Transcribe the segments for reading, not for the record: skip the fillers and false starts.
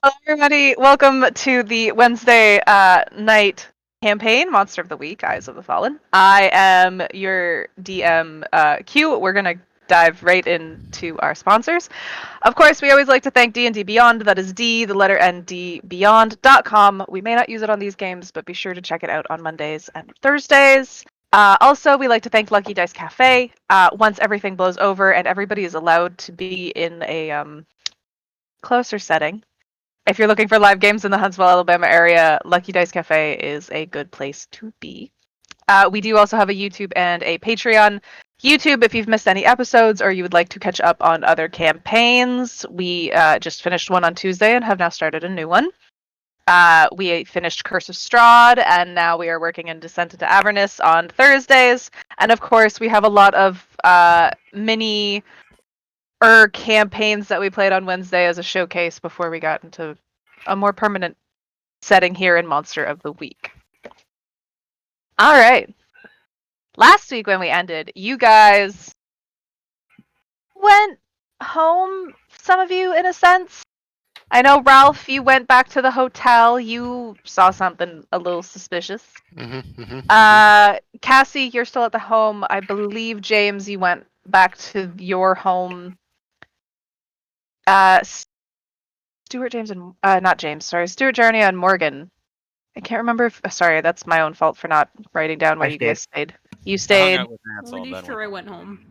Hello, everybody. Welcome to the Wednesday night campaign, Monster of the Week, Eyes of the Fallen. I am your DM, Q. We're going to dive right into our sponsors. Of course, we always like to thank D&D Beyond. That is D, the letter N, D, Beyond.com. We may not use it on these games, but be sure to check it out on Mondays and Thursdays. Also, we like to thank Lucky Dice Cafe. Once everything blows over and everybody is allowed to be in a closer setting, if you're looking for live games in the Huntsville, Alabama area, Lucky Dice Cafe is a good place to be. We do also have a YouTube and a Patreon. YouTube, if you've missed any episodes or you would like to catch up on other campaigns, we just finished one on Tuesday and have now started a new one. We finished Curse of Strahd, and now we are working in Descent into Avernus on Thursdays. And of course, we have a lot of mini campaigns that we played on Wednesday as a showcase before we got into a more permanent setting here in Monster of the Week. All right. Last week when we ended, you guys went home, some of you, in a sense. I know, Ralph, you went back to the hotel. You saw something a little suspicious. Cassie, you're still at the home. I believe, James, you went back to your home. Stuart, James, and not James, sorry, Stuart, Jarnia, and Morgan. I can't remember if. Sorry, that's my own fault for not writing down where you guys stayed. You I hung stayed. out with Ansel, Pretty then sure I went home.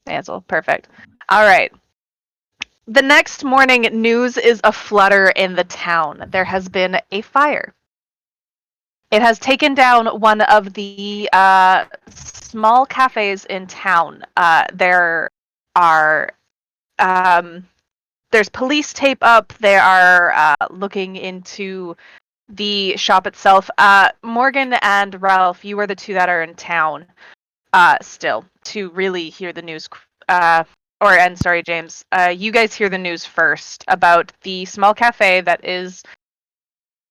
Ansel, perfect. All right. The next morning, news is aflutter in the town. There has been a fire. It has taken down one of the small cafes in town. There are there's police tape up. They are looking into the shop itself. Morgan and Ralph, you are the two that are in town still to really hear the news. Sorry, James. You guys hear the news first about the small cafe that is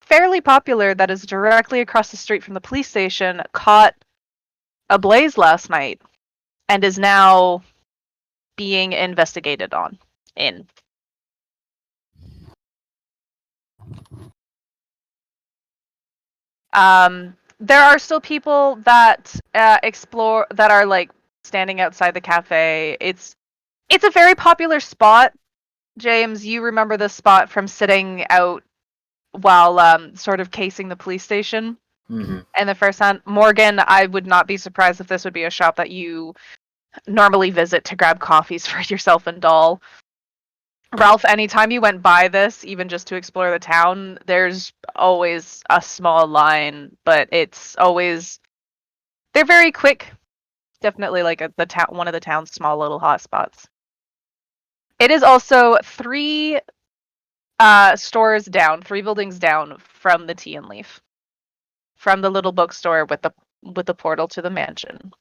fairly popular, that is directly across the street from the police station, caught ablaze last night and is now being investigated on. There are still people that explore, that are like standing outside the cafe. It's a very popular spot. James, you remember this spot from sitting out while sort of casing the police station. Mm-hmm. And the first time, Morgan, I would not be surprised if this would be a shop that you normally visit to grab coffees for yourself and Doll. Ralph, anytime you went by this, even just to explore the town, there's always a small line, but it's always, they're very quick. Definitely like one of the town's small little hotspots. It is also three stores down, 3 buildings down from the Tea and Leaf, from the little bookstore with the portal to the mansion.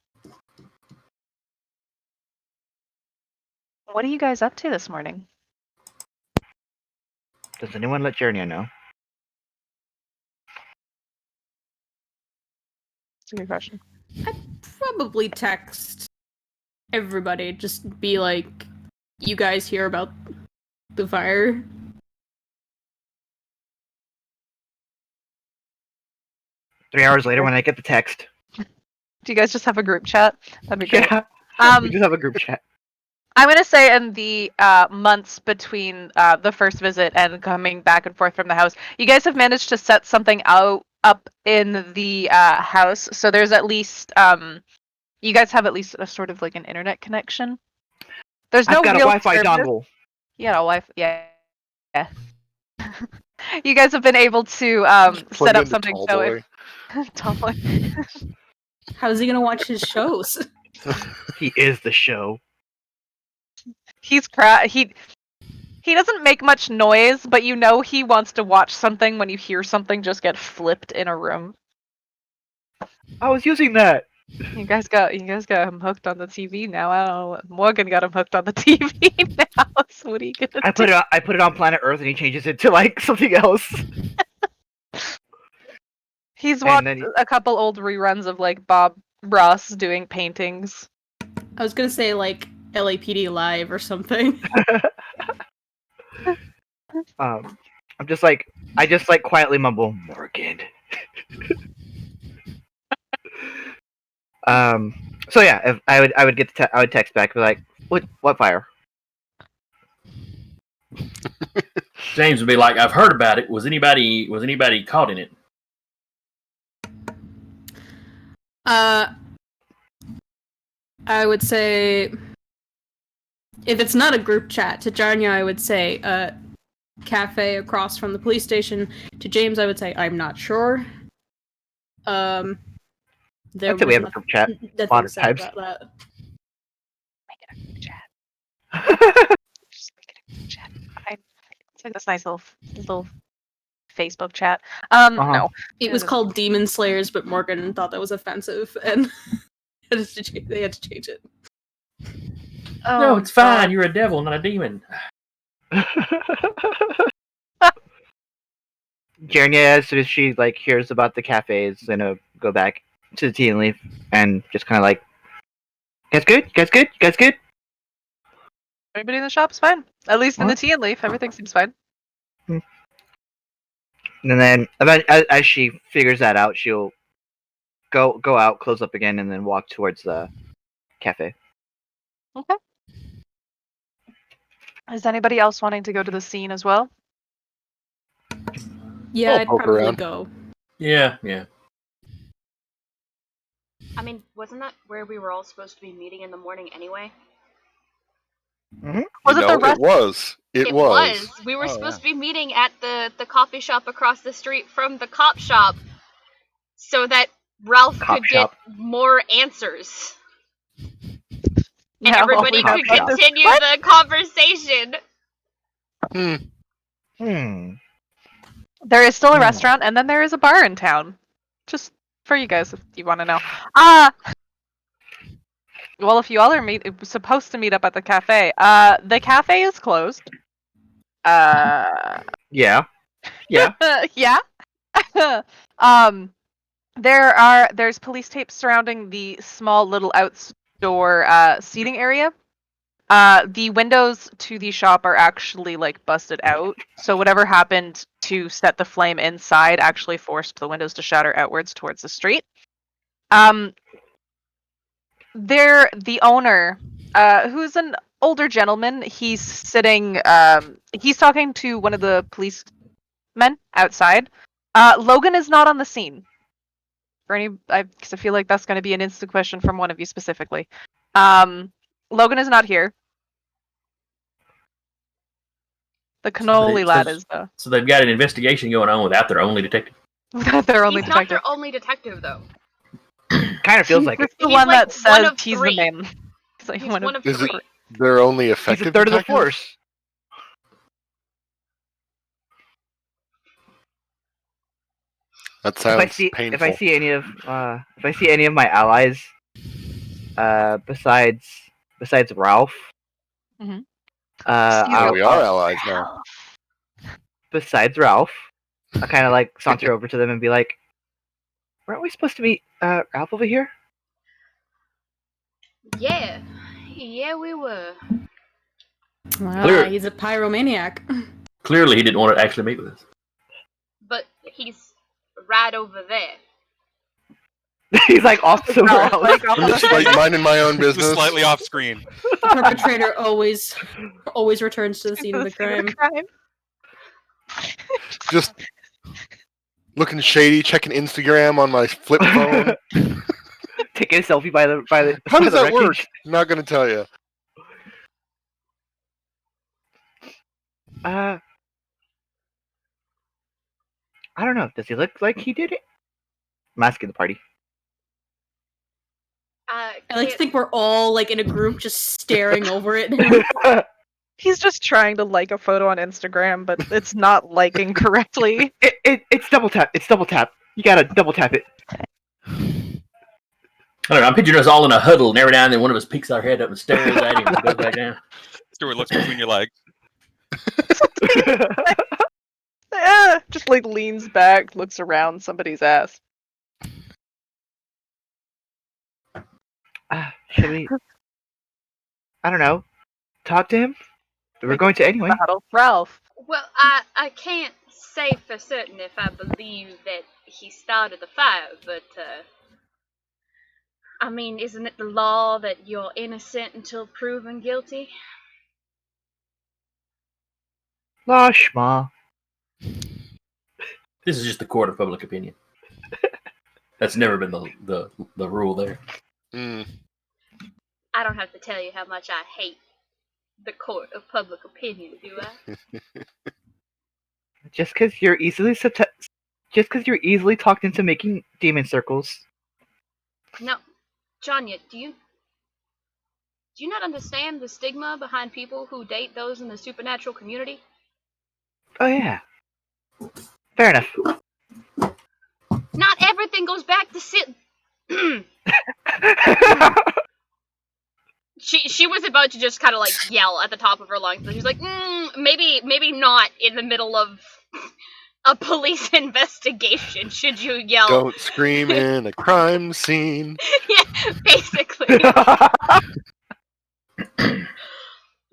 What are you guys up to this morning? Does anyone let Jernia know? That's a good question. I'd probably text everybody, just be like, you guys hear about the fire? Three hours later, when I get the text. Do you guys just have a group chat? That'd be great. Yeah, we just have a group chat. I'm going to say in the months between the first visit and coming back and forth from the house, you guys have managed to set something up in the house. So there's at least, you guys have at least a sort of like an internet connection. There's no I've got real a Wi-Fi service. dongle. Yeah, Wi-Fi. Yeah. You guys have been able to set up something so Tall boy. How's he gonna watch his shows? He is the show. he doesn't make much noise, but you know he wants to watch something when you hear something just get flipped in a room. I was using that. You guys got him hooked on the TV now. I don't know. Morgan got him hooked on the TV now. So what are you gonna do? I put it on planet Earth and he changes it to like something else. He's watched a couple old reruns of like Bob Ross doing paintings. I was gonna say like LAPD Live or something. I'm just like I just like quietly mumble Morgan. So yeah, if I would get I would text back, be like, what fire? James would be like, "I've heard about it. Was anybody caught in it?" I would say, if it's not a group chat, to Janya, I would say, cafe across from the police station. To James, I would say, I'm not sure. There I'd say we have a was group chat. nothing Modern said times. about that. Make it a group chat. Just make it a group chat. It's like this nice little Facebook chat. No. It was called Demon Slayers, but Morgan thought that was offensive, and they had to change it. Oh, No, it's fine. God. You're a devil, not a demon. Jernia, as soon as she like hears about the cafe, is gonna go back to the tea and leaf and just kind of like, "Guys good? Guys good? Guys good?" Everybody in the shop's fine. At least in the What? tea and leaf, everything seems fine. And then, as she figures that out, she'll go out, close up again, and then walk towards the cafe. Okay. Is anybody else wanting to go to the scene as well? Yeah, I'll I'd poke probably around. go. Yeah. I mean, wasn't that where we were all supposed to be meeting in the morning anyway? Was it the rest? It was. We were Oh, supposed to be meeting at the coffee shop across the street from the cop shop so that Ralph Cop could shop. get more answers. And Yeah, everybody well, could cop shop. continue What? the conversation. There is still a restaurant, and then there is a bar in town. Just for you guys, if you want to know. Well, if you all are supposed to meet up at the cafe, the cafe is closed. Yeah. Yeah. Yeah. There's police tape surrounding the small little outdoor seating area. The windows to the shop are actually like busted out, so whatever happened to set the flame inside actually forced the windows to shatter outwards towards the street. The owner, who's an older gentleman, he's sitting, he's talking to one of the policemen outside. Logan is not on the scene. Because I feel like that's going to be an instant question from one of you specifically. Logan is not here. The cannoli lad is though. So they've got an investigation going on without their only detective. Their only He's not detective. their only detective, though. Kind of feels like it. He's the He's one like that one says of he's three. the man. He's like He's one of Is it- three. They're only He's effective. a third of the detectives? force. That If I sounds see painful. if I see any of my allies, besides Ralph, Mhm. we are allies now. besides Ralph, I kind of like saunter over to them and be like, "Weren't we supposed to meet Ralph over here?" Yeah, we were. Clear. He's a pyromaniac. Clearly, he didn't want to actually meet with us. But he's right over there. He's like off somewhere else. I'm just like minding my own Just business. slightly off screen. The perpetrator always returns to the scene of the crime. Just looking shady, checking Instagram on my flip phone. Taking a selfie by the How by does the that wreckage. work? Not gonna tell you. I don't know. Does he look like he did it? I'm asking the party. I like to think we're all like in a group just staring over it. He's just trying to like a photo on Instagram, but it's not liking correctly. It's double tap. It's double tap. You gotta double tap it. I don't know. I'm picturing us all in a huddle, and every now and then one of us peeks our head up and stares at him and goes back down. Stuart looks between your legs. Just like leans back, looks around somebody's ass. Should we? I don't know. Talk to him. We're going to anyway. Ralph, Well, I can't say for certain if I believe that he started the fire, but, I mean, isn't it the law that you're innocent until proven guilty? La schma. This is just the court of public opinion. That's never been the rule there. Mm. I don't have to tell you how much I hate the court of public opinion, do I? Just because you're easily talked into making demon circles. No, Janya, do you not understand the stigma behind people who date those in the supernatural community? Oh yeah. Fair enough. Not everything goes back to She was about to just kind of like yell at the top of her lungs, but she's like, maybe not in the middle of a police investigation. Should you yell? Don't scream in a crime scene. Yeah, basically.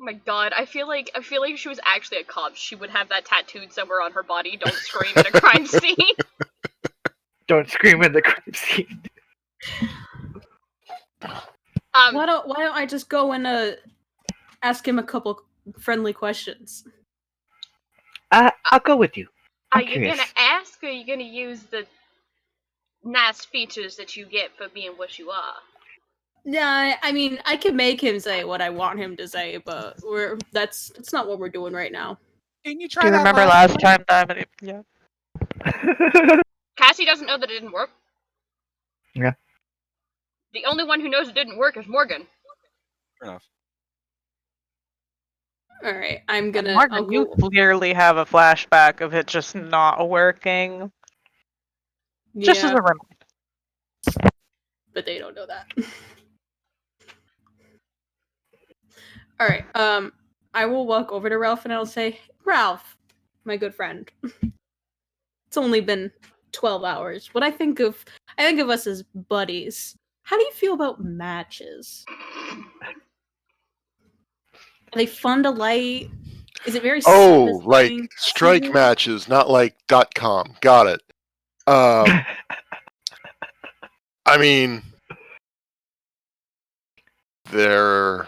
Oh my god, I feel like if she was actually a cop, she would have that tattooed somewhere on her body. Don't scream at a crime scene. Don't scream in the crime scene. Why don't I just go and ask him a couple friendly questions? I'll go with you. Are I'm you curious. gonna ask, or are you gonna use the nice features that you get for being what you are? Yeah, I mean, I can make him say what I want him to say, but that's not what we're doing right now. Can you Do try you that remember last last time that? Yeah. Cassie doesn't know that it didn't work. Yeah. The only one who knows it didn't work is Morgan. Fair enough. All right, I'll Martin, you go. clearly have a flashback of it just not working. Just as Yeah, a reminder. but they don't know that. All right, I will walk over to Ralph and I'll say, Ralph, my good friend. It's only been 12 hours. What I think of us as buddies. How do you feel about matches? Are they fun to light? Is it very Oh, like satisfying? strike matches, not like .com. Got it. I mean, they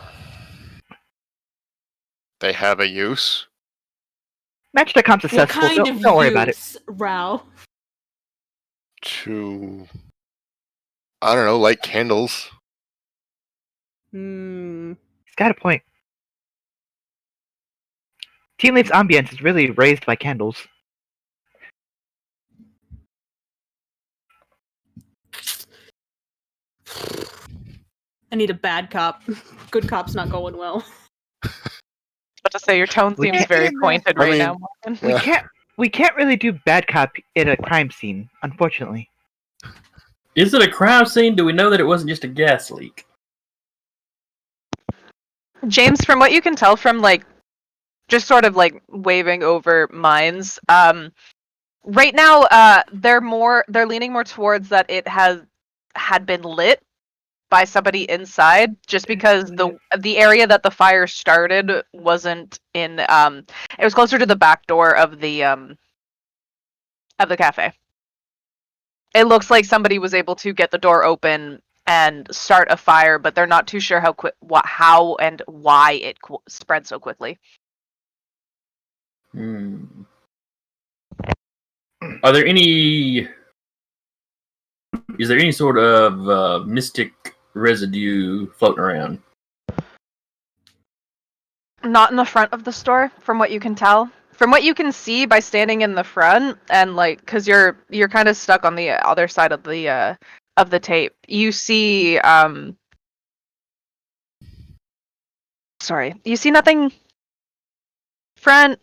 have a use. Match.com's What successful. kind of Don't worry about it. use, Ralph? To, I don't know, light candles. Hmm. He's got a point. Teen Leaf's ambience is really raised by candles. I need a bad cop. Good cop's not going well. But to say your tone We seems can't- very pointed I right mean- now, Morgan. Yeah. We can't really do bad cop in a crime scene, unfortunately. Is it a crime scene? Do we know that it wasn't just a gas leak? James, from what you can tell from like just sort of like waving over mines, right now they're leaning more towards that it had been lit by somebody inside, just because the area that the fire started wasn't in it was closer to the back door of the cafe. It looks like somebody was able to get the door open and start a fire, but they're not too sure how and why it spread so quickly. Are there any? Is there any sort of mystic residue floating around? Not in the front of the store, from what you can tell. From what you can see by standing in the front, and like, because you're kind of stuck on the other side of the tape, you see you see nothing front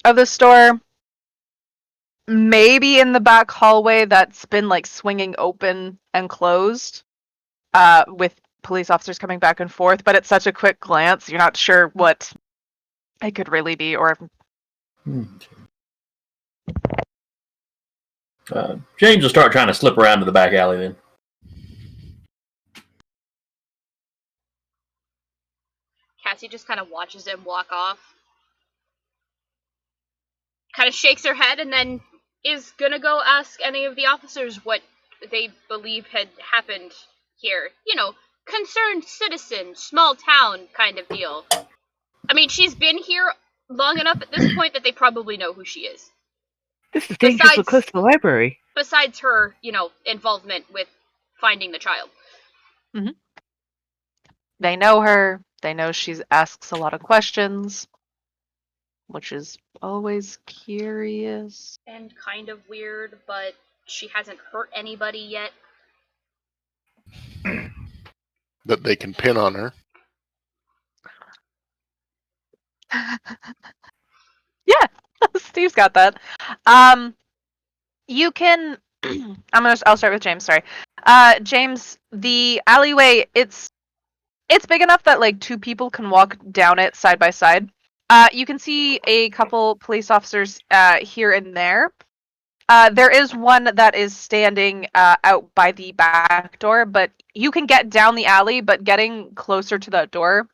of the store. Maybe in the back hallway that's been like swinging open and closed, with police officers coming back and forth, but it's such a quick glance, you're not sure what it could really be, or James will start trying to slip around to the back alley then. Cassie just kind of watches him walk off. kind of shakes her head and then is gonna go ask any of the officers what they believe had happened here. You know, concerned citizen, small town kind of deal. I mean, she's been here long enough at this point that they probably know who she is. This is dangerously Besides- close to the library. Besides her, you know, involvement with finding the child. They know her. They know she asks a lot of questions, which is always curious. And kind of weird, but she hasn't hurt anybody yet. That they can pin on her. Yeah, Steve's got that. You can. I'll start with James. Sorry, James. The alleyway. It's big enough that like two people can walk down it side by side. You can see a couple police officers here and there. There is one that is standing out by the back door, but you can get down the alley. But getting closer to that door,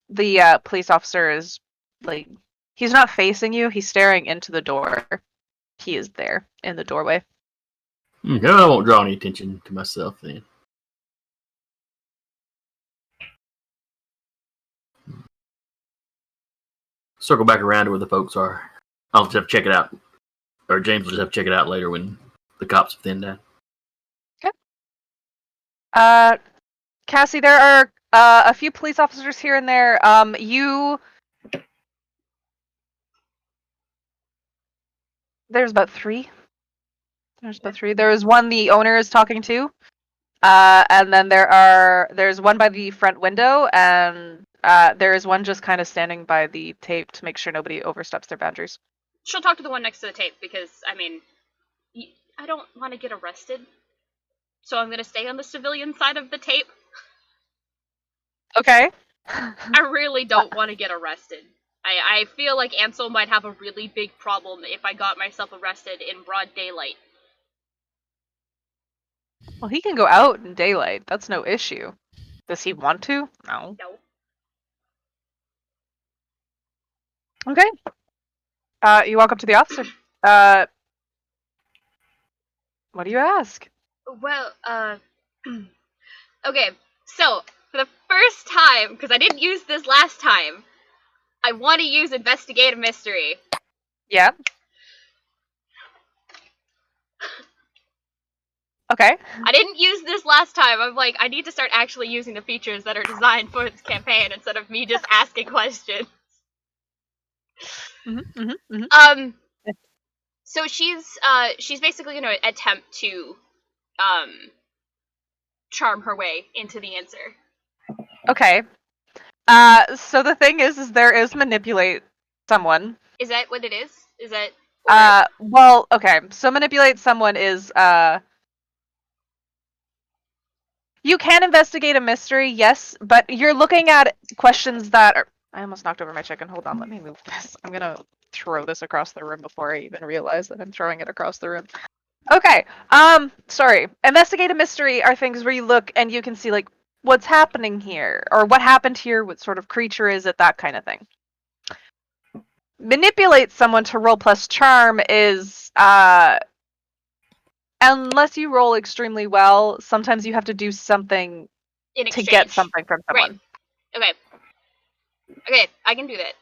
the police officer is like, he's not facing you. He's staring into the door. He is there in the doorway. Okay, I won't draw any attention to myself then. Circle back around to where the folks are. I'll just have to check it out. Or James will just have to check it out later when the cops have thinned down. Cassie, there are a few police officers here and there. There's about three. There is one the owner is talking to. And then there's one by the front window, and there is one just kind of standing by the tape to make sure nobody oversteps their boundaries. She'll talk to the one next to the tape because, I mean, I don't want to get arrested. So I'm going to stay on the civilian side of the tape. Okay. I really don't want to get arrested. I feel like Ansel might have a really big problem if I got myself arrested in broad daylight. Well, he can go out in daylight. That's no issue. Does he want to? No. No. Okay. You walk up to the officer. What do you ask? Well, okay, so, for the first time, because I didn't use this last time, I want to use Investigate a Mystery. Yeah. Okay. I didn't use this last time. I'm like, I need to start actually using the features that are designed for this campaign instead of me just asking questions. So she's basically going to attempt to, charm her way into the answer. Okay. So the thing is there is manipulate someone. Is that what it is? Is that... Well, okay. So manipulate someone is, you can investigate a mystery, yes, but you're looking at questions that are... I almost knocked over my chicken. Hold on, let me move this. I'm gonna throw this across the room before I even realize that I'm throwing it across the room. Okay, sorry. Investigate a mystery are things where you look and you can see, like, what's happening here, or what happened here, what sort of creature is it, that kind of thing. Manipulate someone to roll plus charm is, unless you roll extremely well, sometimes you have to do something in to exchange? get something from someone. Right. Okay, I can do that.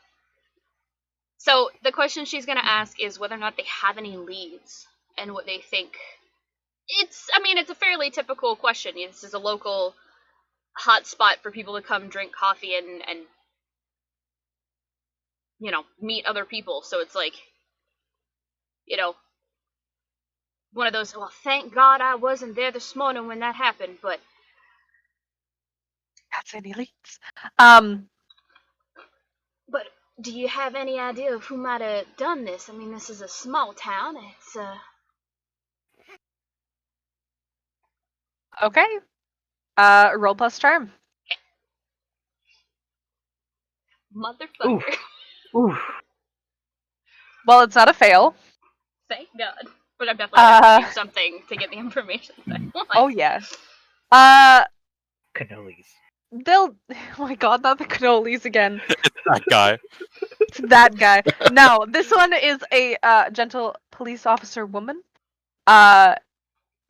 So, the question she's gonna ask is whether or not they have any leads, and what they think. It's a fairly typical question. This is a local hot spot for people to come drink coffee and you know, meet other people. So it's like, you know, one of those, well, thank God I wasn't there this morning when that happened, but... That's any leads. But do you have any idea of who might have done this? I mean, this is a small town. It's, Okay. Roll plus charm. Motherfucker. Oof. Well, it's not a fail. Thank God. But I'm definitely gonna do something to get the information that I want. Oh yeah. Cannolis. they'll. Oh my god, not the cannolis again. That guy. It's that guy. No, this one is a gentle police officer woman.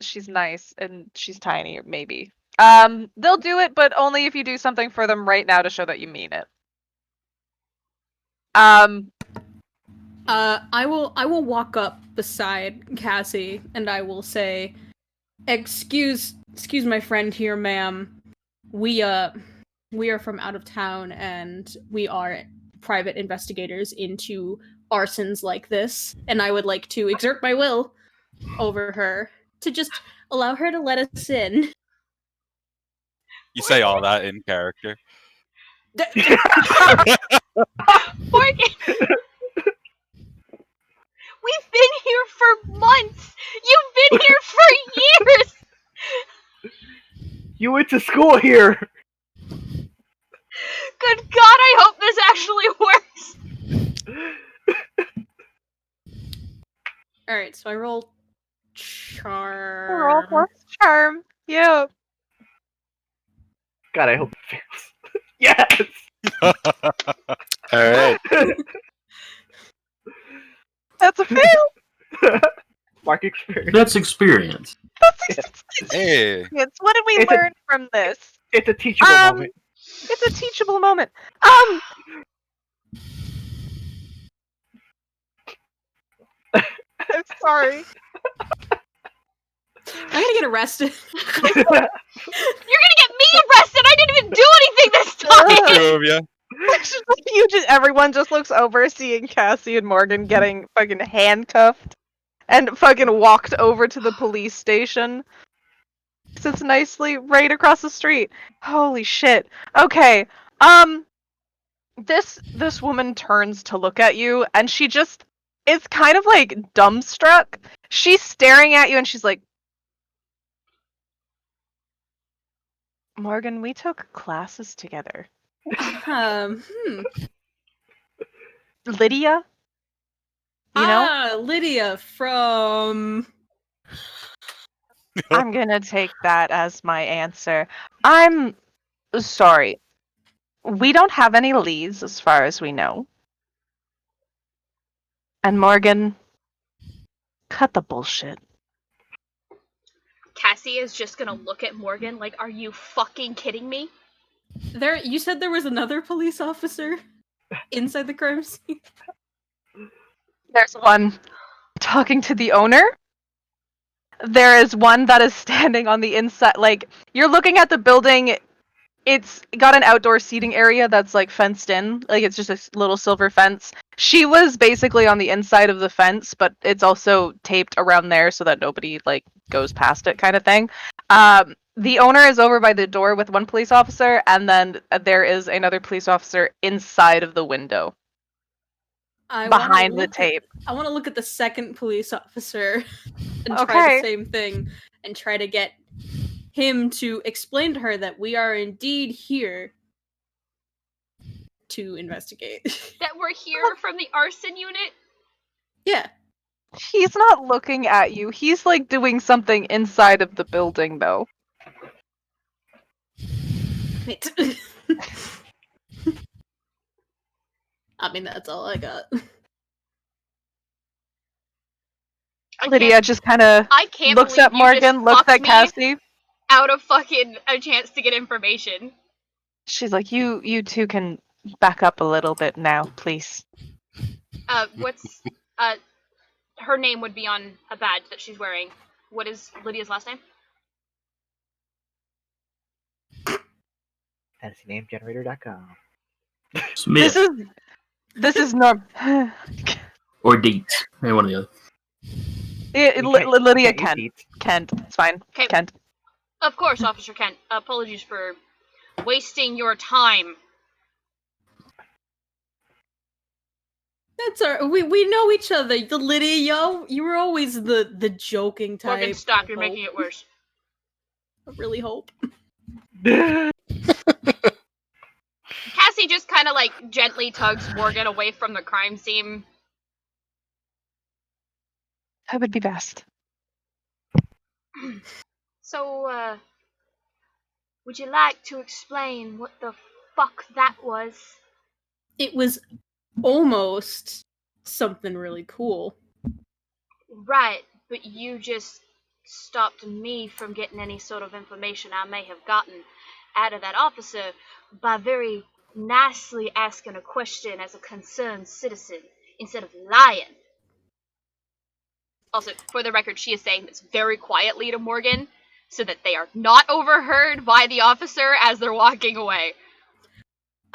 She's nice and she's tiny, maybe. They'll do it, but only if you do something for them right now to show that you mean it. I will walk up beside Cassie and I will say, excuse my friend here, ma'am. We are from out of town and we are private investigators into arsons like this, and I would like to exert my will over her to just allow her to let us in. You say all that in character. Morgan! We've been here for months! You've been here for years! You went to school here. Good God, I hope this actually works! Alright, so I roll charm. Roll plus charm. Yeah. God, I hope it fails. Yes. All right. That's a fail. Mark experience. That's experience. Hey. What did we It's a- learn from this? It's a teachable moment. It's a teachable moment. I'm sorry. I'm gonna get arrested. You're gonna get me arrested! I didn't even do anything this time! Two of ya. Everyone just looks over, seeing Cassie and Morgan getting fucking handcuffed, and fucking walked over to the police station. Sits nicely right across the street. Holy shit. Okay. This woman turns to look at you, and she just is kind of like dumbstruck. She's staring at you, and she's like, Morgan, we took classes together. Lydia? You know? Lydia from... I'm gonna take that as my answer. I'm sorry. We don't have any leads as far as we know. And Morgan, cut the bullshit. Cassie is just gonna look at Morgan like, are you fucking kidding me? You said there was another police officer inside the crime scene? There's one talking to the owner. There is one that is standing on the inside. Like, you're looking at the building. It's got an outdoor seating area that's like fenced in. Like, it's just a little silver fence. She was basically on the inside of the fence, but it's also taped around there so that nobody like goes past it, kind of thing. The owner is over by the door with one police officer, and then there is another police officer inside of the window behind the tape. I want to look at the second police officer and try Okay. the same thing and try to get him to explain to her that we are indeed here to investigate. That we're here from the arson unit? Yeah. He's not looking at you. He's like doing something inside of the building, though. I mean, that's all I got. Lydia just kind of I can't looks believe at you Morgan, just looks fucked at me Cassie. out of fucking a chance to get information. She's like, you two can back up a little bit now, please. What's her name would be on a badge that she's wearing. What is Lydia's last name? FantasyNameGenerator.com. Smith This is Norm. or Deets. Maybe one or the other. Lydia Can't use Kent. Deets. Kent. It's fine. 'Kay. Kent. Of course, Officer Kent. Apologies for wasting your time. That's our. We know each other. Lydia, you were always the joking type. Morgan, stop. You're I making it worse. I really hope. Cassie just kind of, like, gently tugs Morgan away from the crime scene. That would be best. So, Would you like to explain what the fuck that was? It was almost something really cool. Right, but you just stopped me from getting any sort of information I may have gotten out of that officer by very nicely asking a question as a concerned citizen instead of lying. Also, for the record, she is saying this very quietly to Morgan so that they are not overheard by the officer as they're walking away.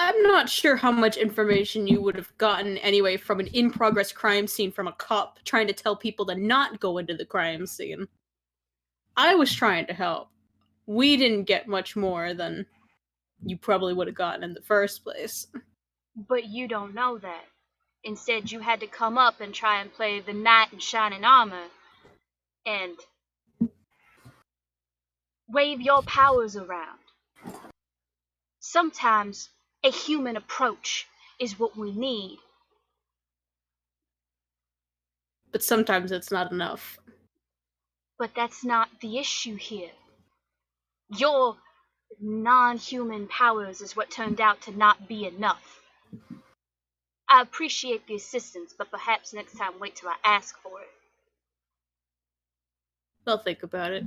I'm not sure how much information you would have gotten anyway from an in-progress crime scene from a cop trying to tell people to not go into the crime scene. I was trying to help. We didn't get much more than you probably would have gotten in the first place. But you don't know that. Instead, you had to come up and try and play the knight in shining armor and wave your powers around. Sometimes a human approach is what we need. But sometimes it's not enough. But that's not the issue here. Your non-human powers is what turned out to not be enough. I appreciate the assistance, but perhaps next time wait till I ask for it. I'll think about it.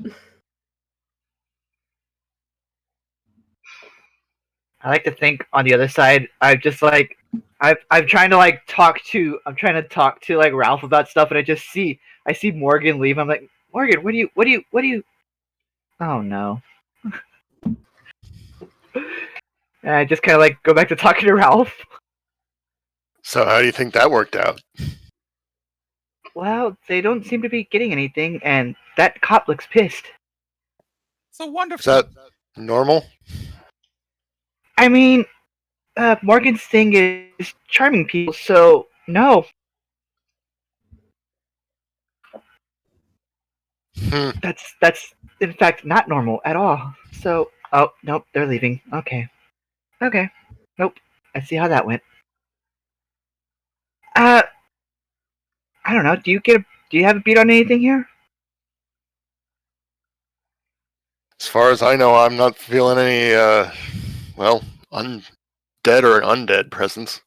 I like to think on the other side, I'm just like, I'm trying to like talk to like Ralph about stuff, and I see Morgan leave. I'm like, Morgan, what do you? Oh no. And I just kind of like go back to talking to Ralph. So how do you think that worked out? Well, they don't seem to be getting anything, and that cop looks pissed. So Is wonderful. that normal? I mean, Morgan's thing is charming people, so no. That's in fact not normal at all. So, oh nope, they're leaving. Okay, nope. I see how that went. I don't know. Do you have a beat on anything here? As far as I know, I'm not feeling any, undead or undead presence.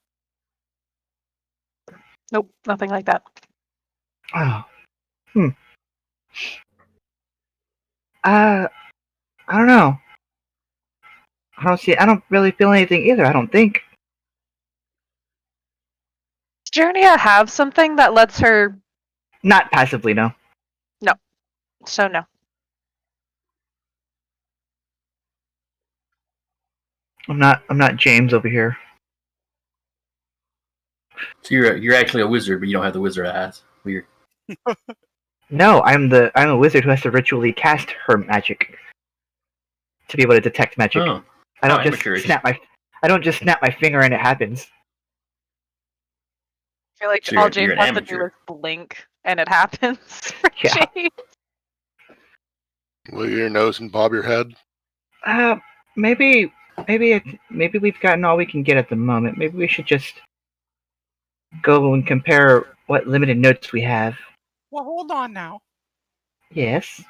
Nope, nothing like that. Oh, I don't know. I don't really feel anything either. I don't think. Does Jernia have something that lets her? Not passively, no. So no. I'm not James over here. So you're actually a wizard, but you don't have the wizard eyes. Weird. No, I'm a wizard who has to ritually cast her magic to be able to detect magic. Oh. I don't amateur. just snap my finger and it happens. I feel like So all you're James an has to do amateur. is blink, and it happens for Yeah. James. Blow your nose and bob your head. Maybe we've gotten all we can get at the moment. Maybe we should just go and compare what limited notes we have. Well, hold on now. Yes.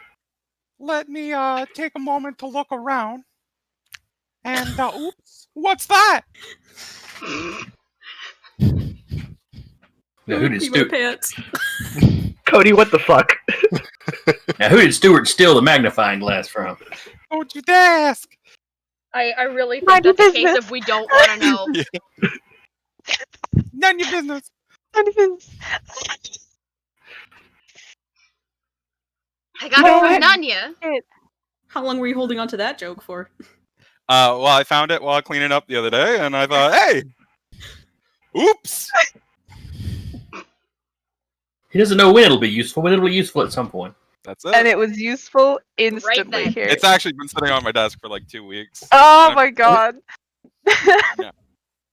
Let me take a moment to look around. And oops, what's that? Now, who did Pee my Stuart? pants. Cody, what the fuck? Now, who did Stuart steal the magnifying glass from? Don't you dare ask. I really think Mind your that's a case business. of we don't want to know. None of your business. I got You know it from what? Nanya. How long were you holding on to that joke for? Well, I found it while cleaning up the other day, and I thought, hey, oops. He doesn't know when it'll be useful, but it'll be useful at some point. That's it. And it was useful instantly then. here. It's actually been sitting on my desk for like 2 weeks. Oh my god.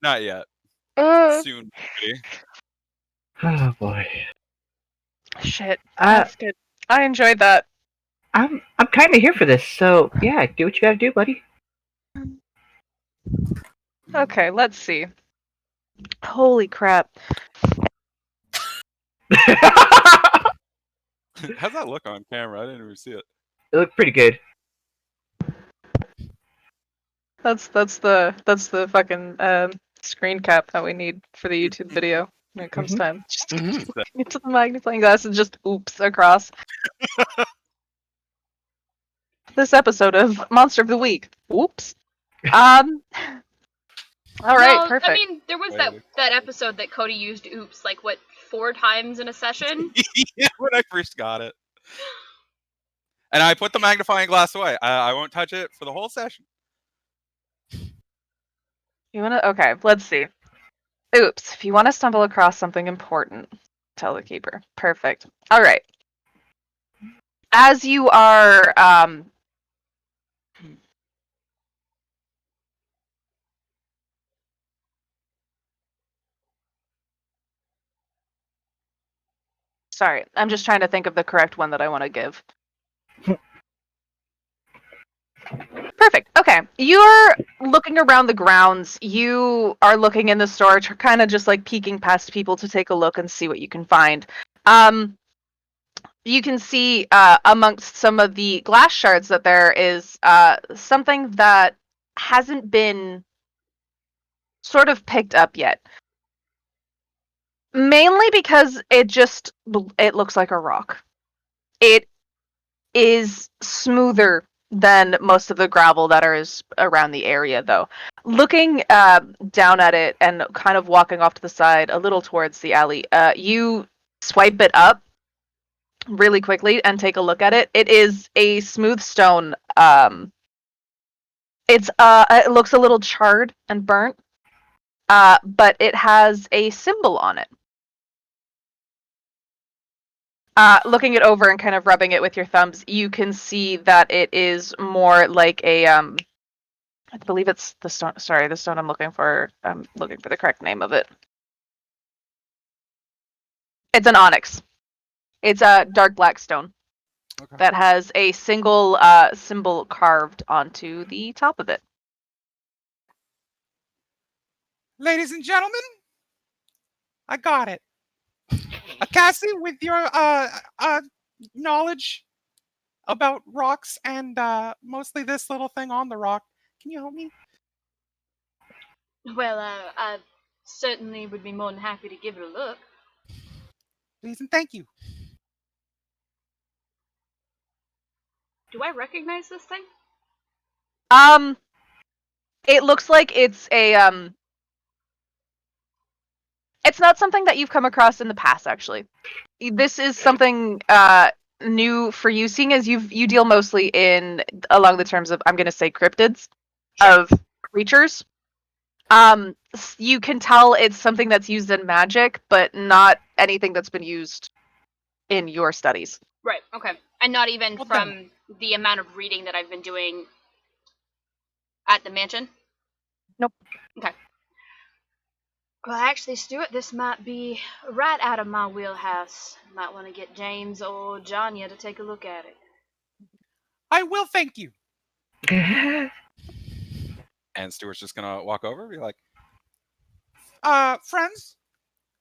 Not yet. Uh, Soon. Maybe. Oh boy. Shit. Uh, That's good. I enjoyed that. I'm kind of here for this. So yeah, do what you gotta do, buddy. Okay, let's see. Holy crap. How's that look on camera? I didn't even see it. It looked pretty good. That's the fucking screen cap that we need for the YouTube video when it comes Mhm. time. Just Mhm. into the magnifying glass and just oops across. This episode of Monster of the Week. Oops. All right, No, perfect. I mean there was that episode that Cody used oops like what 4 times in a session. Yeah, when I first got it. And I put the magnifying glass away. I won't touch it for the whole session. You wanna? Okay, let's see. Oops. If you want to stumble across something important, tell the keeper. Perfect. All right. As you are, sorry, I'm just trying to think of the correct one that I want to give. Perfect. Okay. You're looking around the grounds. You are looking in the store, kind of just like peeking past people to take a look and see what you can find. You can see amongst some of the glass shards that there is something that hasn't been sort of picked up yet. Mainly because it looks like a rock. It is smoother than most of the gravel that is around the area, though. Looking down at it and kind of walking off to the side, a little towards the alley, you swipe it up really quickly and take a look at it. It is a smooth stone. It looks a little charred and burnt, but it has a symbol on it. Looking it over and kind of rubbing it with your thumbs, you can see that it is more like a I believe it's the stone. Sorry, the stone I'm looking for. I'm looking for the correct name of it. It's an onyx. It's a dark black stone Okay. that has a single symbol carved onto the top of it. Ladies and gentlemen, I got it. Cassie, with your knowledge about rocks and mostly this little thing on the rock, can you help me? Well, I certainly would be more than happy to give it a look. Please and thank you. Do I recognize this thing? It looks like it's a it's not something that you've come across in the past, actually. This is something new for you, seeing as you deal mostly in along the terms of, I'm going to say, cryptids of creatures. You can tell it's something that's used in magic, but not anything that's been used in your studies. Right, okay. And not even Well from the amount of reading that I've been doing at the mansion? Nope. Okay. Well, actually, Stuart, this might be right out of my wheelhouse. Might want to get James or Janya to take a look at it. I will thank you. And Stuart's just gonna walk over and be like, Friends,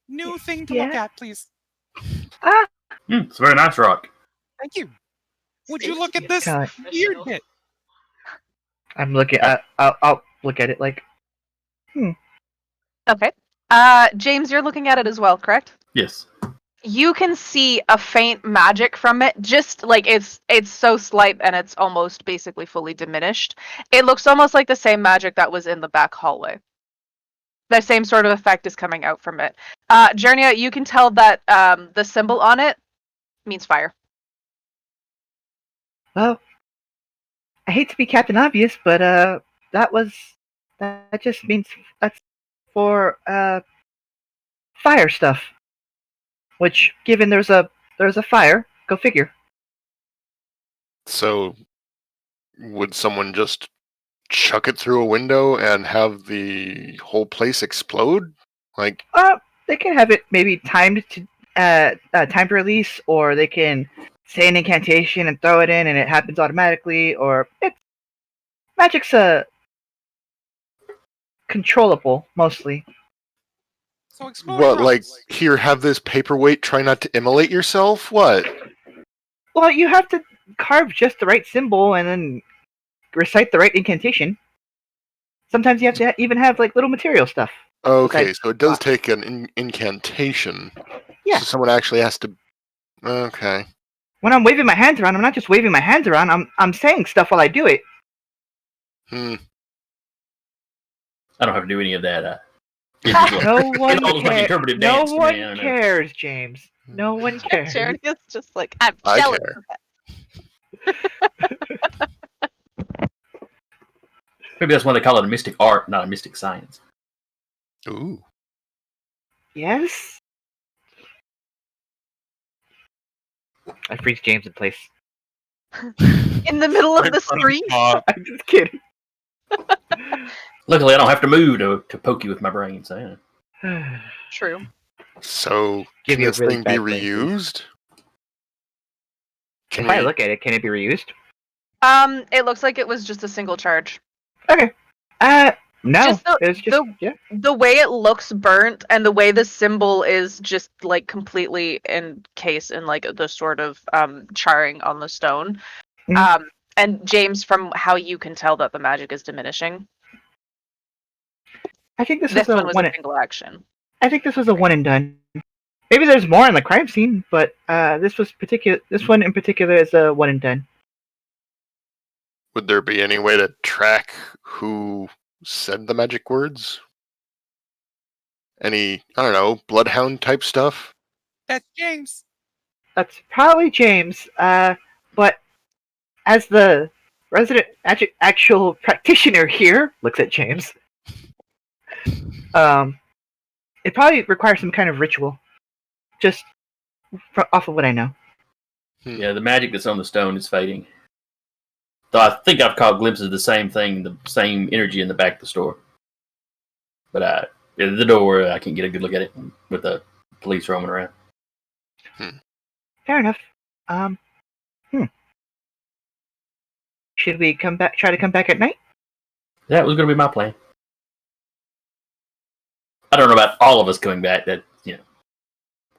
new thing to look Yeah. at, please. It's a very nice rock. Thank you. Would you look at this God. weird bit? I'm looking. I'll look at it like. Okay. James, you're looking at it as well, correct? Yes. You can see a faint magic from it, just like it's so slight and it's almost basically fully diminished. It looks almost like the same magic that was in the back hallway. The same sort of effect is coming out from it. Jernia, you can tell that the symbol on it means fire. Well, I hate to be Captain Obvious, but that just means that's for fire stuff. Which, given there's a fire, go figure. So, would someone just chuck it through a window and have the whole place explode? Like, They can have it maybe timed to release, or they can say an incantation and throw it in, and it happens automatically. Or magic's controllable mostly. So explode what? Like, rocks. here, have this paperweight. Try not to immolate yourself. What? Well, you have to carve just the right symbol and then recite the right incantation. Sometimes you have to even have like little material stuff. Okay, Okay. so it does take an incantation. Yeah. So someone actually has to. Okay. When I'm waving my hands around, I'm not just waving my hands around. I'm saying stuff while I do it. Hmm. I don't have to do any of that. No one It all looks like cares. interpretive No dance to me, I one don't know. cares, James. No one cares. Jarnia's just like, I'm I jealous care. of that. Maybe that's why they call it a mystic art, not a mystic science. Ooh. Yes. I freeze James in place. In the middle of the street? I'm just kidding. Luckily, I don't have to move to poke you with my brain. So True. So Give can you a this really thing be bad brain freeze. reused? If I look at it, can it be reused? It looks like it was just a single charge. Okay. No. Just the- It's just yeah. The way it looks burnt and the way the symbol is just like completely encased in like the sort of charring on the stone. Mhm. And James, from how you can tell that the magic is diminishing, I think this this was one a was one. a single action. I think this was a one and done. Maybe there's more in the crime scene, but this one in particular is a one and done. Would there be any way to track who said the magic words? Any, I don't know, bloodhound type stuff? That's James. That's probably James. But as the resident actual practitioner here looks at James, it probably requires some kind of ritual. Just off of what I know. yeah, the magic that's on the stone is fading. Though I think I've caught glimpses of the same thing, the same energy in the back of the store. But at the door, I can't get a good look at it with the police roaming around. Fair enough. Should we try to come back at night? That was going to be my plan. I don't know about all of us coming back. That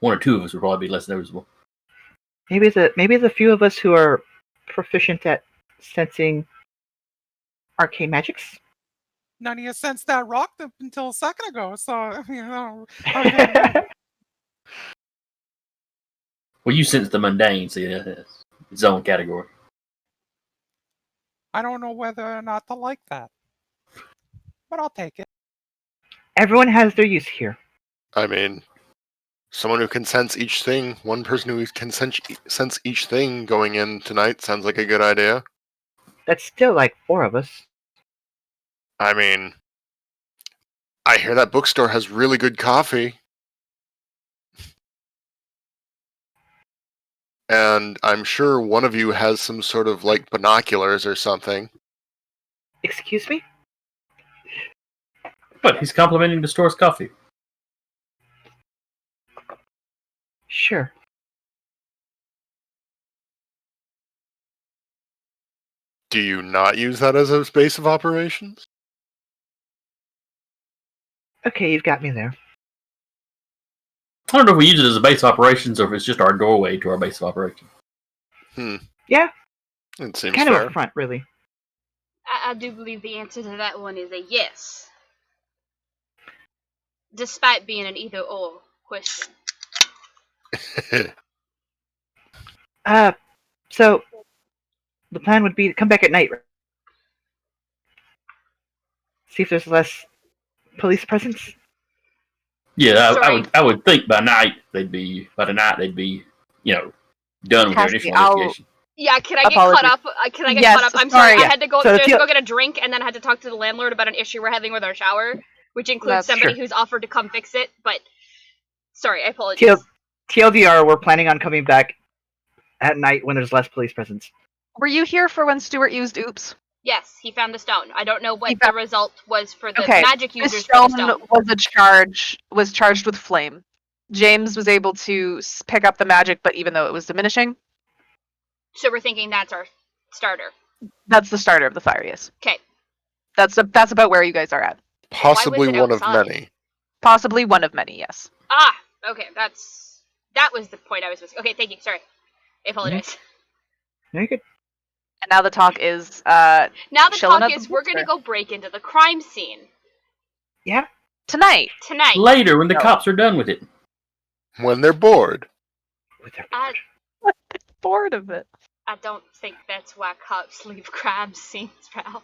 one or two of us would probably be less noticeable. Maybe the few of us who are proficient at sensing arcane magics. None of you sensed that rock up until a second ago, so Well, you sense the mundane, so yeah, it's its own category. I don't know whether or not to like that, but I'll take it. Everyone has their use here. I mean, someone who can sense each thing, one person who can sense each thing going in tonight sounds like a good idea. That's still like 4 of us. I mean, I hear that bookstore has really good coffee. And I'm sure one of you has some sort of like binoculars or something. Excuse me? But he's complimenting the store's coffee. Sure. Do you not use that as a base of operations? Okay, you've got me there. I don't know if we use it as a base of operations or if it's just our doorway to our base of operations. Yeah, It seems kind fair. of a front, really. I do believe the answer to that one is a yes. Despite being an either-or question. So the plan would be to come back at night, right? See if there's less police presence. Yeah, Sorry. I would think by tonight they'd be done with their Cassie, initial I'll- investigation. Yeah, can I get Apologies. caught up? Can I get Yes, caught up? I'm sorry. sorry. I had to go So upstairs the to go get a drink, and then I had to talk to the landlord about an issue we're having with our shower, which includes That's somebody true. who's offered to come fix it. But sorry, I apologize. TLDR, we're planning on coming back at night when there's less police presence. Were you here for when Stuart used Oops? Yes, he found the stone. I don't know He what found- the result was for the Okay, magic This users for the stone stone. was charged with flame. James was able to pick up the magic, but even though it was diminishing, So we're thinking that's our starter. that's the starter of the fire. Yes, Okay. that's about where you guys are at. Possibly it one of outside? many. Possibly one of many. Yes. Ah, okay. That was the point I was missing. Okay, thank you. Sorry, I apologize. No, you're good. And now the talk is Now the chilling talk at the is we're gonna bookstore. go break into the crime scene tonight. tonight. Later, when the No. cops are done with it. When they're bored. With their I, Bored of it. I don't think that's why cops leave crime scenes, Ralph.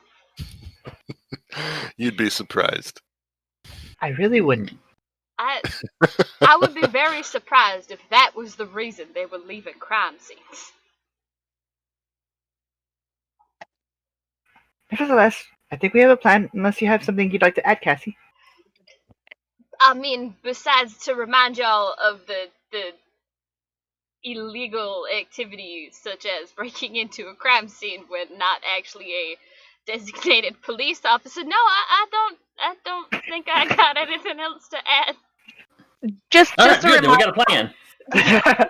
You'd be surprised. I really wouldn't. I would be very surprised if that was the reason they were leaving crime scenes. Nevertheless, I think we have a plan. Unless you have something you'd like to add, Cassie. I mean, besides to remind y'all of the illegal activities such as breaking into a crime scene when not actually a designated police officer. No, I don't think I got anything else to add. Just All right, just a good. Then we reminder got a plan.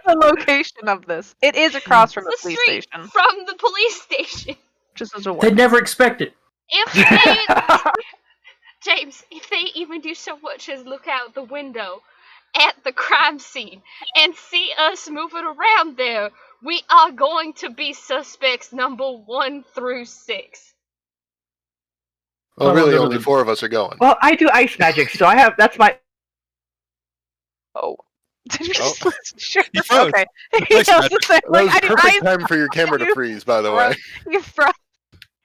the location of this. It is across from the It's the police street station. from the police station. Just as a They'd word. never expect it. If they, James, if they even do so much as look out the window at the crime scene and see us moving around there, we are going to be suspects number 1 through 6. Well, Oh, really, those are only the- 4 of us are going. Well, I do ice magic, so that's my. Oh. Did you Oh. just sure? He froze. Okay. Ice Yeah, I was magic. just saying, That like, was I the do perfect ice time for your camera to You freeze, by the way. you froze.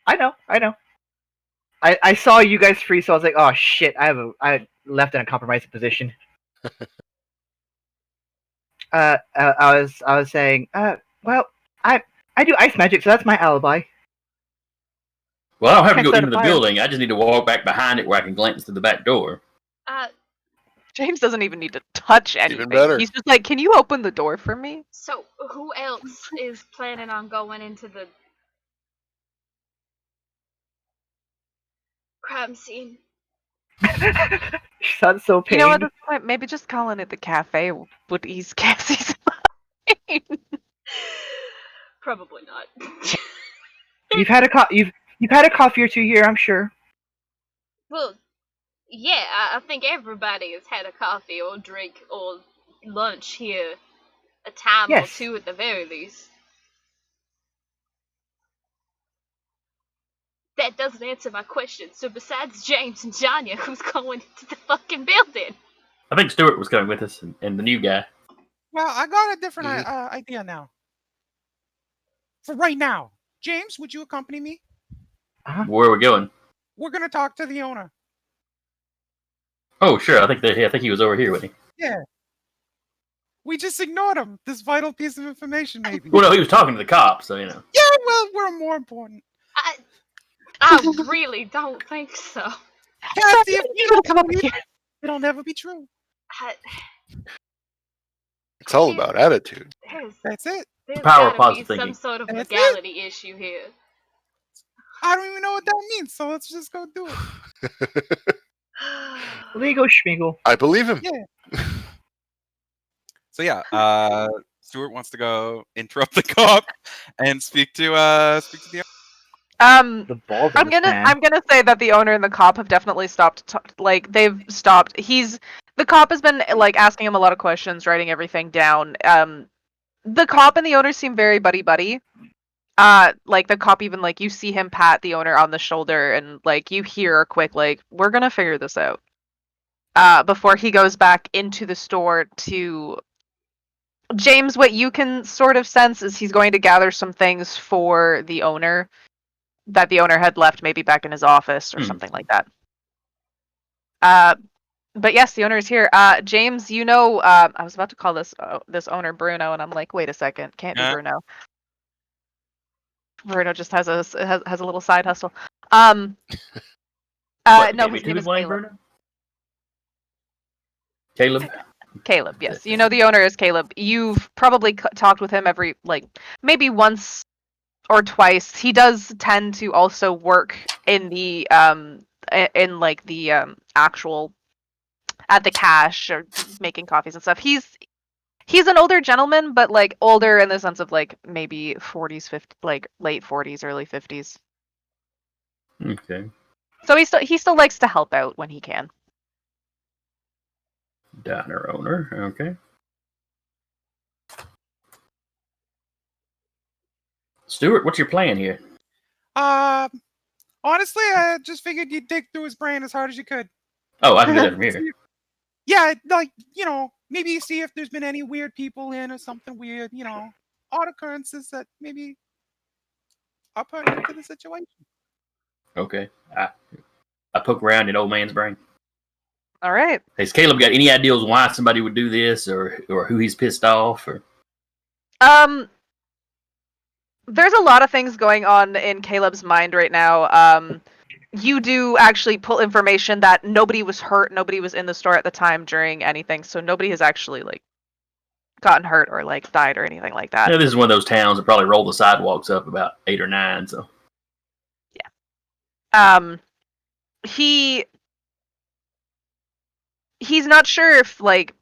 I know. I saw you guys freeze, so I was like, oh shit, I left in a compromising position. I was saying, well, I do ice magic, so that's my alibi. Well, I don't have to Can't go start into a the fire. building. I just need to walk back behind it where I can glance through the back door. James doesn't even need to touch anything. better. He's just like, can you open the door for me? So, who else is planning on going into the crime scene? She sounds so You pained. know what? At this point, maybe just calling it the cafe would ease Cassie's mind. Probably not. You've had a coffee or two here, I'm sure. Well, yeah, I think everybody has had a coffee or drink or lunch here a time Yes. or two at the very least. That doesn't answer my question. So besides James and Janya, who's going into the fucking building? I think Stuart was coming with us and the new guy. Well, I got a different Mhm. idea now. For right now, James, would you accompany me? Where are we going? We're gonna talk to the owner. Oh, sure. I think he was over here with me. We just ignored him. This vital piece of information, maybe. Well, no, he was talking to the cops, so you know. Yeah, well, we're more important. I really don't think so. Cassie, if you You don't come up believe here. it, it'll never be true. I, It's all about attitude. That's it. there's Power of gotta be positive some thinking. sort of That's it. legality issue here. I don't even know what that means, so let's just go do it. Lego Schmiegel. I believe him. Yeah. So yeah, Stuart wants to go interrupt the cop and speak to the. The balls of I'm this man. gonna say that the owner and the cop have definitely stopped. They've stopped. The cop has been like asking him a lot of questions, writing everything down. The cop and the owner seem very buddy. Like the cop even like you see him pat the owner on the shoulder and like you hear a quick like we're gonna figure this out. Before he goes back into the store to James, what you can sort of sense is he's going to gather some things for the owner that the owner had left maybe back in his office or something like that. But yes, the owner is here. James, you know, I was about to call this owner Bruno, and I'm like, wait a second, can't be Bruno. Bruno just has a little side hustle. What, No, maybe his name is Wayne Caleb. Bruno? Caleb? Caleb, yes. You know the owner is Caleb. You've probably talked with him every, like, maybe once or twice. He does tend to also work in the, actual, at the cash or making coffees and stuff. He's an older gentleman, but, like, older in the sense of, like, maybe 40s, 50s, like, late 40s, early 50s. Okay. So he still likes to help out when he can. Diner owner. Okay. Stuart, what's your plan here? Honestly, I just figured you'd dig through his brain as hard as you could. Oh, I can do that from here. Yeah, like, maybe see if there's been any weird people in or something weird, odd occurrences that maybe are pertinent to the situation. Okay. I poke around in old man's brain. All right. Has Caleb got any ideas why somebody would do this, or who he's pissed off, or? There's a lot of things going on in Caleb's mind right now. You do actually pull information that nobody was hurt, nobody was in the store at the time during anything, so nobody has actually like gotten hurt or like died or anything like that. Yeah, this is one of those towns that probably roll the sidewalks up about 8 or 9. So He's not sure if like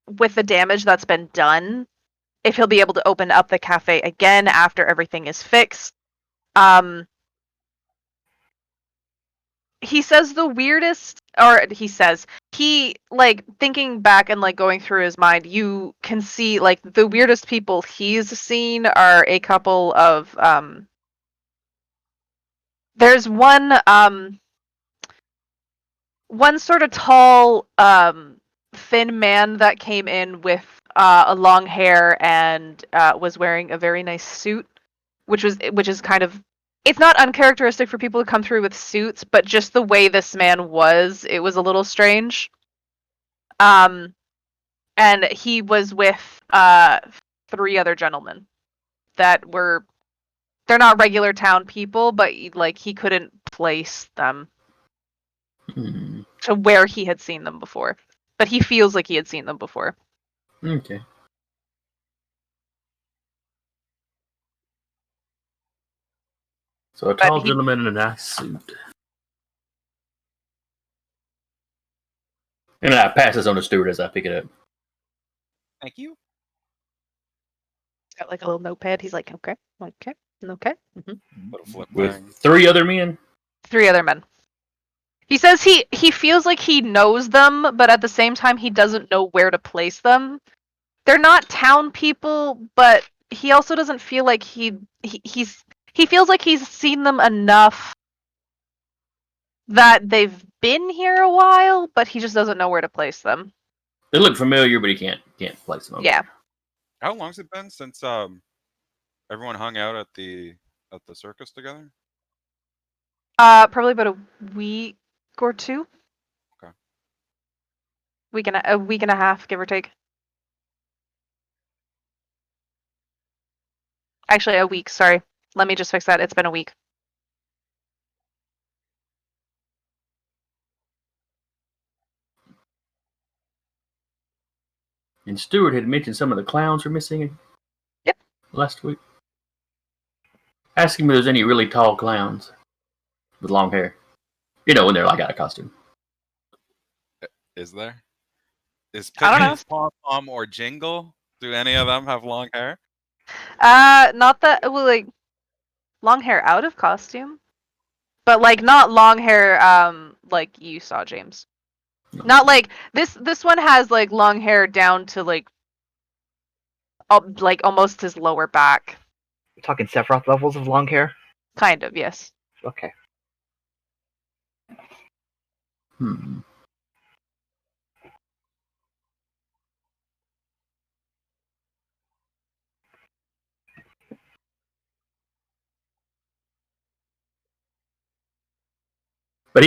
with the damage that's been done, if he'll be able to open up the cafe again after everything is fixed. He says the weirdest, or he like thinking back and like going through his mind, you can see like the weirdest people he's seen are a couple of there's one sort of tall thin man that came in with a long hair and was wearing a very nice suit, which is kind of, it's not uncharacteristic for people to come through with suits, but just the way this man was, it was a little strange. And he was with 3 other gentlemen that were, they're not regular town people, but like he couldn't place them to where he had seen them before. But he feels like he had seen them before. okay. So a tall gentleman in a nice suit. And I pass this on to Stuart as I pick it up. Thank you. Got like a little notepad. He's like, okay. Little flip With thing. 3 other men? 3 other men. He says he feels like he knows them, but at the same time he doesn't know where to place them. They're not town people, but he also doesn't feel like he feels like he's seen them enough that they've been here a while, but he just doesn't know where to place them. They look familiar, but he can't place them. Yeah. How long's it been since everyone hung out at the circus together? Probably about a week or 2. Okay. A week and a half, give or take. Actually, a week, sorry. Let me just fix that. It's been a week. And Stuart had mentioned some of the clowns were missing. Yep. Last week. Ask him if there's any really tall clowns with long hair. When they're like out of costume. Is there? Is I don't know. Pickles, Pom Pom, or Jingle? Do any of them have long hair? Not that, well, like, long hair out of costume, but like not long hair, like you saw, James. No. Not like this one has like long hair down to like almost his lower back. We're talking Sephiroth levels of long hair? Kind of, yes. Okay. But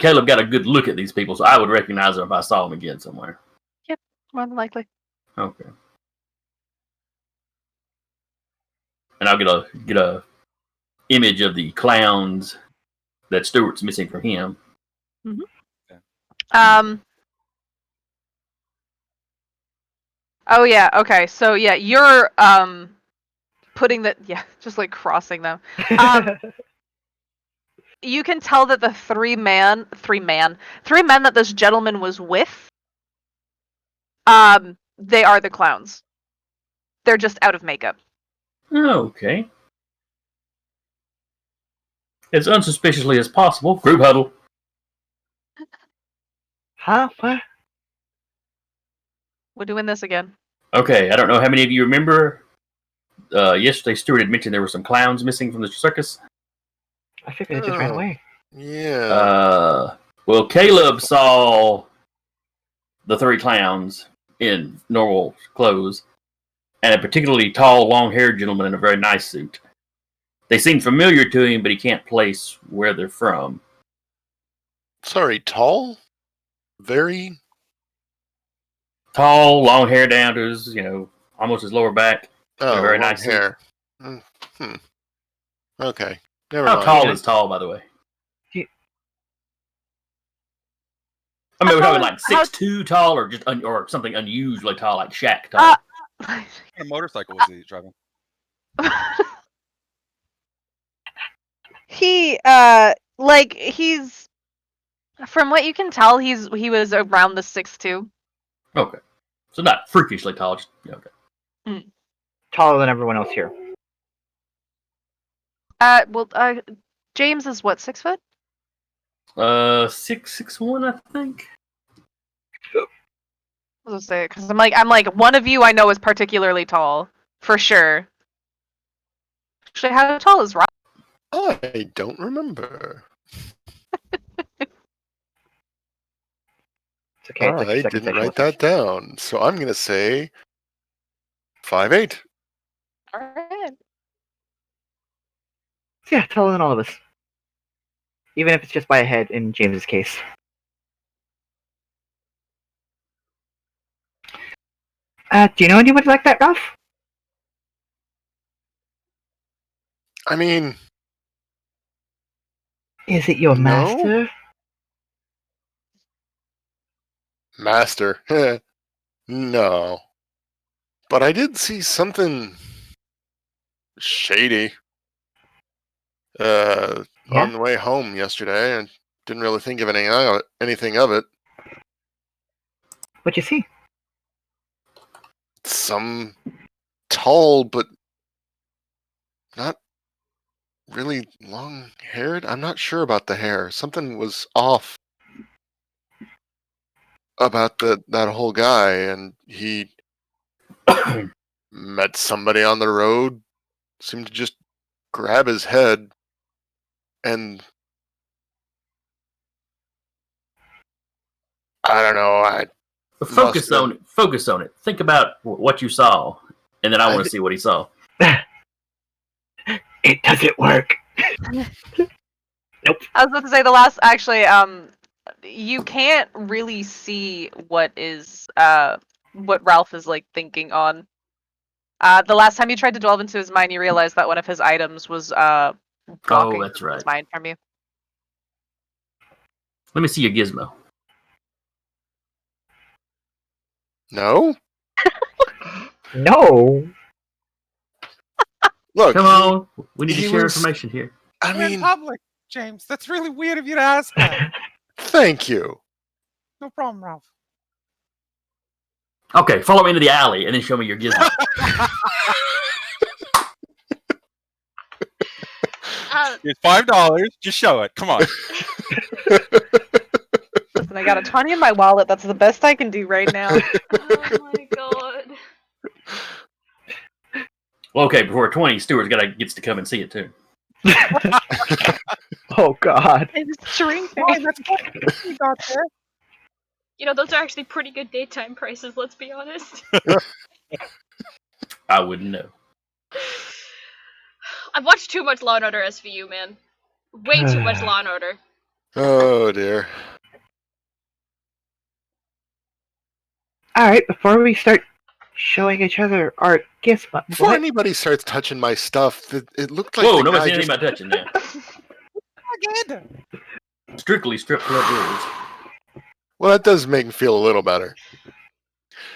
Caleb got a good look at these people, so I would recognize them if I saw them again somewhere. Yep, more than likely. Okay. And I'll get a image of the clowns that Stuart's missing from him. Oh yeah, okay. So yeah, you're putting just like crossing them. You can tell that the 3 men that this gentleman was with, they are the clowns. They're just out of makeup. Okay. As unsuspiciously as possible. Group huddle. Huh? What? We're doing this again. Okay, I don't know how many of you remember yesterday Stuart had mentioned there were some clowns missing from the circus. I figured it just ran Oh. away. Yeah. Well, Caleb saw the 3 clowns in normal clothes, and a particularly tall, long-haired gentleman in a very nice suit. They seem familiar to him, but he can't place where they're from. Sorry, tall? Very? Tall, long hair down to his, almost his lower back. Oh, very long nice suit. hair. Okay. Never How mind. tall is tall, by the way? He- I mean, we're How talking tall like is- how- 6'2" tall, or just or something unusually tall, like Shaq tall. What kind of motorcycle was he driving? He he's from what you can tell, he was around the 6'2". Okay, so not freakishly tall. Just okay. Taller than everyone else here. James is what, 6 foot? 6'1", I think. I was gonna say, because I'm like one of you I know is particularly tall for sure. Actually, how tall is Rob? I don't remember. It's okay. It's like I second didn't sexual write that down, so I'm gonna say 5'8". All right. Yeah, taller than all of us. Even if it's just by a head in James's case. Do you know anybody like that, Ralph? I mean, Is it your No. master? master. No. But I did see something shady Yeah? on the way home yesterday, and didn't really think of anything of it. What'd you see? Some tall but not really long haired. I'm not sure about the hair. Something was off about that whole guy, and he met somebody on the road, seemed to just grab his head, and I don't know. Focus Must have on it. Focus on it. Think about what you saw, and then I want to see what he saw. It doesn't work. I was about to say you can't really see what Ralph is like thinking on. The last time you tried to delve into his mind, you realized that one of his items was blocking that's his right. mind from you. Let me see your gizmo. No. No. Look, Come on, we need to he share was- information here. I We're in mean, public, James. That's really weird of you to ask that. thank you. No problem, Ralph. Okay, follow me into the alley, and then show me your gizmo. Here's $5. Just show it. Come on. Listen, I got a 20 in my wallet. That's the best I can do right now. Oh my god. Well, okay, before 20, Stuart gets to come and see it too. Oh God. It's shrinking. Why, that's what you got there. You know, those are actually pretty good daytime prices, let's be honest. I wouldn't know. I've watched too much Law & Order SVU, man. Way too much Law & Order. Oh dear. All right, before we start showing each other our gifts, Before what? anybody starts touching my stuff, it looked like Whoa, the nobody's guy saying anything about touching now. Propaganda. Strictly strip club rules. Well, that does make me feel a little better.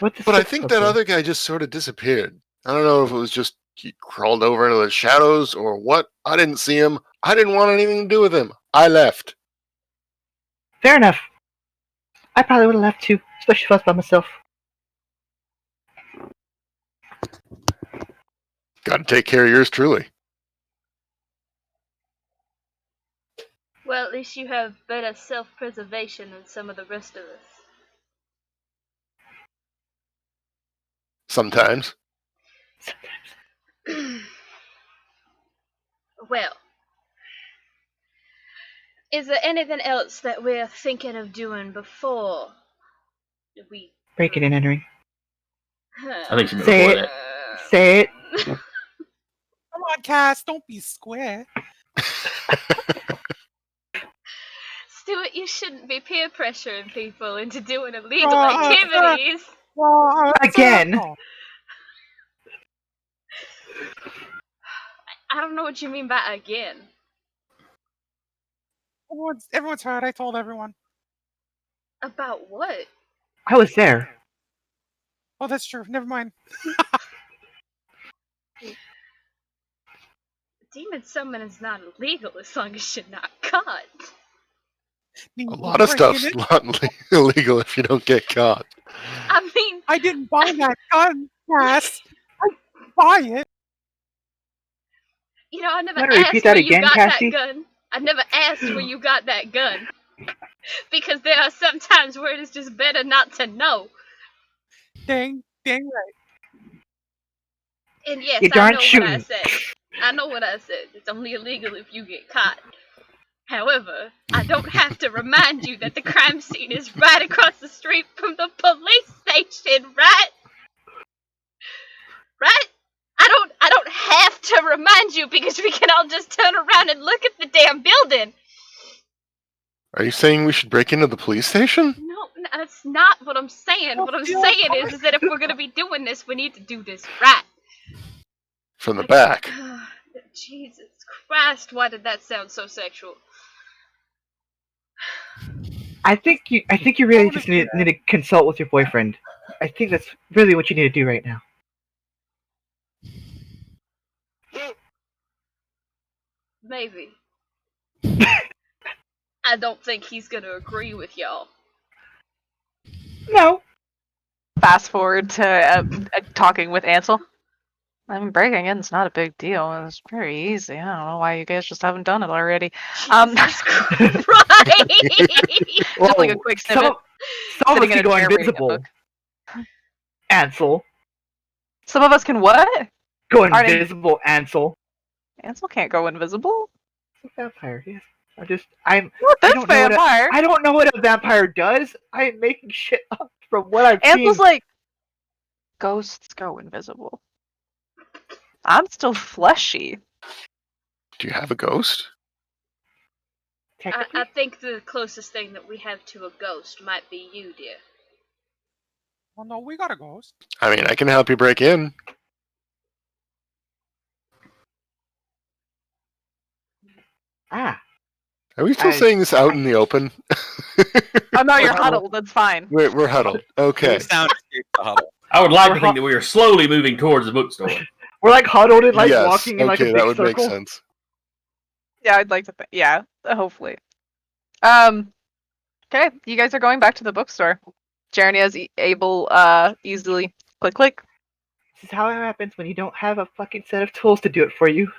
What the But I fuck think was that other guy just sort of disappeared. I don't know if it was just he crawled over into the shadows or what. I didn't see him. I didn't want anything to do with him. I left. Fair enough. I probably would have left too, especially if I was by myself. Got to take care of yours truly. Well, at least you have better self-preservation than some of the rest of us. Sometimes. Well, is there anything else that we're thinking of doing before we Breaking and entering. I think she meant Say before it. that. Say it. Come on, Cass, don't be square. Stuart, you shouldn't be peer pressuring people into doing illegal Oh, activities. Again. I don't know what you mean by again. Everyone's heard. I told everyone. About what? I was there. Oh, that's true. Never mind. Demon summon is not illegal as long as you're not caught. I mean, A lot of breaking stuff's it. not illegal if you don't get caught. I mean, I didn't buy that gun, Cass. I didn't buy it. you know, I never Wanna asked repeat where that you again, got Cassie? that gun. I never asked where you got that gun. Because there are some times where it is just better not to know. Dang right. And yes, You I darn know what I shooting. said. I know what I said. It's only illegal if you get caught. However, I don't have to remind you that the crime scene is right across the street from the police station, right? Right? I don't have to remind you because we can all just turn around and look at the damn building. Are you saying we should break into the police station? No, that's not what I'm saying. What I'm saying is that if we're gonna be doing this, we need to do this right. From the back. Jesus Christ, why did that sound so sexual? I think you really just need to consult with your boyfriend. I think that's really what you need to do right now. Maybe. I don't think he's gonna agree with y'all. No. Fast forward to talking with Ansel. I mean, breaking in's not a big deal. It's very easy. I don't know why you guys just haven't done it already. Jesus Christ! Just like a quick snippet. Some of sitting us in can a go chair reading a invisible. book. Ansel. Some of us can what? Go Aren't invisible, Ansel. Ansel can't go invisible. He's a vampire, yes. What I this don't know vampire? I don't know what a vampire does. I am making shit up from what I've Ansel's seen. like, ghosts go invisible. I'm still fleshy. Do you have a ghost? I think the closest thing that we have to a ghost might be you, dear. Well, no, we got a ghost. I mean, I can help you break in. Ah. Are we still saying this out in the open? Oh no, you're huddled. That's fine. We're huddled. Okay. Sound escaped the huddle. I would like to think that we are slowly moving towards the bookstore. We're like huddled and like Yes. walking in like a Okay, big that would circle. make sense. Yeah, I'd like to think. Yeah, hopefully. Okay, you guys are going back to the bookstore. Jeremy is able, easily click. This is how it happens when you don't have a fucking set of tools to do it for you.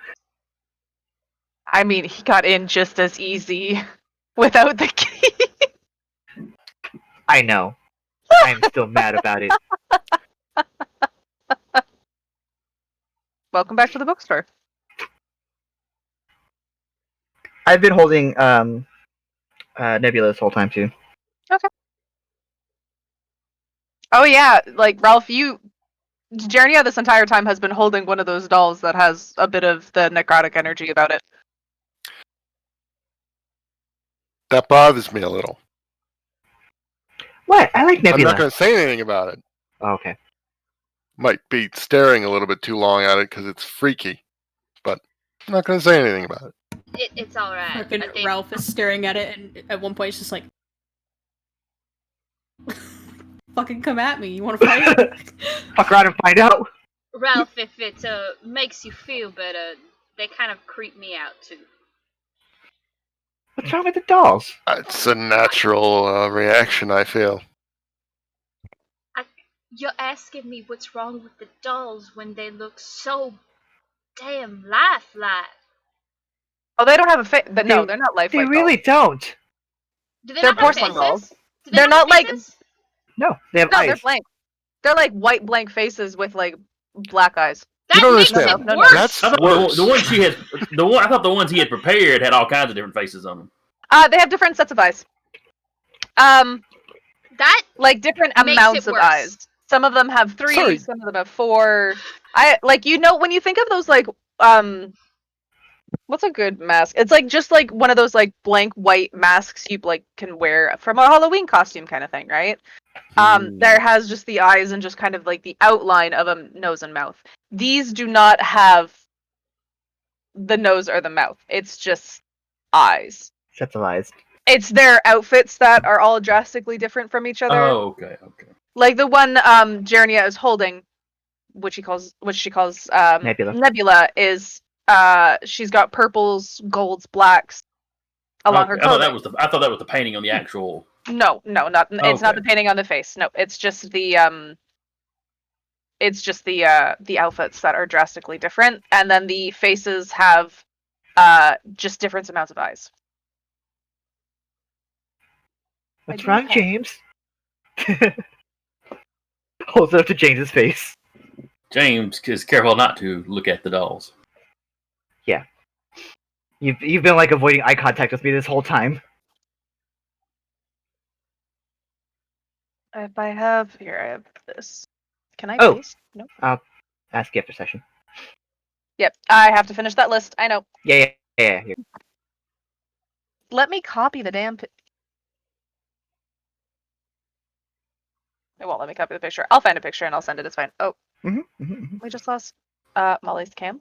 I mean, he got in just as easy without the key. I know. I'm still mad about it. Welcome back to the bookstore. I've been holding Nebula this whole time too. Oh yeah, like Ralph, Jernia this entire time has been holding one of those dolls that has a bit of the necrotic energy about it. That bothers me a little. What? I like I'm Nebula. not going to say anything about it. Oh, okay. Might be staring a little bit too long at it because it's freaky. But I'm not going to say anything about it. It's alright. Fucking Ralph is staring at it, and at one point it's just like, fucking come at me. You want to fight? Fuck around and find out. Ralph, if it makes you feel better, they kind of creep me out too. What's wrong with the dolls? It's a natural reaction, I feel. You're asking me what's wrong with the dolls when they look so damn lifelike. Oh, they don't have a face. No, they're not lifelike. They really don't. Do they They're not have porcelain faces? dolls. Do They're not not like. faces? No, they have No, eyes. they're blank. They're like white blank faces with like black eyes. That don't makes understand. it No, no, worse. That's I thought worse. the one she had, I thought the ones he had prepared had all kinds of different faces on them. They have different sets of eyes. That Like different Makes amounts it of worse. eyes. Some of them have 3, Sorry. some of them have 4. When you think of those what's a good mask? It's like just like one of those like blank white masks you like can wear from a Halloween costume kind of thing, right? There has just the eyes and just kind of like the outline of a nose and mouth. These do not have the nose or the mouth. It's just eyes. Sets of eyes. It's their outfits that are all drastically different from each other. Oh, okay. Like the one Jernia is holding, which she calls Nebula, is she's got purples, golds, blacks along her Okay. I thought clothing. that was the painting on the actual. No, not it's not Okay. the painting on the face. No, it's just the outfits that are drastically different, and then the faces have just different amounts of eyes. What's do wrong, have- James? Holds it up to James's face. James is careful not to look at the dolls. You've been like avoiding eye contact with me this whole time. If I have here, I have this. Can I Oh. paste? No. Ask you after session. Yep, I have to finish that list. I know. Yeah. Here. Let me copy the damn. It won't let me copy the picture. I'll find a picture and I'll send it. It's fine. Oh, we just lost Molly's cam.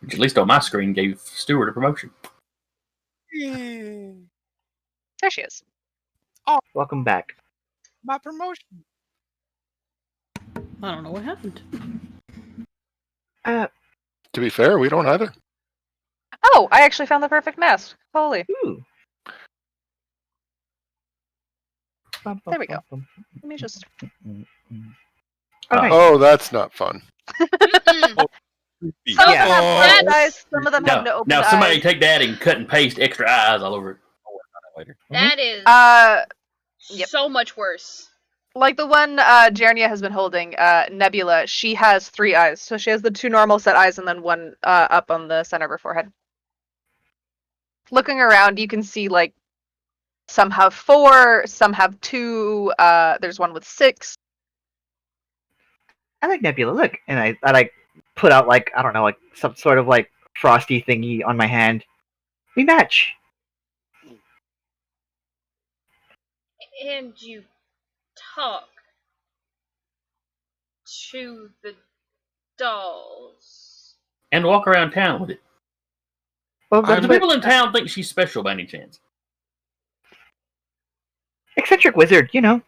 Which at least on my screen gave Stuart a promotion. Yeah. There she is. Welcome back. My promotion. I don't know what happened. To be fair, we don't either. Oh, I actually found the perfect mask. Holy. Ooh. There we go. Let me just. Oh, nice. Oh, that's not fun. Mm-mm. Some of Yeah. them have That's- closed eyes. Some of them have no Now, open now eyes. somebody take that and cut and paste extra eyes all over it. Later. That is Yep. so much worse. Like the one Jernia has been holding, Nebula, she has 3 eyes. So she has the 2 normal set eyes and then one up on the center of her forehead. Looking around, you can see like some have 4, some have 2. There's one with 6. I like Nebula. Look, and I like put out like I don't know, like some sort of like frosty thingy on my hand. We match. And you talk to the dolls. And walk around town with it. Well, Do that's people in town think she's special by any chance? eccentric wizard, you know.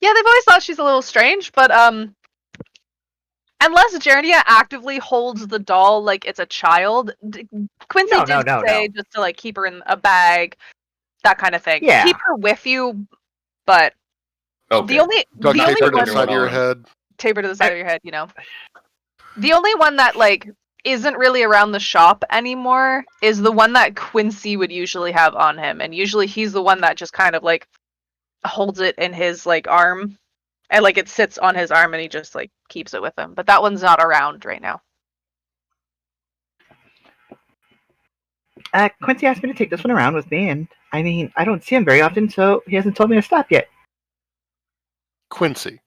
Yeah, they've always thought she's a little strange, but unless Jernia actively holds the doll like it's a child, Quincy No, did no, say just to like keep her in a bag, that kind of thing. Yeah. Keep her with you, but Okay. the only Duct the tape only her to one the side of your head. taper to the side of your head, you know. The only one that like isn't really around the shop anymore is the one that Quincy would usually have on him, and usually he's the one that just kind of like holds it in his like arm, and like it sits on his arm, and he just like keeps it with him. But that one's not around right now. Quincy asked me to take this one around with me, and I mean, I don't see him very often, so he hasn't told me to stop yet. Quincy.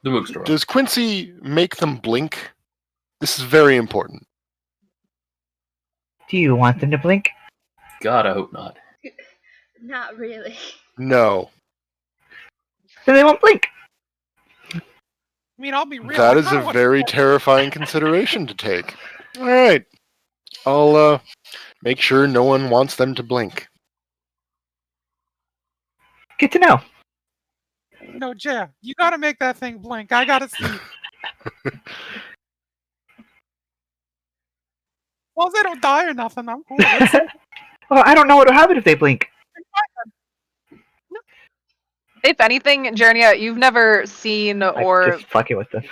The bookstore. Does Quincy make them blink? This is very important. Do you want them to blink? God, I hope not. Not really. No. Then they won't blink. I mean, I'll be real. That I is kinda a wanna very get- terrifying consideration to take. All right. I'll make sure no one wants them to blink. Good to know. No, Jay, you gotta make that thing blink. I gotta see. Well, they don't die or nothing. I'm cool. Well, I don't know what'll happen if they blink. If anything, Jernia, you've never seen or Just fucking with them.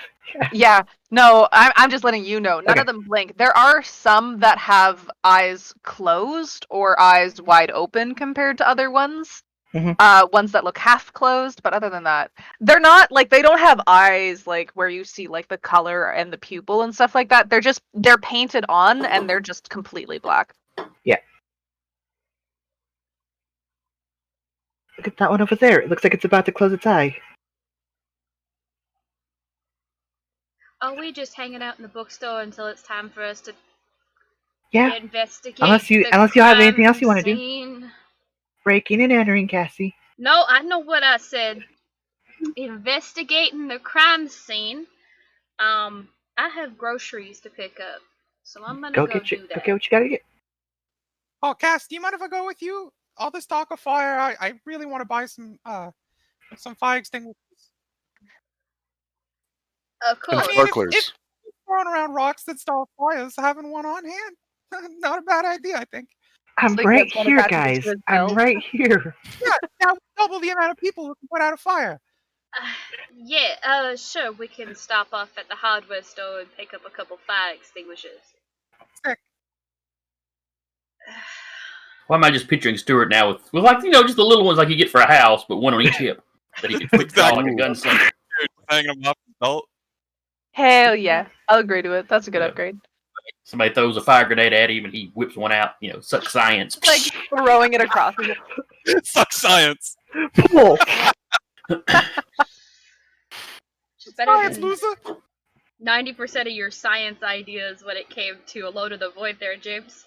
yeah, no, I'm just letting you know. None Okay. of them blink. There are some that have eyes closed or eyes wide open compared to other ones. Ones that look half closed, but other than that, they're not like they don't have eyes like where you see like the color and the pupil and stuff like that. They're painted on and they're just completely black. Look at that one over there. It looks like it's about to close its eye. Are we just hanging out in the bookstore until it's time for us to Yeah. investigate? Unless you the have anything else you crime want to do. scene? Breaking and entering, Cassie. No, I know what I said. Investigating the crime scene. I have groceries to pick up, so I'm gonna Go go get do you. that. Go get what you gotta get. Oh, Cass, do you mind if I go with you? All this talk of fire, I really want to buy some fire extinguishers. Of And course. sparklers. If throwing around rocks that start fires, having one on hand, not a bad idea, I think. I'm Like, right that's one here, attached to guys. his I'm belt. right here. Yeah, now we double the amount of people who can put out a fire. Yeah, sure, we can stop off at the hardware store and pick up a couple fire extinguishers. Sick. Why am I just picturing Stuart now with like just the little ones like you get for a house, but one on each hip that he can quick draw like a gunslinger. Dude, hanging them off his belt. Hell yeah, I'll agree to it. That's a good Yeah. upgrade. Somebody throws a fire grenade at him and he whips one out. Such science. It's like throwing it across. Suck science. Pull. Better Science than loser. 90% of your science ideas when it came to a load of the void there, James.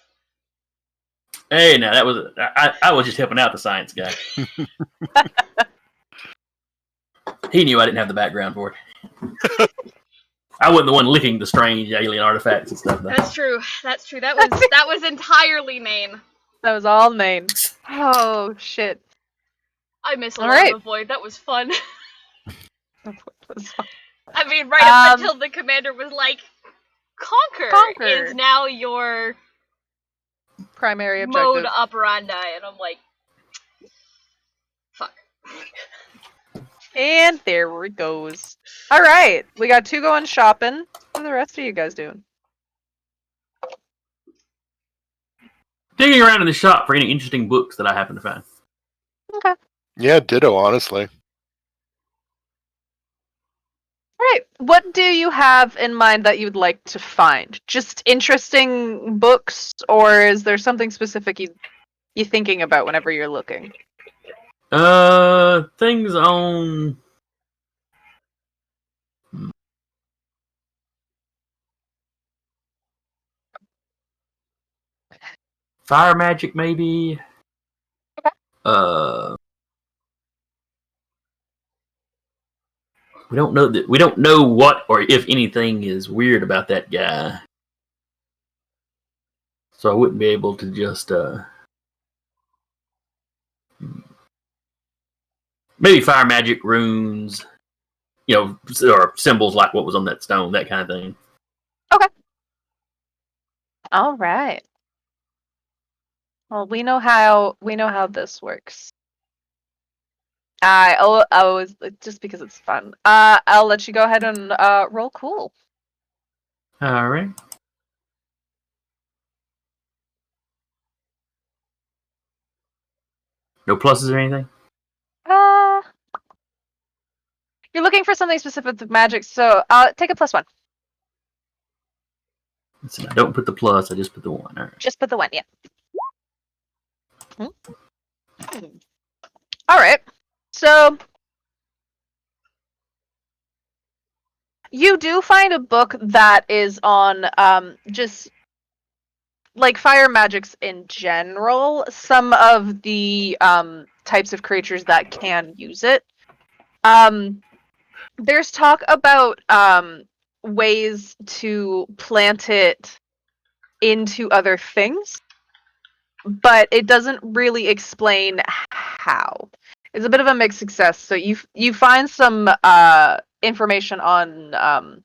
Hey, now that was I was just helping out the science guy. He knew I didn't have the background for it. I wasn't the one licking the strange alien artifacts and stuff. Though. That's true. That's true. That was entirely Maine. That was all Maine. Oh shit. I miss a All lot right. of the void. That was fun. That's I mean, right up until the commander was like, Conquer is Conquer. now your primary objective. mode operandi, and I'm like, fuck. And there it goes. All right, we got 2 going shopping. What are the rest of you guys doing? Digging around in the shop for any interesting books that I happen to find. Okay. Yeah, ditto, honestly. All right. What do you have in mind that you'd like to find? Just interesting books, or is there something specific you're thinking about whenever you're looking? Things on. Fire magic, maybe. Okay. We don't know that. We don't know what or if anything is weird about that guy. So I wouldn't be able to just maybe fire magic runes, or symbols like what was on that stone, that kind of thing. All right. Well, we know how this works. I always just because it's fun. I'll let you go ahead and roll cool. All right. No pluses or anything. You're looking for something specific with magic, so take a +1. Listen, I don't put the plus. I just put the 1. All right. Just put the 1, yeah. All right. So you do find a book that is on just like fire magics in general. Some of the types of creatures that can use it. There's talk about ways to plant it into other things, but it doesn't really explain how. It's a bit of a mixed success. So you find some information on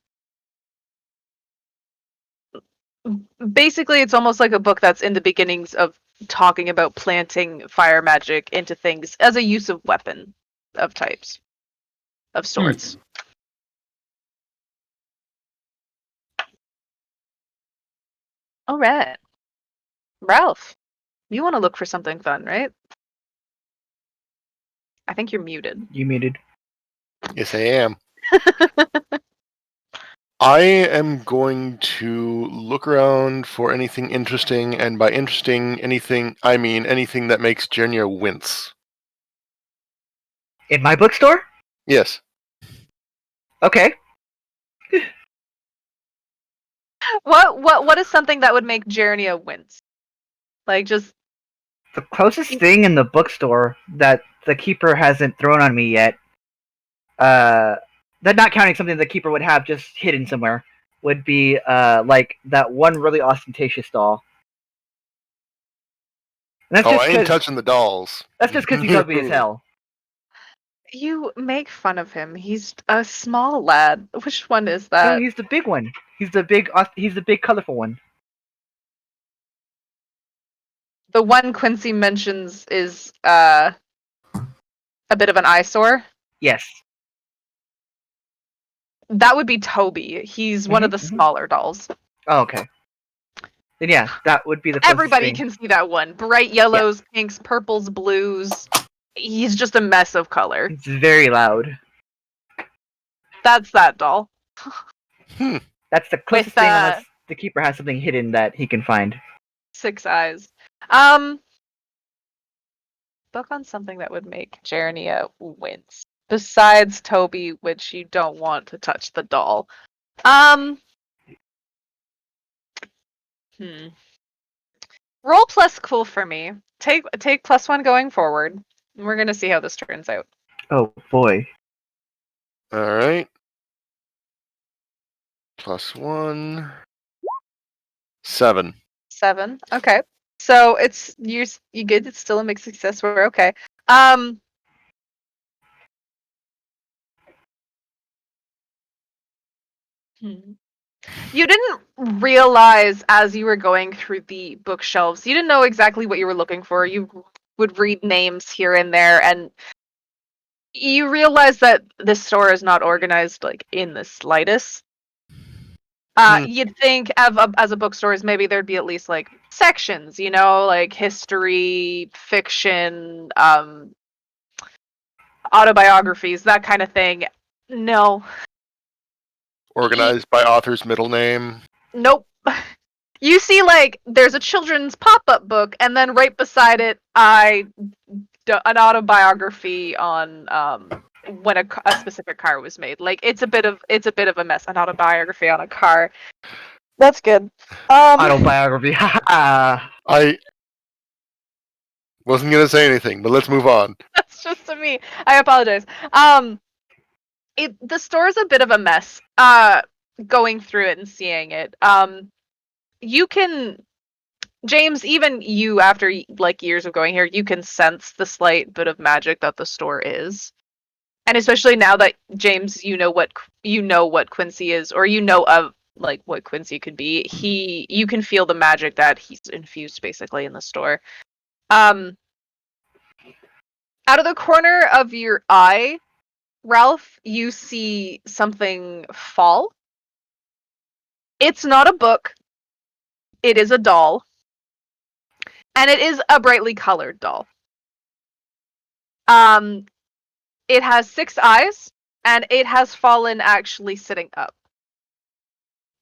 basically it's almost like a book that's in the beginnings of talking about planting fire magic into things as a use of weapon of types of sorts. All right. Ralph, you want to look for something fun, right? I think you're muted. You muted. Yes, I am. I am going to look around for anything interesting, and by interesting, I mean anything that makes Jernia wince. In my bookstore? Yes. Okay. What is something that would make Jernia wince? Like just The closest thing in the bookstore that the keeper hasn't thrown on me yet, that not counting something the keeper would have just hidden somewhere, would be like that one really ostentatious doll. And that's Oh, just I ain't 'cause- touching the dolls. That's just because he's ugly as hell. you make fun of him. He's a small lad. Which one is No, that? he's the big one. He's the big colorful one. The one Quincy mentions is a bit of an eyesore. Yes. That would be Toby. He's one of the Mhm. smaller dolls. Oh, okay. Then yeah, that would be the closest Everybody thing. can see that one. Bright yellows, pinks, purples, blues. He's just a mess of color. It's very loud. That's that doll. That's the closest thing unless the keeper has something hidden that he can find. 6 eyes. Book on something that would make Jernia wince. Besides Toby, which you don't want to touch the doll. Roll plus cool for me. Take +1 going forward. We're gonna see how this turns out. Oh boy. All right. +1. 7. 7. Okay. So it's you good. It's still a mixed success. We're okay. You didn't realize as you were going through the bookshelves, you didn't know exactly what you were looking for. You would read names here and there, and you realize that this store is not organized like in the slightest. You'd think as a bookstore is maybe there'd be at least like sections, you know, like history, fiction, autobiographies, that kind of thing. No. Organized by author's middle name. Nope. You see, like, there's a children's pop-up book, and then right beside it, an autobiography on when a specific car was made. Like, it's a bit of a mess. An autobiography on a car. That's good. Autobiography. Haha. I wasn't gonna say anything, but let's move on. That's just to me. I apologize. The store's a bit of a mess. Going through it and seeing it. You can, James, even you after like years of going here, you can sense the slight bit of magic that the store is. And especially now that James, you know what Quincy is, or you know of like what Quincy could be. You can feel the magic that he's infused basically in the store. Out of the corner of your eye, Ralph, you see something fall. It's not a book. It is a doll. And it is a brightly colored doll. It has 6 eyes, and it has fallen actually sitting up.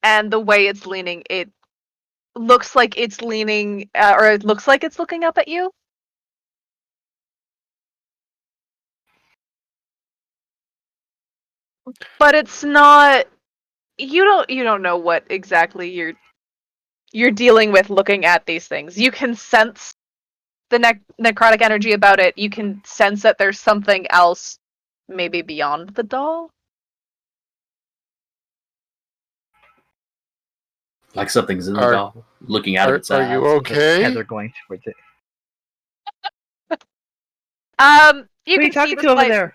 And the way it's leaning, it looks like it's leaning, or it looks like it's looking up at you. But it's not. You don't know what exactly you're dealing with looking at these things. You can sense the necrotic energy about it. You can sense that there's something else maybe beyond the doll. Like something's in the doll, looking out of its eyes. Are you okay? Heather going towards it. You Who are can you see talking the to over slight- there?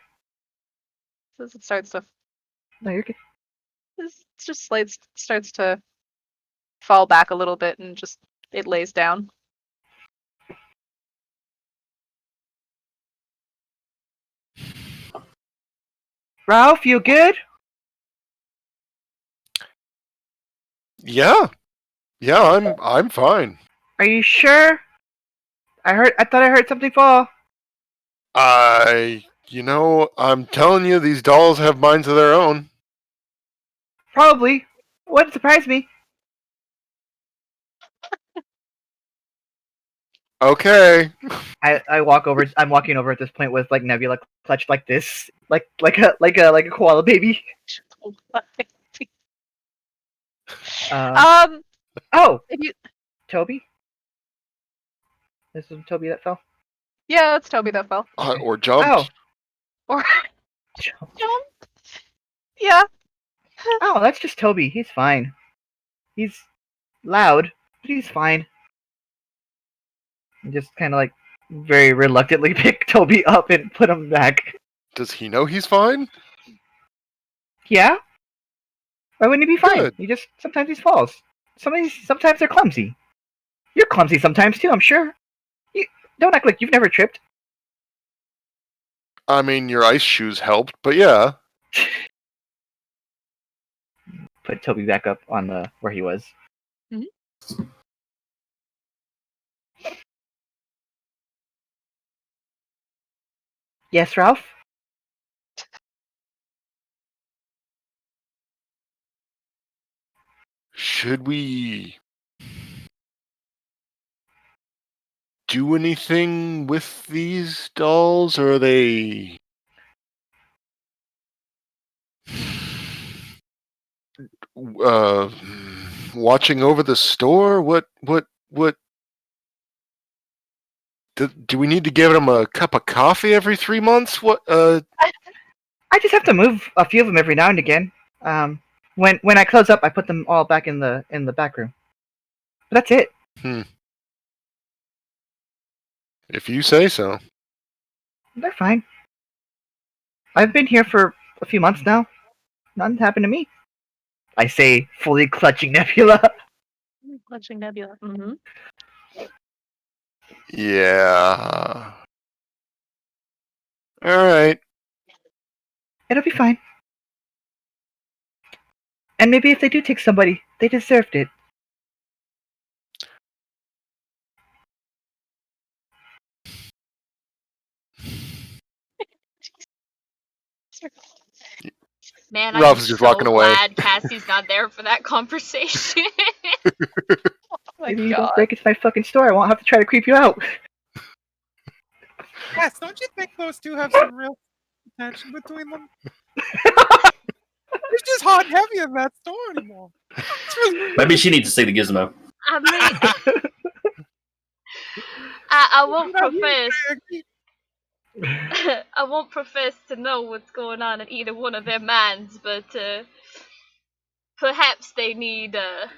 As it starts to, No, you're good. it's just starts to fall back a little bit and just it lays down. Ralph, you good? Yeah. Yeah, I'm fine. Are you sure? I thought I heard something fall. You know, I'm telling you, these dolls have minds of their own. Probably. Wouldn't surprise me. Okay. I walk over. I'm walking over at this point with like Nebula clutched like this, like a koala baby. Um, Oh, if you, Toby. This is Toby that fell. yeah, it's Toby that fell. Or jumped. Oh, Or yeah. oh, that's just Toby. He's fine. He's loud, but he's fine. And just kind of like very reluctantly pick Toby up and put him back. Does he know he's fine? Yeah. Why wouldn't he be fine? Good. He just sometimes he falls. Sometimes they're clumsy. You're clumsy sometimes too, I'm sure. You don't act like you've never tripped. I mean, your ice shoes helped, but yeah. Put Toby back up on the where he was. Yes, Ralph? Should we do anything with these dolls, or are they watching over the store? What do we need to give them a cup of coffee every 3 months? What I just have to move a few of them every now and again. When I close up, I put them all back in the back room. But that's it. If you say so. They're fine. I've been here for a few months now. Nothing happened to me. I say, fully clutching Nebula. Clutching Nebula. Mm-hmm. Yeah. Alright. It'll be fine. And maybe if they do take somebody, they deserved it. Man, Ralph's I'm just so walking away. glad Cassie's not there for that conversation. Oh my Maybe you god. don't break into my fucking store. I won't have to try to creep you out. Yes, don't you think those two have some real tension between them? It's just hot and heavy in that store anymore. It's really Maybe she needs to see the gizmo. I mean, I won't not you, profess. I agree. I won't profess to know what's going on in either one of their minds, but perhaps they need a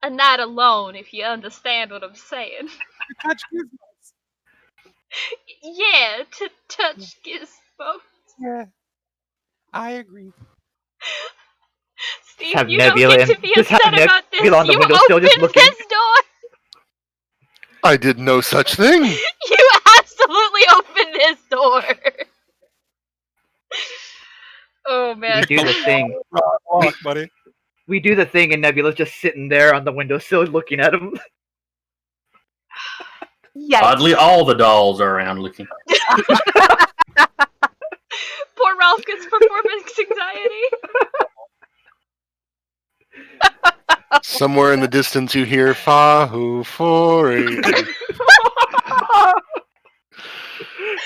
night alone, if you understand what I'm saying. To touch gizmos. Yeah, to touch Gizmo. Yeah, I agree. Steve, have you Nebula don't get to and- be just have upset about this. Nebula on the You windowsill just opened looking. this door. I did no such thing. You absolutely opened this door. Oh man. We do the thing. Walk, buddy. We do the thing, and Nebula's just sitting there on the windowsill looking at him. Yes. Oddly, all the dolls are around looking. Poor Ralph gets performance anxiety. Somewhere in the distance, you hear "Fahu Fori."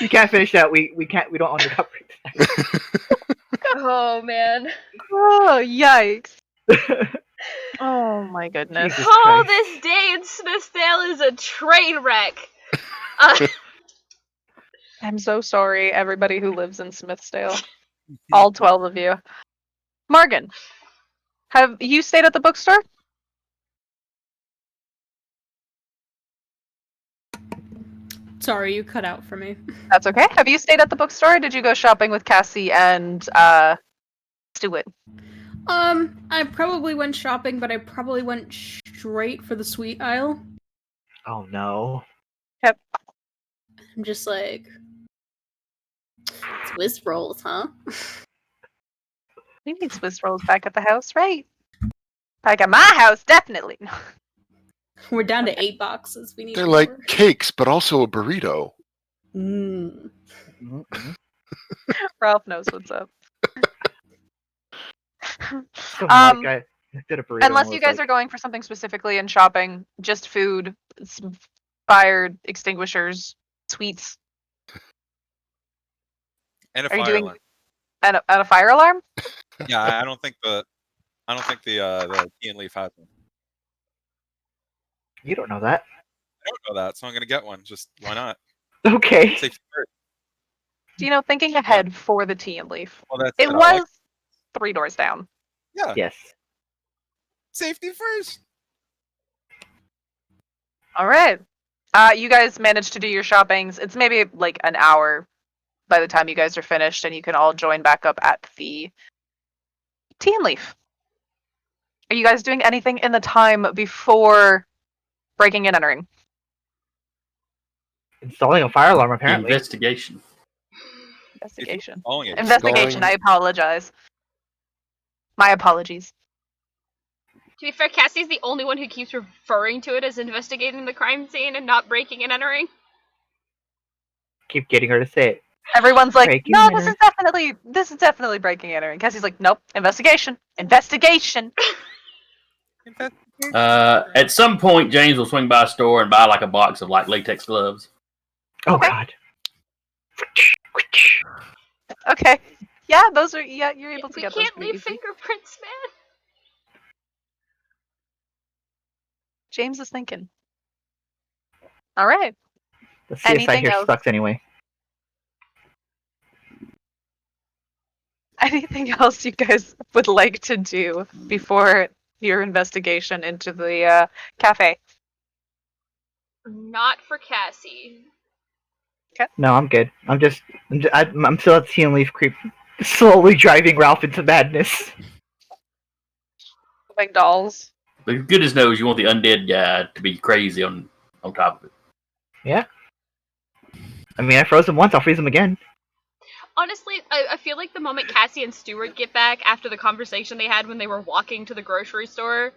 You can't finish that. We can't. We don't own the copyright. Oh man. Oh, yikes. Oh my goodness. Jesus Oh, Christ. this day in Smithsdale is a train wreck. I'm so sorry, everybody who lives in Smithsdale. All 12 of you. Morgan, have you stayed at the bookstore? Sorry, you cut out for me. That's okay. Have you stayed at the bookstore, or did you go shopping with Cassie and Stuart? I probably went shopping, but I probably went straight for the sweet aisle. Oh no. I'm just like, Swiss rolls, huh? We need Swiss rolls back at the house, right? Back at my house, definitely. We're down to 8 boxes. We need They're more. like cakes, but also a burrito. Mm. Mhm. Ralph knows what's up. So like I did a burrito. and Unless you was guys like, are going for something specifically in shopping, just food, fire extinguishers, sweets. And a Are you fire doing alarm. and a fire alarm? Yeah, I don't think the tea and leaf has one. You don't know that. I don't know that, so I'm gonna get one. Just why not? Okay. Safety first. Do you know, thinking ahead for the tea and leaf? Well, that's It I was like- 3 doors down. yeah. Yes. Safety first. All right. You guys managed to do your shoppings. It's maybe like an hour by the time you guys are finished, and you can all join back up at the tea and leaf. Are you guys doing anything in the time before breaking and entering? Installing a fire alarm apparently. Investigation. Investigation. Calling it. Investigation. I apologize. My apologies. To be fair, Cassie's the only one who keeps referring to it as investigating the crime scene and not breaking and entering. Keep getting her to say it. Everyone's like, Breaking no, and this is definitely breaking and entering. Cassie's like, nope, investigation. Investigation. At some point, James will swing by a store and buy like a box of like latex gloves. Oh Okay. God. Okay. Yeah, you're able to We get those can't pretty leave easily. fingerprints, man. James is thinking. All right. The CSI Anything here else? sucks anyway. Anything else you guys would like to do before your investigation into the cafe? Not for Cassie. No, I'm good. I'm still at Tea and Leaf Creep, slowly driving Ralph into madness. Like dolls. But goodness knows you want the undead guy to be crazy on top of it. Yeah. I mean, I froze him once. I'll freeze him again. Honestly, I feel like the moment Cassie and Stuart get back after the conversation they had when they were walking to the grocery store,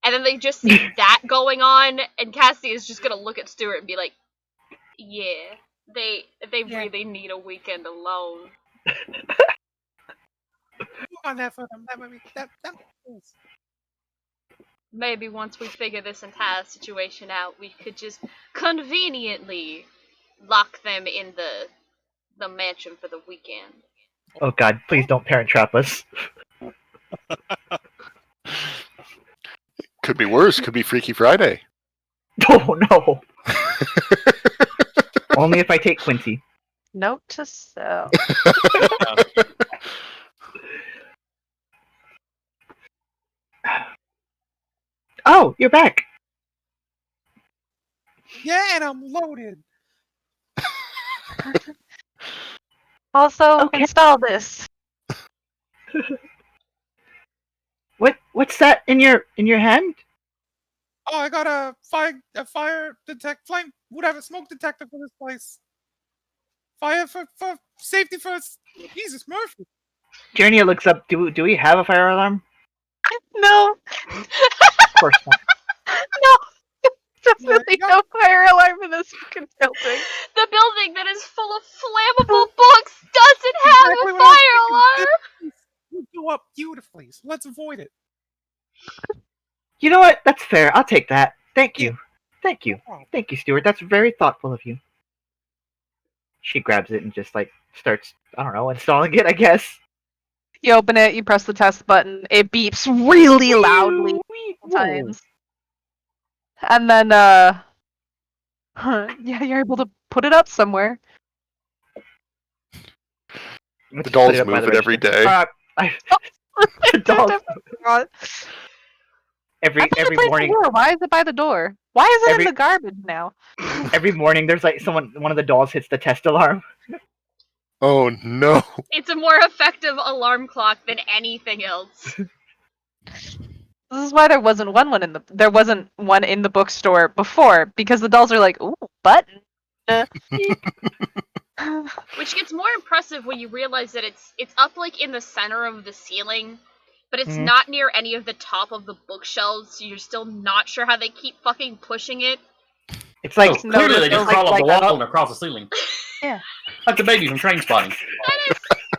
and then they just see that going on, and Cassie is just gonna look at Stuart and be like, yeah, they Yeah. really need a weekend alone. Work on that for them. That would be that. Maybe once we figure this entire situation out, we could just conveniently lock them in the mansion for the weekend. Oh God, please don't parent trap us. Could be worse. Could be Freaky Friday. Oh no. Only if I take Quincy. Note to self. Oh, you're back. Yeah, and I'm loaded. Also, Okay. install this. What's that in your hand? Oh, I got a fire flame, whatever, smoke detector for this place. Fire for safety first. Jesus Murphy. Journey looks up. Do we have a fire alarm? No. Of course not. No. Definitely Yeah. no fire alarm in this fucking building. The building that is full of flammable books doesn't have Exactly a what I was fire alarm! thinking. This would go up beautifully, so let's avoid it. You know what? That's fair. I'll take that. Thank you. Thank you. No problem. Thank you, Stuart. That's very thoughtful of you. She grabs it and just like starts, I don't know, installing it, I guess. You open it, you press the test button, it beeps really loudly Whoa. times. And then yeah, you're able to put it up somewhere. Let's The dolls put it up by move the it every register. day. The dolls God. every I thought you placed the morning. door. Why is it by the door? Why is it Every- in the garbage now? Every morning, there's like one of the dolls hits the test alarm. Oh no. It's a more effective alarm clock than anything else. This is why there wasn't one in the bookstore before, because the dolls are like, ooh, button. Which gets more impressive when you realize that it's up like in the center of the ceiling, but it's Mhm. not near any of the top of the bookshelves, so you're still not sure how they keep fucking pushing it. It's like Oh, clearly they just like- crawl up like the that. wall and across the ceiling. Yeah. Like the baby from Train Spotting.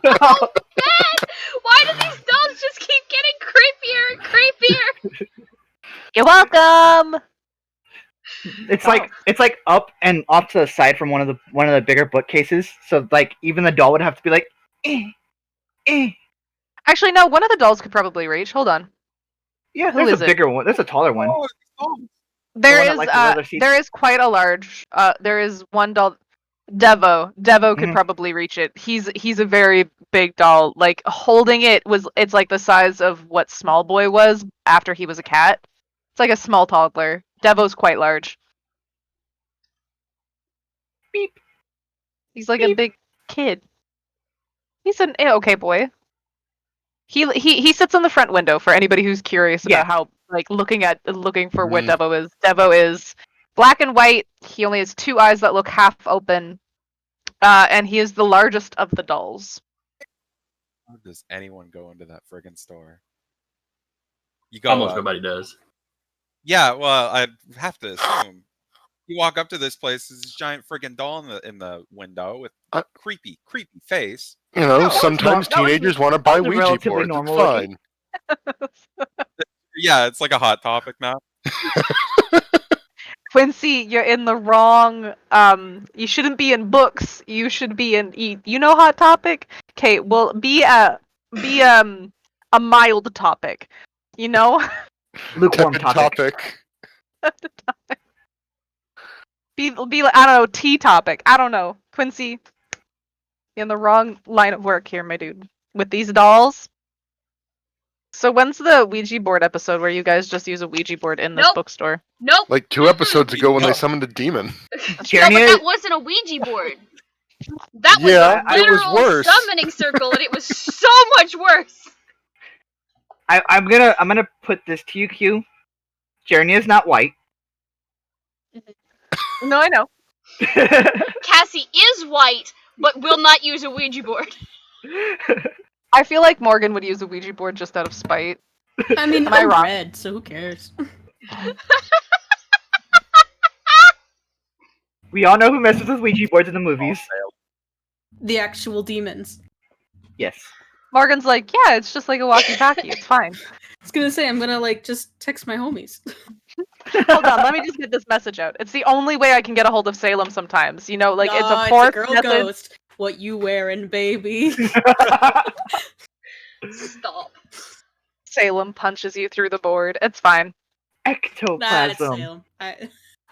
Bad! Why do these dolls just keep getting creepier and creepier? You're welcome. it's like up and off to the side from one of the bigger bookcases. So like even the doll would have to be like, eh. Actually, no. One of the dolls could probably reach. Hold on. Yeah, Who there's is a it? bigger one. There's a taller one. Oh, There one that is likes to roll their seats. there is quite a large. There is one doll. Devo could Mhm. probably reach it. He's a very big doll. Like holding it's like the size of what Small Boy was after he was a cat. It's like a small toddler. Devo's quite large. Beep. He's like a Beep. big kid. He's an okay boy. He sits on the front window for anybody who's curious Yeah. about how like looking for what Mm. Devo is. Devo is black and white. He only has two eyes that look half open. And he is the largest of the dolls. How does anyone go into that friggin' store? You go Almost up. nobody does. Yeah, well, I'd have to assume. You walk up to this place, there's this giant friggin' doll in the window with a creepy face. You know, No, sometimes that was- teenagers want to buy that was Ouija relatively boards. It's normal fine. Yeah, it's like a hot topic now. Quincy, you're in the wrong. You shouldn't be in books. You should be in eat. You know, Hot Topic. Okay, well, be a mild topic. You know, Lukewarm Tepid topic. be like, I don't know, tea topic. I don't know, Quincy. You're in the wrong line of work here, my dude. With these dolls. So when's the Ouija board episode where you guys just use a Ouija board in this Nope. bookstore? Nope. Like 2 episodes ago when No. they summoned a demon. No, but Jeremy, that wasn't a Ouija board. That was Yeah, a it was literal worse. summoning circle, and it was so much worse. I'm gonna put this to you, Q. Jeremy is not white. No, I know. Cassie is white, but will not use a Ouija board. I feel like Morgan would use a Ouija board just out of spite. I mean, Am I I'm wrong? red, so who cares? We all know who messes with Ouija boards in the movies. The actual demons. Yes. Morgan's like, yeah, it's just like a walkie-talkie. It's fine. I was gonna say I'm gonna like just text my homies. Hold on, let me just get this message out. It's the only way I can get a hold of Salem sometimes. You know, like it's Nah, a fourth girl message. ghost. What you wearing, baby? Stop. Salem punches you through the board. It's fine. Nah, it's Ectoplasm. Salem. I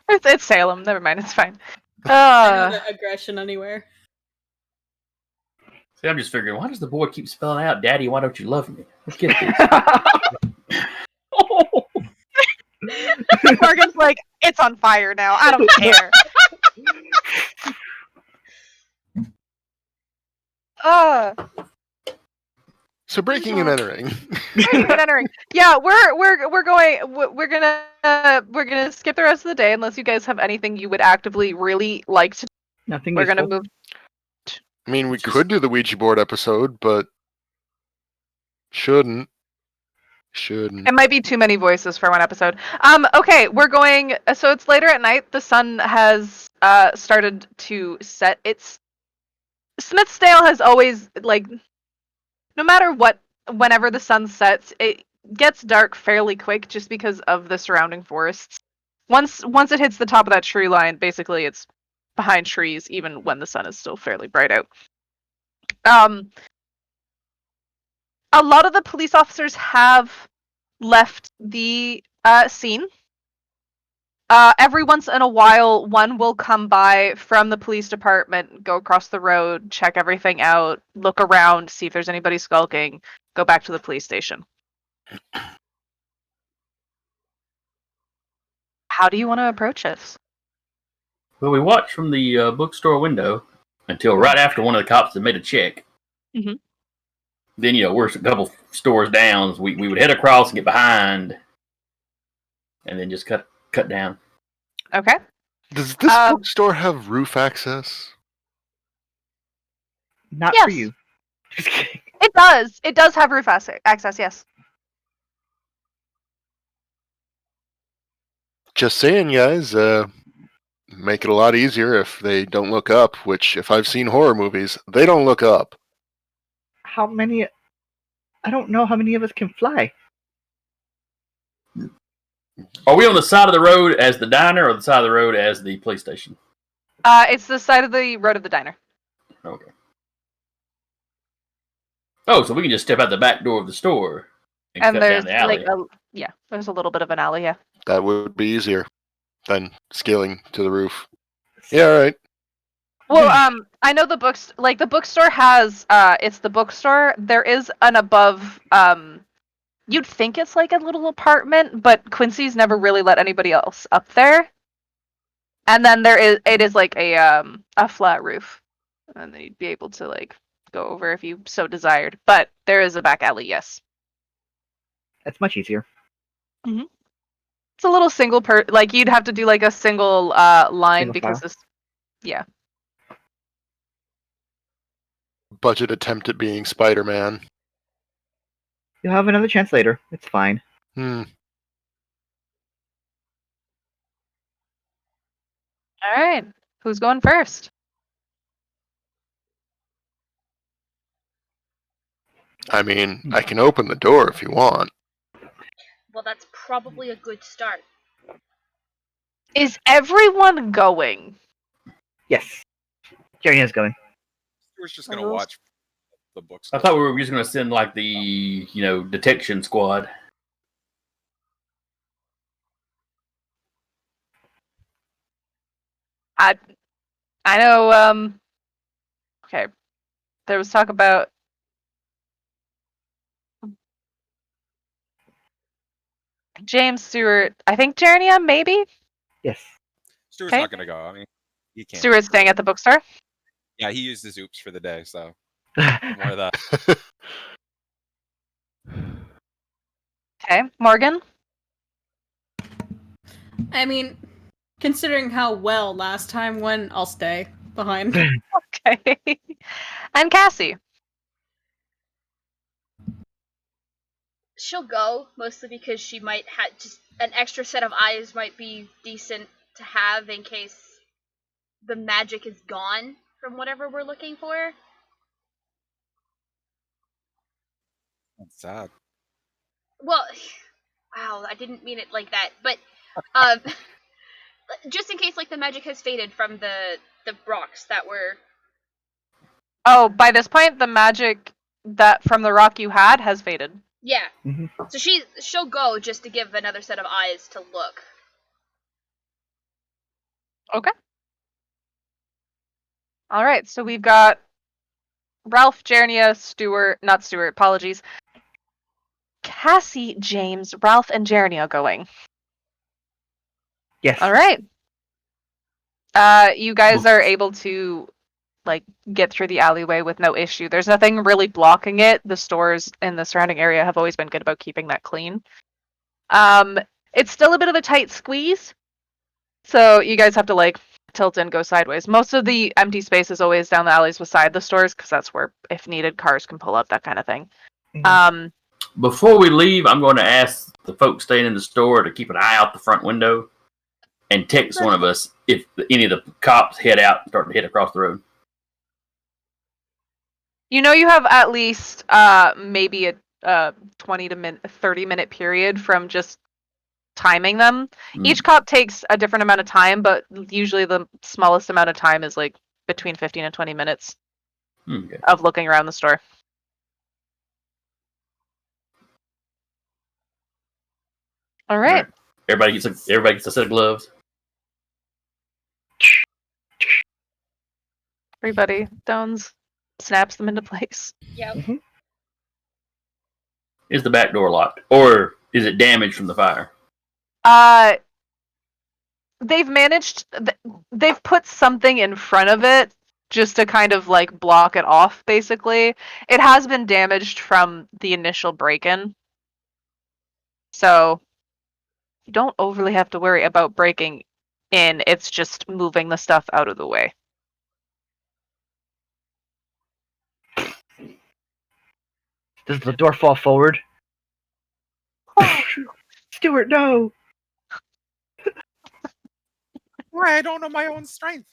It's Salem. Never mind. It's fine. know the aggression anywhere. See, I'm just figuring, why does the boy keep spelling out, "Daddy, why don't you love me"? Let's get this. Morgan's like, it's on fire now. I don't care. So breaking and entering. Entering. Yeah, we're gonna skip the rest of the day unless you guys have anything you would actively really like to. Nothing We're gonna useful. move. I mean, we could do the Ouija board episode, but shouldn't. It might be too many voices for one episode. Okay, we're going. So it's later at night. The sun has started to set. It's Smithsdale has always like, no matter what, whenever the sun sets, it gets dark fairly quick just because of the surrounding forests. Once it hits the top of that tree line, basically it's behind trees, even when the sun is still fairly bright out. A lot of the police officers have left the scene. Every once in a while, one will come by from the police department, go across the road, check everything out, look around, see if there's anybody skulking, go back to the police station. How do you want to approach this? Well, we watched from the bookstore window until right after one of the cops had made a check. Mhm. Then, we're a couple stores down. So we would head across and get behind, and then just cut down. Okay. Does this Um, bookstore have roof access? Not for Yes. you. Just kidding. It does. It does have roof access, yes. Just saying, guys. make it a lot easier if they don't look up, which, if I've seen horror movies, they don't look up. How many? I don't know how many of us can fly. Are we on the side of the road as the diner or the side of the road as the police station? It's the side of the road of the diner. Okay. Oh, so we can just step out the back door of the store and And cut there's down the alley. there's a little bit of an alley, yeah. That would be easier than scaling to the roof. Yeah, all right. Well, I know the bookstore has it's the bookstore. There is an above you'd think it's like a little apartment, but Quincy's never really let anybody else up there. And then it is like a flat roof. And then you'd be able to like go over if you so desired. But there is a back alley, yes. That's much easier. It's a little single like you'd have to do like a single line Single because file. this yeah. Budget attempt at being Spider-Man. You'll have another chance later. It's fine. All right. Who's going first? I mean, I can open the door if you want. Well, that's probably a good start. Is everyone going? Yes. Jerry's going. Stuart's just gonna watch the books. I thought we were just going to send like the detection squad. I know. Okay. There was talk about James Stewart. I think Jernia, maybe. Yes. Stuart's Okay. not gonna go. I mean, he can't. Stewart's staying at the bookstore. Yeah, he used his oops for the day, so more of that. Okay, Morgan. I mean, considering how well last time went, I'll stay behind. Okay, and Cassie. She'll go, mostly because she might have just an extra set of eyes might be decent to have in case the magic is gone from whatever we're looking for. That's sad. Well, wow, I didn't mean it like that, but just in case like the magic has faded from the rocks that were. Oh, by this point, the magic that from the rock you had has faded. Yeah. Mhm. So she'll go just to give another set of eyes to look. Okay. All right, so we've got Ralph, Jernia, not Stewart, apologies. Cassie, James, Ralph, and Jernia going. Yes. All right. You guys are able to like get through the alleyway with no issue. There's nothing really blocking it. The stores in the surrounding area have always been good about keeping that clean. It's still a bit of a tight squeeze, so you guys have to like tilt and go sideways. Most of the empty space is always down the alleys beside the stores because that's where, if needed, cars can pull up, that kind of thing. Mhm. Before we leave, I'm going to ask the folks staying in the store to keep an eye out the front window and text one of us if any of the cops head out and start to head across the road. You know, you have at least maybe a 20 to 30-minute period from just timing them. Each cop takes a different amount of time, but usually the smallest amount of time is like between 15 and 20 minutes Okay. of looking around the store. All right. Everybody gets a set of gloves. Everybody downs, snaps them into place. Yep. Is the back door locked, or is it damaged from the fire? They've managed. They've put something in front of it just to kind of like block it off. Basically, it has been damaged from the initial break-in, so you don't overly have to worry about breaking in. It's just moving the stuff out of the way. Does the door fall forward? Stuart, no! Why I don't know my own strength.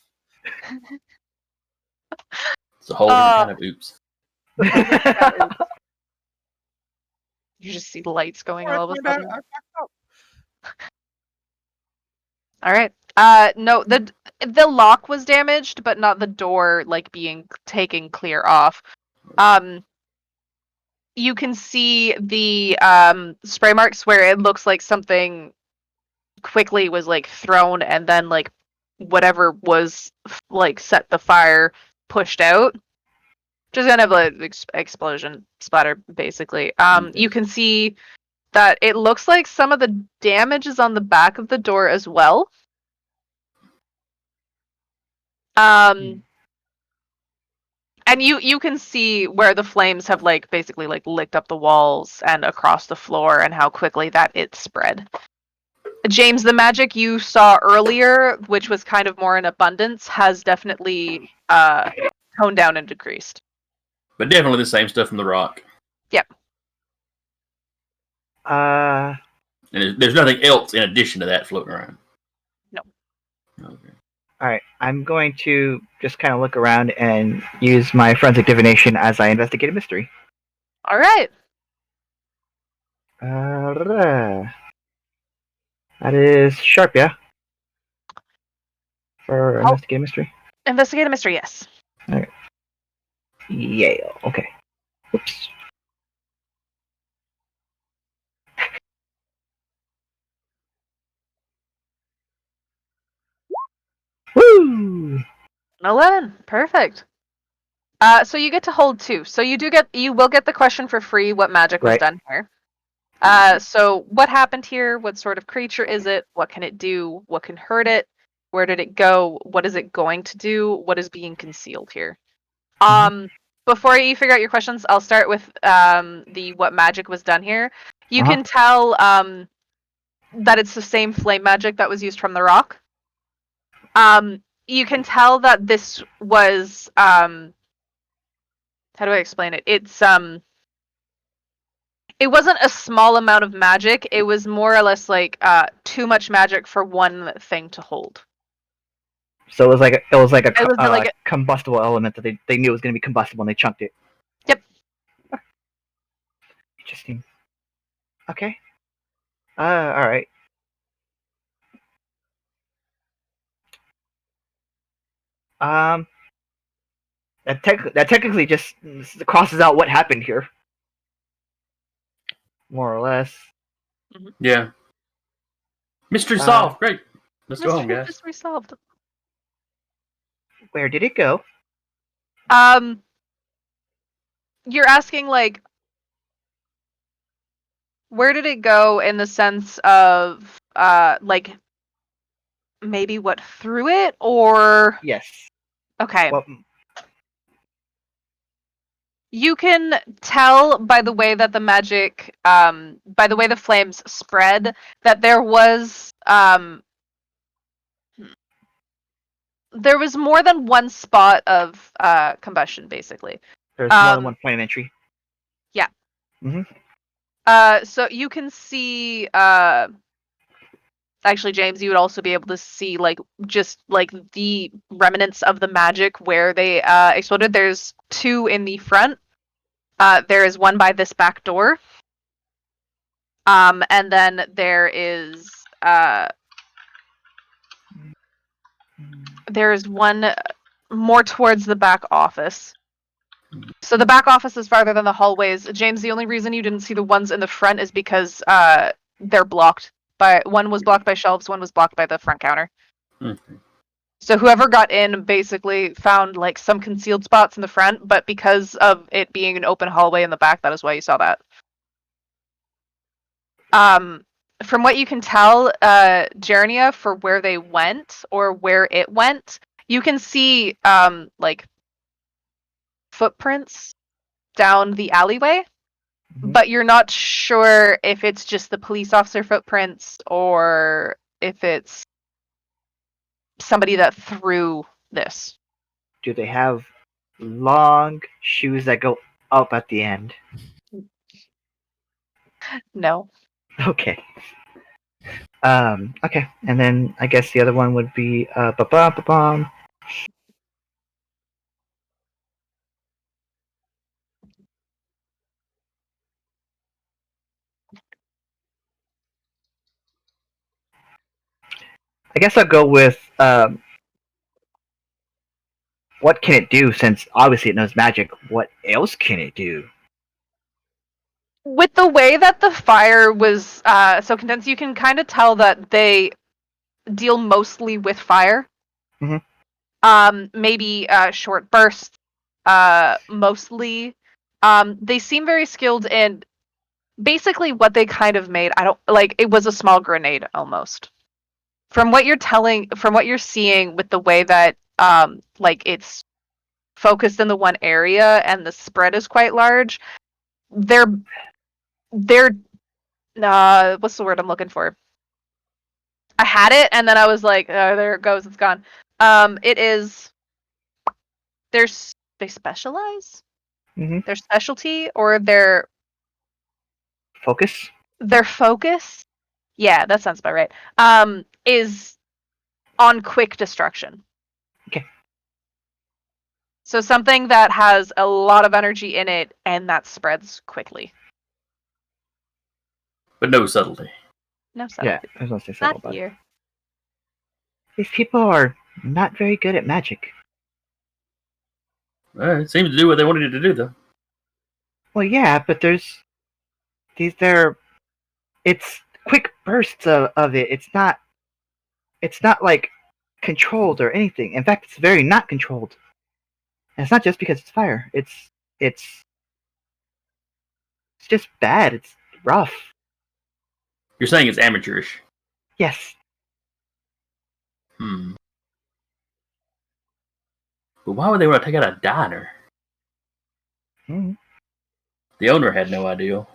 It's a whole different kind of oops. You just see lights going Or I all of a found out sudden. I fucked up. All right. No, the lock was damaged, but not the door like being taken clear off. You can see the spray marks where it looks like something quickly was like thrown, and then like whatever was like set the fire pushed out. Just kind of like explosion splatter, basically. You can see that it looks like some of the damage is on the back of the door as well. And you can see where the flames have like basically like licked up the walls and across the floor, and how quickly that it spread. James, the magic you saw earlier, which was kind of more in abundance, has definitely toned down and decreased. But definitely the same stuff from the rock. Yep. And there's nothing else in addition to that floating around. No. Okay. All right, I'm going to just kind of look around and use my forensic divination as I investigate a mystery. All right. That is sharp, yeah? For investigate a mystery? Investigate a mystery, yes. Okay. Yale, okay. Oops. Woo! 11. Perfect. So you get to hold 2. So you will get the question for free. What magic was Right. done here? So what happened here? What sort of creature is it? What can it do? What can hurt it? Where did it go? What is it going to do? What is being concealed here? Before you figure out your questions, I'll start with the what magic was done here. You can tell that it's the same flame magic that was used from the rock. You can tell that this was how do I explain it? It wasn't a small amount of magic. It was more or less like too much magic for one thing to hold. So it was like a It was like combustible element that they knew it was going to be combustible and they chunked it. Yep. Interesting. Okay. All right. That technically just crosses out what happened here, more or less. Yeah. Mystery solved. Great. Let's go home, guys. Mystery solved. Where did it go? You're asking like, where did it go in the sense of like maybe what threw it, or Yes. okay. Well, You can tell by the way that the magic, by the way the flames spread, that there was more than one spot of combustion, basically. there's more than one point of entry. Yeah. Mm-hmm. So you can see. Actually, James, you would also be able to see like just like the remnants of the magic where they exploded. There's 2 in the front. There is one by this back door. And then there is one more towards the back office. So the back office is farther than the hallways. James, the only reason you didn't see the ones in the front is because they're blocked by one was blocked by shelves, one was blocked by the front counter. Okay. So whoever got in basically found like some concealed spots in the front, but because of it being an open hallway in the back, that is why you saw that. From what you can tell, Jernia, for where they went or where it went, you can see like footprints down the alleyway, but you're not sure if it's just the police officer footprints or if it's somebody that threw this. Do they have long shoes that go up at the end? No. Okay. Okay, and then I guess the other one would be ba-bum. I guess I'll go with what can it do? Since obviously it knows magic, what else can it do? With the way that the fire was so condensed, you can kind of tell that they deal mostly with fire. Mhm. Maybe short bursts, mostly. They seem very skilled in basically what they kind of made. I don't like it was a small grenade almost. From what you're seeing with the way that like it's focused in the one area and the spread is quite large, they're what's the word I'm looking for? I had it and then I was like, oh, there it goes, it's gone. It is they specialize? Mhm. Their specialty or their Focus. focus? Yeah, that sounds about right. Is on quick destruction. Okay. So something that has a lot of energy in it and that spreads quickly. But no subtlety. No Yeah, subtlety. I was gonna say something Not about it. here. These people are not very good at magic. It seems to do what they wanted it to do, though. Well, yeah, but there's it's quick bursts of it. It's not like controlled or anything. In fact, it's very not controlled. And it's not just because it's fire. It's just bad. It's rough. You're saying it's amateurish. Yes. But why would they want to take out a diner? Mhm. The owner had no idea.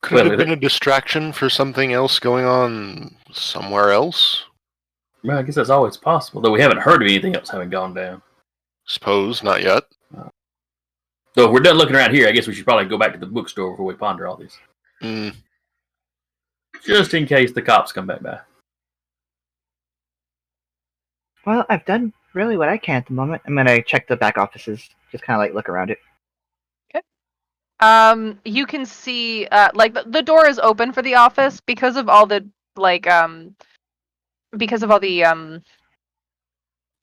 Could Well, it have been a distraction for something else going on somewhere else? Well, I guess that's always possible, though we haven't heard of anything else having gone down. Suppose not yet. So if we're done looking around here, I guess we should probably go back to the bookstore before we ponder all this. Mm. Just in case the cops come back by. Well, I've done really what I can at the moment. I'm gonna check the back offices. Just kind of like look around it. You can see like the door is open for the office because of all the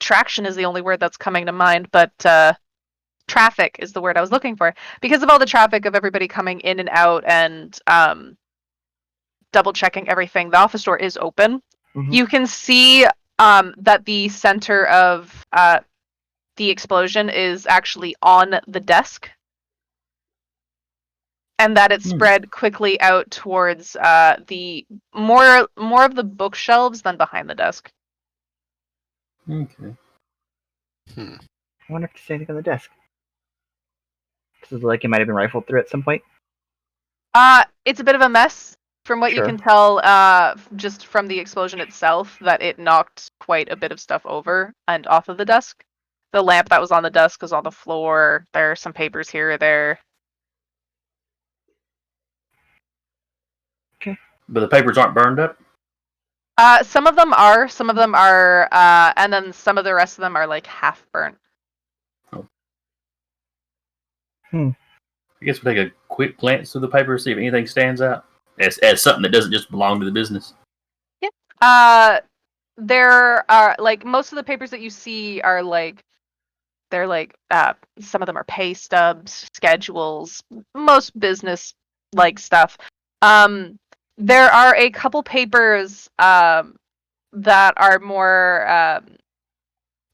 traction is the only word that's coming to mind, but traffic is the word I was looking for. Because of all the traffic of everybody coming in and out and double checking everything, the office door is open. Mhm. You can see that the center of the explosion is actually on the desk. And that it spread quickly out towards the more of the bookshelves than behind the desk. Okay. I wonder if there's anything on the desk. Because like it might have been rifled through at some point. It's a bit of a mess from what you Sure. can tell just from the explosion itself, that it knocked quite a bit of stuff over and off of the desk. The lamp that was on the desk is on the floor. There are some papers here or there. But the papers aren't burned up? Some of them are, and then some of the rest of them are like half burnt. I guess we'll take a quick glance through the papers, see if anything stands out. As something that doesn't just belong to the business. There are like most of the papers that you see are like some of them are pay stubs, schedules, most business like stuff. There are a couple papers that are more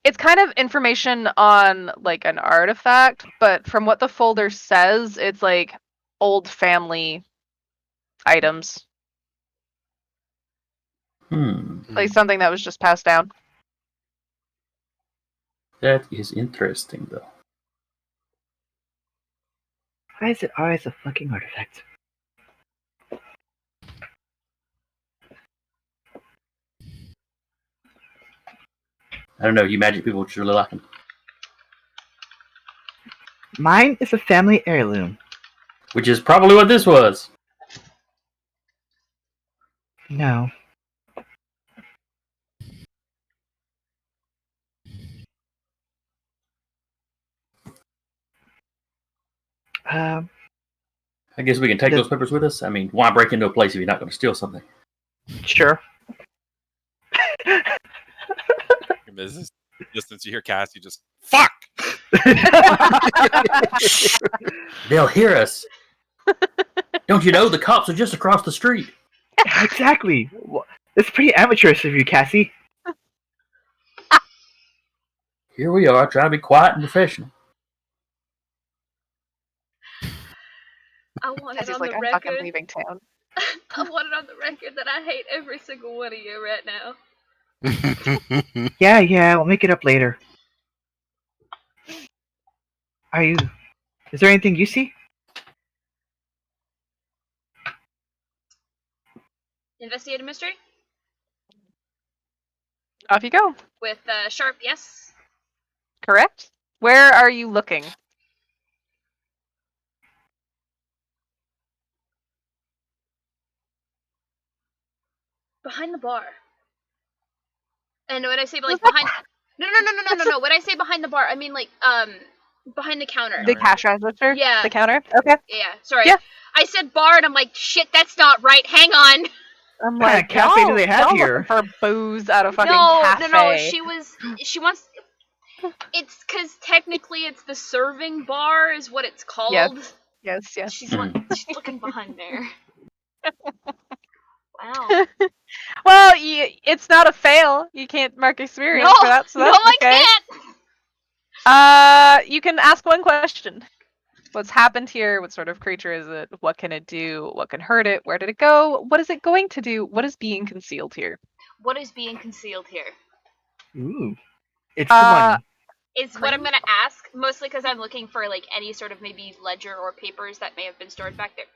it's kind of information on like an artifact, but from what the folder says, it's like old family items. Like something that was just passed down. That is interesting, though. Why is it always a fucking artifact? I don't know, you magic people would really like them. Mine is a family heirloom. Which is probably what this was. No. Um, I guess we can take those papers with us. I mean, why break into a place if you're not going to steal something? sure. Just since you hear Cassie, just fuck. They'll hear us. Don't you know the cops are just across the street? Exactly. It's pretty amateurish of you, Cassie. Here we are, trying to be quiet and professional. I want it Cassie's on like, the I'm fucking record. leaving town. I want it on the record that I hate every single one of you right now. Yeah, we'll make it up later. Is there anything you see? Investigative mystery Off you go. with Sharp, yes. Correct. Where are you looking? Behind the bar. And when I say like Was that behind, no. When I say behind the bar, I mean like behind the counter. The cash register? Yeah. The counter? Okay. Yeah, sorry. Yeah. I said bar, and I'm like, shit, that's not right. Hang on. I'm What kind like, of cafe do y'all- they have y'all here? looking for booze at a fucking No. cafe. She wants. It's because technically it's the serving bar is what it's called. Yes. She's looking behind there. Wow. Well, it's not a fail. You can't mark experience No, for that, so no, that's I okay. can't. You can ask one question. What's happened here? What sort of creature is it? What can it do? What can hurt it? Where did it go? What is it going to do? What is being concealed here? What is being concealed here? Ooh. It's the money. Is what I'm gonna ask, mostly because I'm looking for like any sort of maybe ledger or papers that may have been stored back there.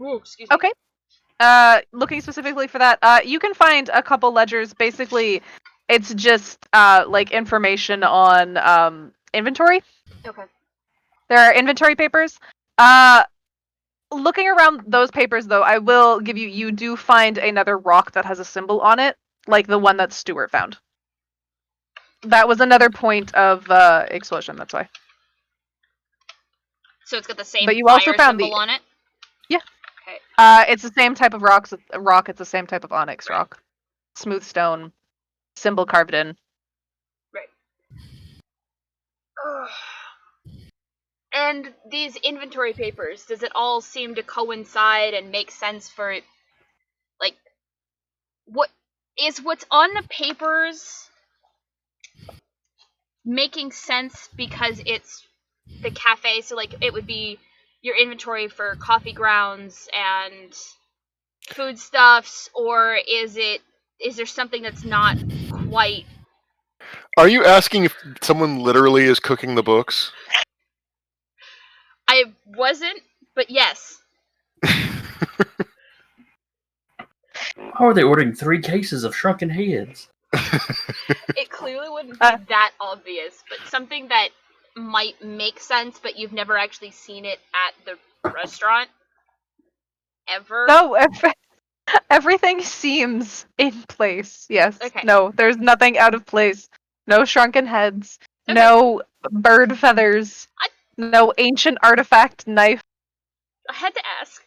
Ooh, excuse me. Okay. Looking specifically for that, you can find a couple ledgers. Basically, it's just like information on inventory. Okay. There are inventory papers. Looking around those papers, though, I will give you do find another rock that has a symbol on it, like the one that Stuart found. That was another point of explosion, that's why. So it's got the same But you also fire found symbol on it? Yeah. Okay. It's the same type of rock, it's the same type of onyx rock. Smooth stone, symbol carved in. Right. Ugh. And these inventory papers, does it all seem to coincide and make sense for it? Like, what's on the papers making sense because it's the cafe? So, like, it would be your inventory for coffee grounds and foodstuffs, or is there something that's not quite? Are you asking if someone literally is cooking the books? I wasn't, but yes. How are they ordering 3 cases of shrunken heads? It clearly wouldn't be that obvious, but something that might make sense, but you've never actually seen it at the restaurant ever. No, everything seems in place. Yes. Okay. No, there's nothing out of place. No shrunken heads. Okay. No bird feathers. No ancient artifact knife. I had to ask,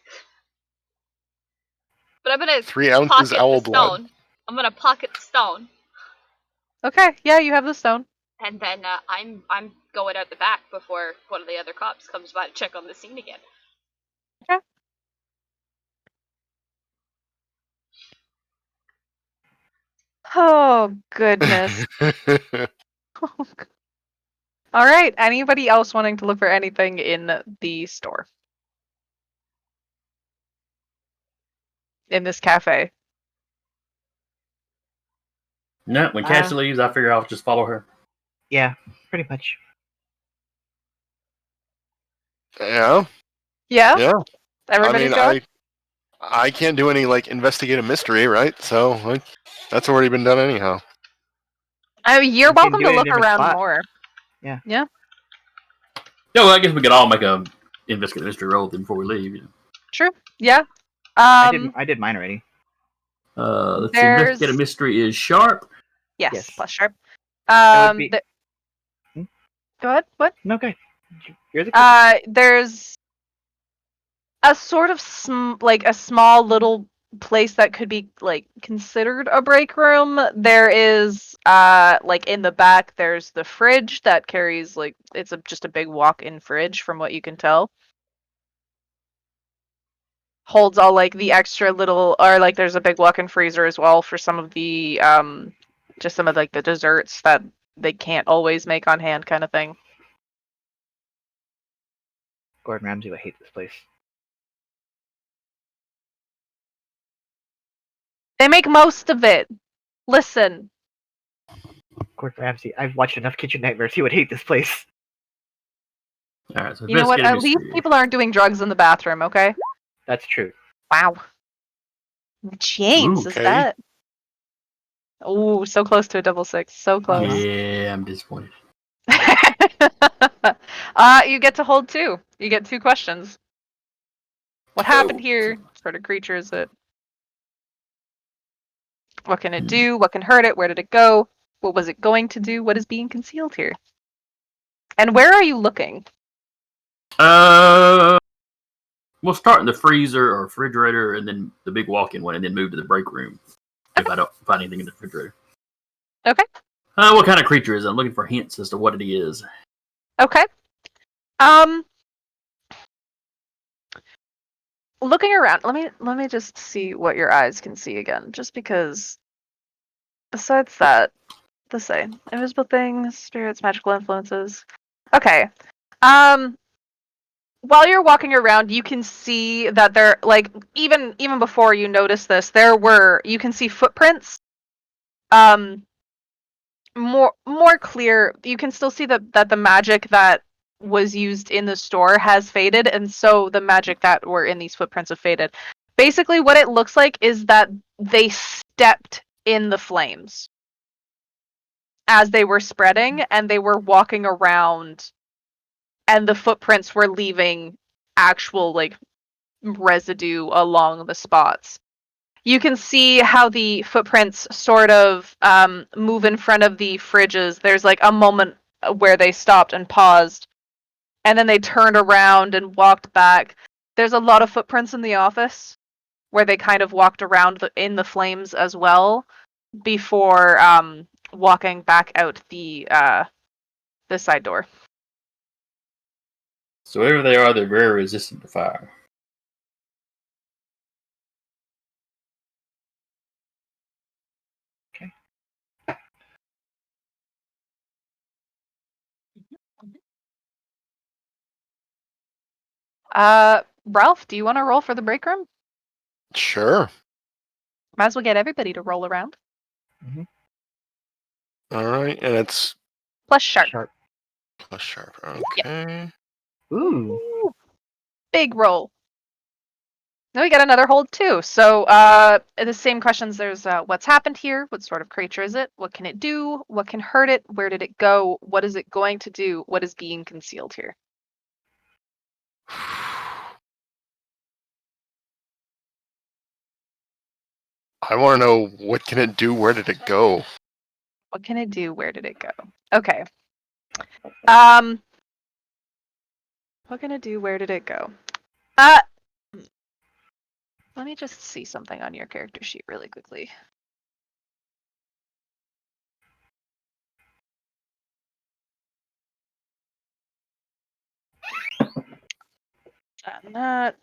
but I'm gonna 3 ounces pocket owl the blood. stone. I'm gonna pocket the stone, Okay, yeah, you have the stone. and then I'm going out the back before one of the other cops comes by to check on the scene again. Oh goodness. All right. Anybody else wanting to look for anything in the store? In this cafe? No, when Cassie leaves, I figure I'll just follow her. Yeah, pretty much. Yeah. Yeah. Yeah. Everybody's I going. mean, I can't do any like investigative mystery, right? So that's already been done anyhow. Oh, you're You can welcome do to it in a look different around spot. more. Yeah, well, I guess we could all make a investigate mystery roll before we leave. You know. True. Yeah. I did mine already. Let's see. There's- Investigate a mystery is sharp. Yes, Yes. plus sharp. That would be- Go ahead. What? No, okay. Here's a There's a sort of like a small little place that could be like considered a break room. There is like in the back there's the fridge that carries like it's just a big walk-in fridge from what you can tell. Holds all like the extra little or like there's a big walk-in freezer as well for some of the just some of like the desserts that they can't always make on hand kind of thing. Gordon Ramsay would hate this place. They make most of it. Listen. Gordon Ramsay, I've watched enough Kitchen Nightmares. He would hate this place. All right. So You know what? investigate a At least mystery. people aren't doing drugs in the bathroom, okay? That's true. Wow. James, Ooh, is okay. that? Oh, so close to a double six. So close. Yeah, I'm disappointed. You get to hold two. You get two questions. What happened Oh. here? What sort of creature is it? What can it do? What can hurt it? Where did it go? What was it going to do? What is being concealed here? And where are you looking? We'll start in the freezer or refrigerator, and then the big walk-in one, and then move to the break room if I don't find anything in the refrigerator. Okay. What kind of creature is it? I'm looking for hints as to what it is. Okay. Looking around, let me just see what your eyes can see again, just because besides that, let's say invisible things, spirits, magical influences. Okay. While you're walking around, you can see that there like even before you notice this, you can see footprints. More clear, you can still see that the magic that was used in the store has faded, and so the magic that were in these footprints have faded. Basically, what it looks like is that they stepped in the flames as they were spreading, and they were walking around, and the footprints were leaving actual like residue along the spots. You can see how the footprints sort of move in front of the fridges. There's like a moment where they stopped and paused, and then they turned around and walked back. There's a lot of footprints in the office where they kind of walked around in the flames as well before walking back out the side door. So wherever they are, they're very resistant to fire. Ralph, do you want to roll for the break room? Sure. Might as well get everybody to roll around. All right, and it's Plus sharp. plus sharp. Yep. Okay. Ooh. Big roll. Then we get another hold too. So the same questions. There's what's happened here? What sort of creature is it? What can it do? What can hurt it? Where did it go? What is it going to do? What is being concealed here? I want to know, what can it do? Where did it go? What can it do? Where did it go? Okay. What can it do? Where did it go? Let me just see something on your character sheet really quickly. And that.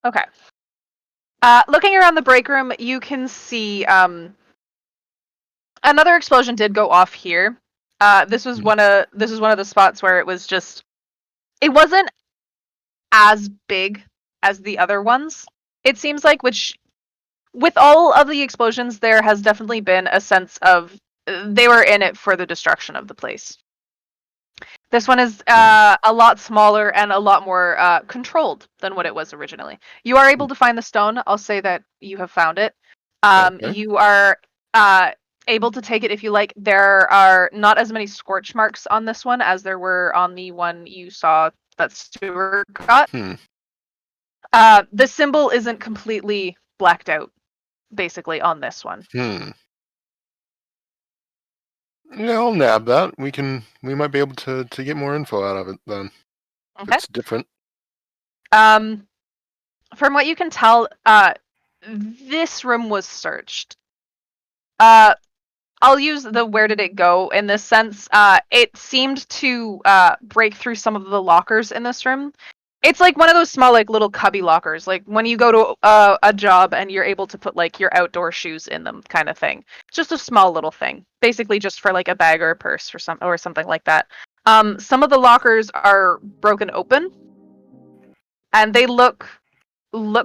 Okay. Looking around the break room, you can see another explosion did go off here. This was one of the spots where it wasn't as big as the other ones. It seems like with all of the explosions, there has definitely been a sense of they were in it for the destruction of the place. This one is a lot smaller and a lot more controlled than what it was originally. You are able to find the stone. I'll say that you have found it. Okay. You are able to take it if you like. There are not as many scorch marks on this one as there were on the one you saw that Stuart got. Hmm. The symbol isn't completely blacked out, basically, on this one. Yeah, I'll nab that. We might be able to get more info out of it then. Okay. It's different. From what you can tell, this room was searched. I'll use the where did it go in this sense. It seemed to break through some of the lockers in this room. It's like one of those small, like, little cubby lockers, like when you go to a job and you're able to put like your outdoor shoes in them, kind of thing. Just a small little thing, basically just for like a bag or a purse or something like that. Some of the lockers are broken open, and they looked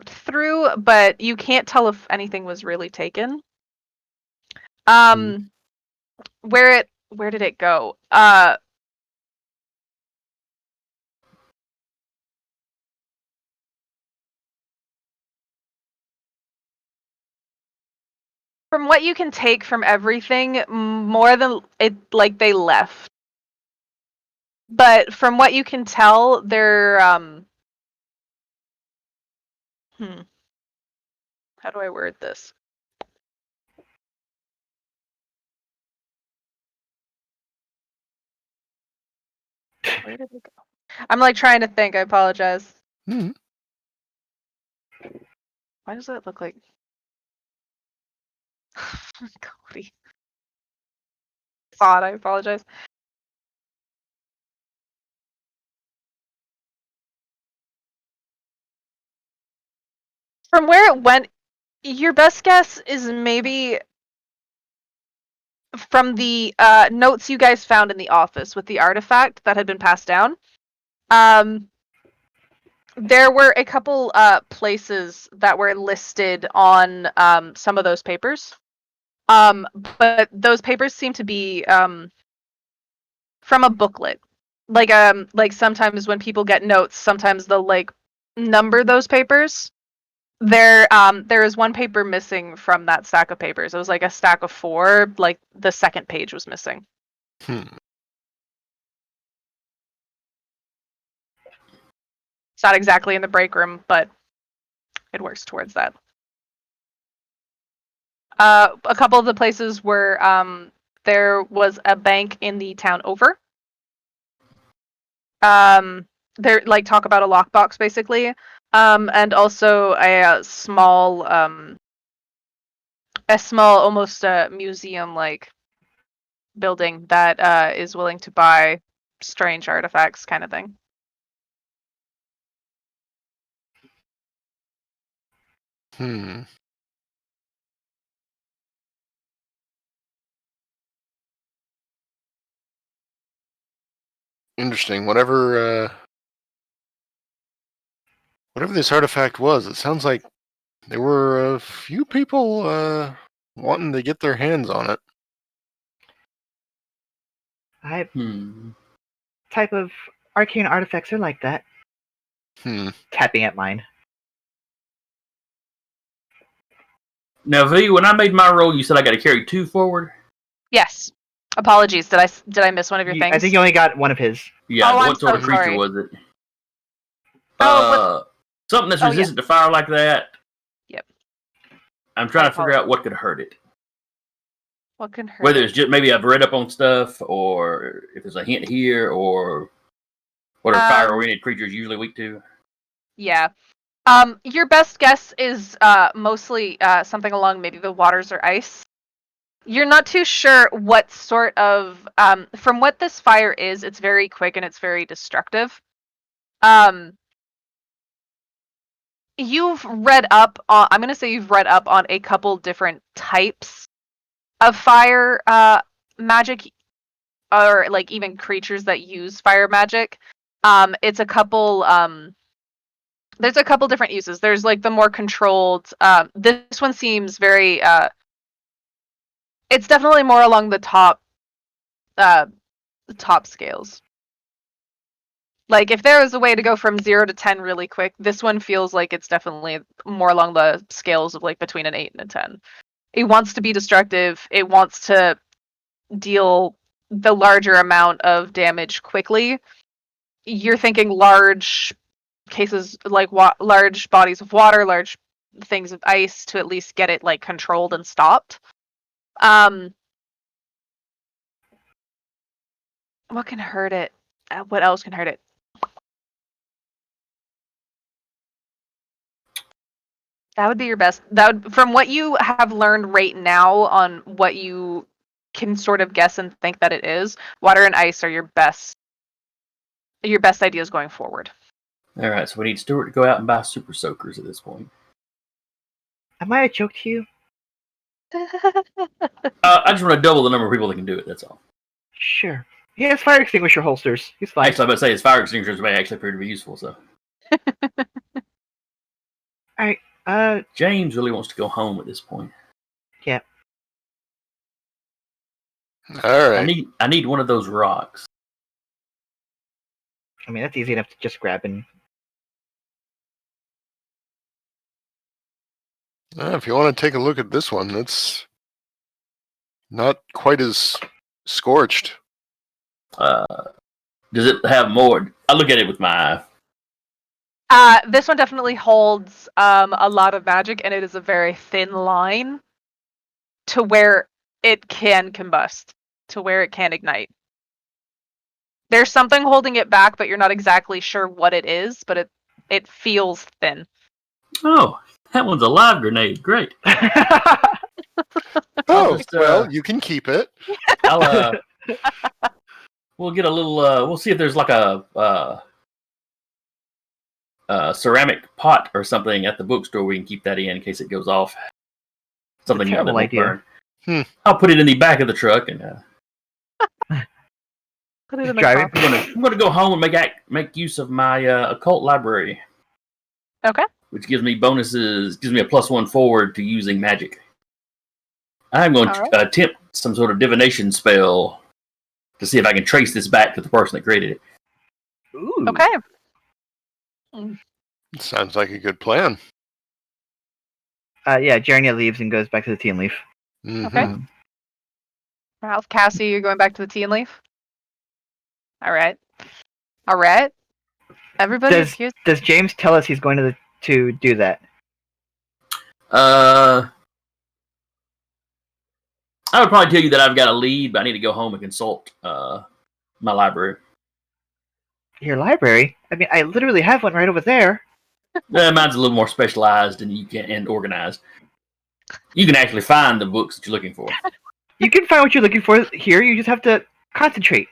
through, but you can't tell if anything was really taken. Where did it go? From what you can take from everything, more than it, like, they left. But from what you can tell, they're how do I word this? Where did it go? I'm like trying to think. I apologize. Hmm. Why does that look like Cody? Odd. I apologize. From where it went, your best guess is maybe from the notes you guys found in the office with the artifact that had been passed down. There were a couple places that were listed on some of those papers. But those papers seem to be from a booklet. Like sometimes when people get notes, sometimes they'll like number those papers. There is one paper missing from that stack of papers. It was like a stack of 4. Like the second page was missing. It's not exactly in the break room, but it works towards that. A couple of the places were there was a bank in the town over. There, like, talk about a lockbox basically, and also a small almost museum like building that is willing to buy strange artifacts, kind of thing. Interesting. Whatever this artifact was, it sounds like there were a few people wanting to get their hands on it. Type of arcane artifacts are like that. Tapping at mine. Now, V, when I made my roll, you said I got to carry 2 forward? Yes. Apologies. Did I miss one of your things? I think you only got one of his. Yeah, Oh, what sort of creature sorry. was it? Oh, something that's resistant to fire like that. Yep. I'm trying to figure out what could hurt it. What can hurt? Whether it's just maybe I've read up on stuff, or if there's a hint here, or what are fire-oriented creatures usually weak to? Yeah. Your best guess is mostly something along maybe the waters or ice. You're not too sure what sort of from what this fire is. It's very quick and it's very destructive. You've read up on. I'm gonna say you've read up on a couple different types of fire magic, or like even creatures that use fire magic. It's a couple. There's a couple different uses. There's like the more controlled. This one seems very. It's definitely more along the top scales. Like, if there was a way to go from 0 to 10 really quick, this one feels like it's definitely more along the scales of like between an 8 and a 10. It wants to be destructive. It wants to deal the larger amount of damage quickly. You're thinking large cases, like large bodies of water, large things of ice to at least get it like controlled and stopped. What can hurt it? What else can hurt it? That would be your best. From what you have learned right now on what you can sort of guess and think that it is, water and ice are your best ideas going forward. All right, so we need Stuart to go out and buy super soakers at this point. Am I a joke to you? I just want to double the number of people that can do it. That's all. Sure. He has fire extinguisher holsters. He's fine. Actually, I'm about to say his fire extinguishers may actually appear to be useful. So James really wants to go home at this point. Yeah. All right. I need one of those rocks. I mean, that's easy enough to just grab and. If you want to take a look at this one, it's not quite as scorched. Does it have more? I look at it with my eye. This one definitely holds a lot of magic, and it is a very thin line to where it can combust, to where it can ignite. There's something holding it back, but you're not exactly sure what it is, but it feels thin. Oh, that one's a live grenade. Great. Oh, just, well, you can keep it. I'll we'll get a little. We'll see if there's like a ceramic pot or something at the bookstore. We can keep that in case it goes off. Something that terrible won't idea. burn. I'll put it in the back of the truck and. Put it in the Driving. coffee. I'm gonna go home and make use of my occult library. Okay. Which gives me bonuses. Gives me a +1 forward to using magic. I'm going to attempt some sort of divination spell to see if I can trace this back to the person that created it. Ooh. Okay. Sounds like a good plan. Yeah, Jernia leaves and goes back to the Tea and Leaf. Mhm. Okay. Ralph, Cassie, you're going back to the Tea and Leaf? Alright. Alright. Everybody, excuse Does James tell us he's going to do that? I would probably tell you that I've got a lead, but I need to go home and consult my library. Your library? I mean, I literally have one right over there. Mine's a little more specialized and organized. You can actually find the books that you're looking for. You can find what you're looking for here. You just have to concentrate.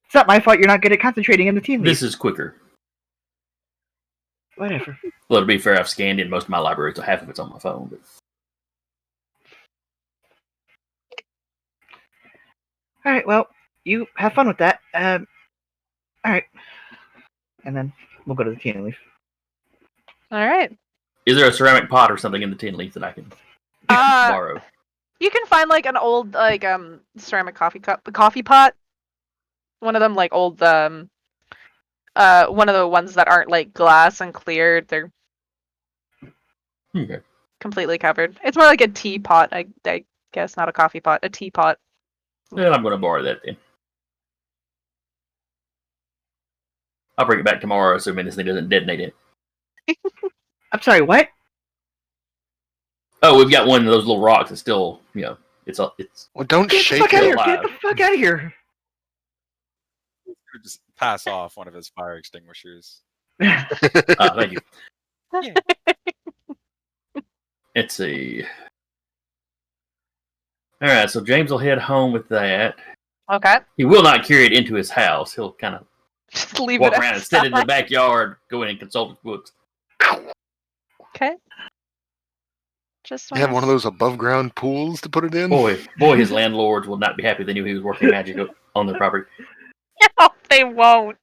It's not my fault you're not good at concentrating in the Tea and Leaf. This is quicker. Whatever. Well, to be fair, I've scanned in most of my library, so half of it's on my phone. But... All right. Well, you have fun with that. All right. And then we'll go to the Tea and Leaf. Alright. Is there a ceramic pot or something in the tin leaf that I can borrow? You can find like an old ceramic coffee pot. One of them like old one of the ones that aren't like glass and clear. They're Okay. completely covered. It's more like a teapot, I guess, not a coffee pot, a teapot. Then I'm going to borrow that then. I'll bring it back tomorrow, assuming this thing doesn't detonate it. I'm sorry. What? Oh, we've got one of those little rocks that's still, it's. Well, don't Get the shake fuck out of it. here! Get the fuck out of here! Just pass off one of his fire extinguishers. Thank you. Yeah. Let's see. All right, so James will head home with that. Okay. He will not carry it into his house. He'll kind of Just leave walk it around and sit in the outside. backyard, go in and consult his books. Okay. Just You have one of those above ground pools to put it in? Boy, his landlords will not be happy they knew he was working magic on their property. No, they won't.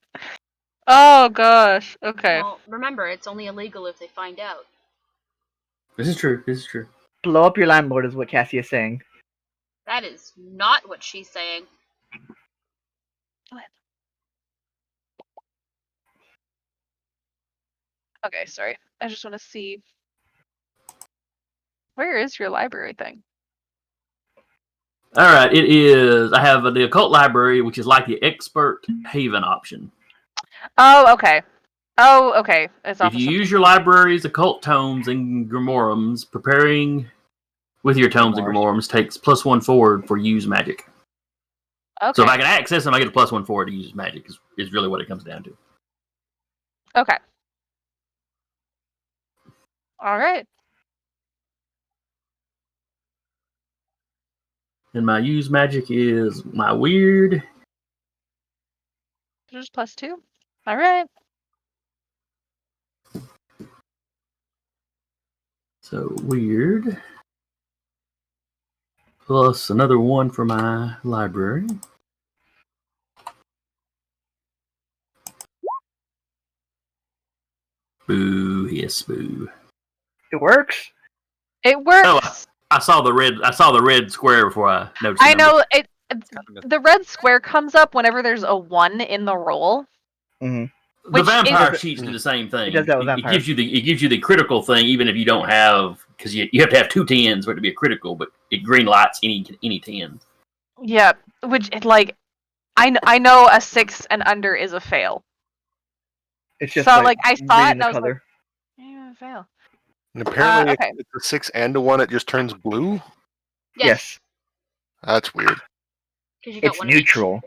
Oh gosh. Okay. Well, remember, it's only illegal if they find out. This is true. Blow up your landlord is what Cassie is saying. That is not what she's saying. Okay, sorry. I just want to see. Where is your library thing? All right, it is. I have the occult library, which is like the expert haven option. Oh, okay. Oh, okay. It's off If of you something. use your library's occult tomes and grimoires, preparing with your tomes and grimoires takes +1 forward for use magic. Okay. So if I can access them, I get a +1 forward to use magic. Is really what it comes down to. Okay. All right. And my use magic is my weird. Just +2. All right. So weird. Plus another 1 for my library. Boo, yes, boo. It works. It works. I saw the red square before I noticed. I know it. The red square comes up whenever there's a 1 in the roll. Mm-hmm. The vampire sheets do the same thing. It does that with It gives you the critical thing, even if you don't have, because you have to have 2 10s for it to be a critical, but it green lights any 10. Yeah, which like, I know a 6 and under is a fail. It's just so like I saw it and I was color. like, yeah, fail. And apparently, okay. if it's a 6 and a 1, it just turns blue. Yes. That's weird. You got It's one neutral.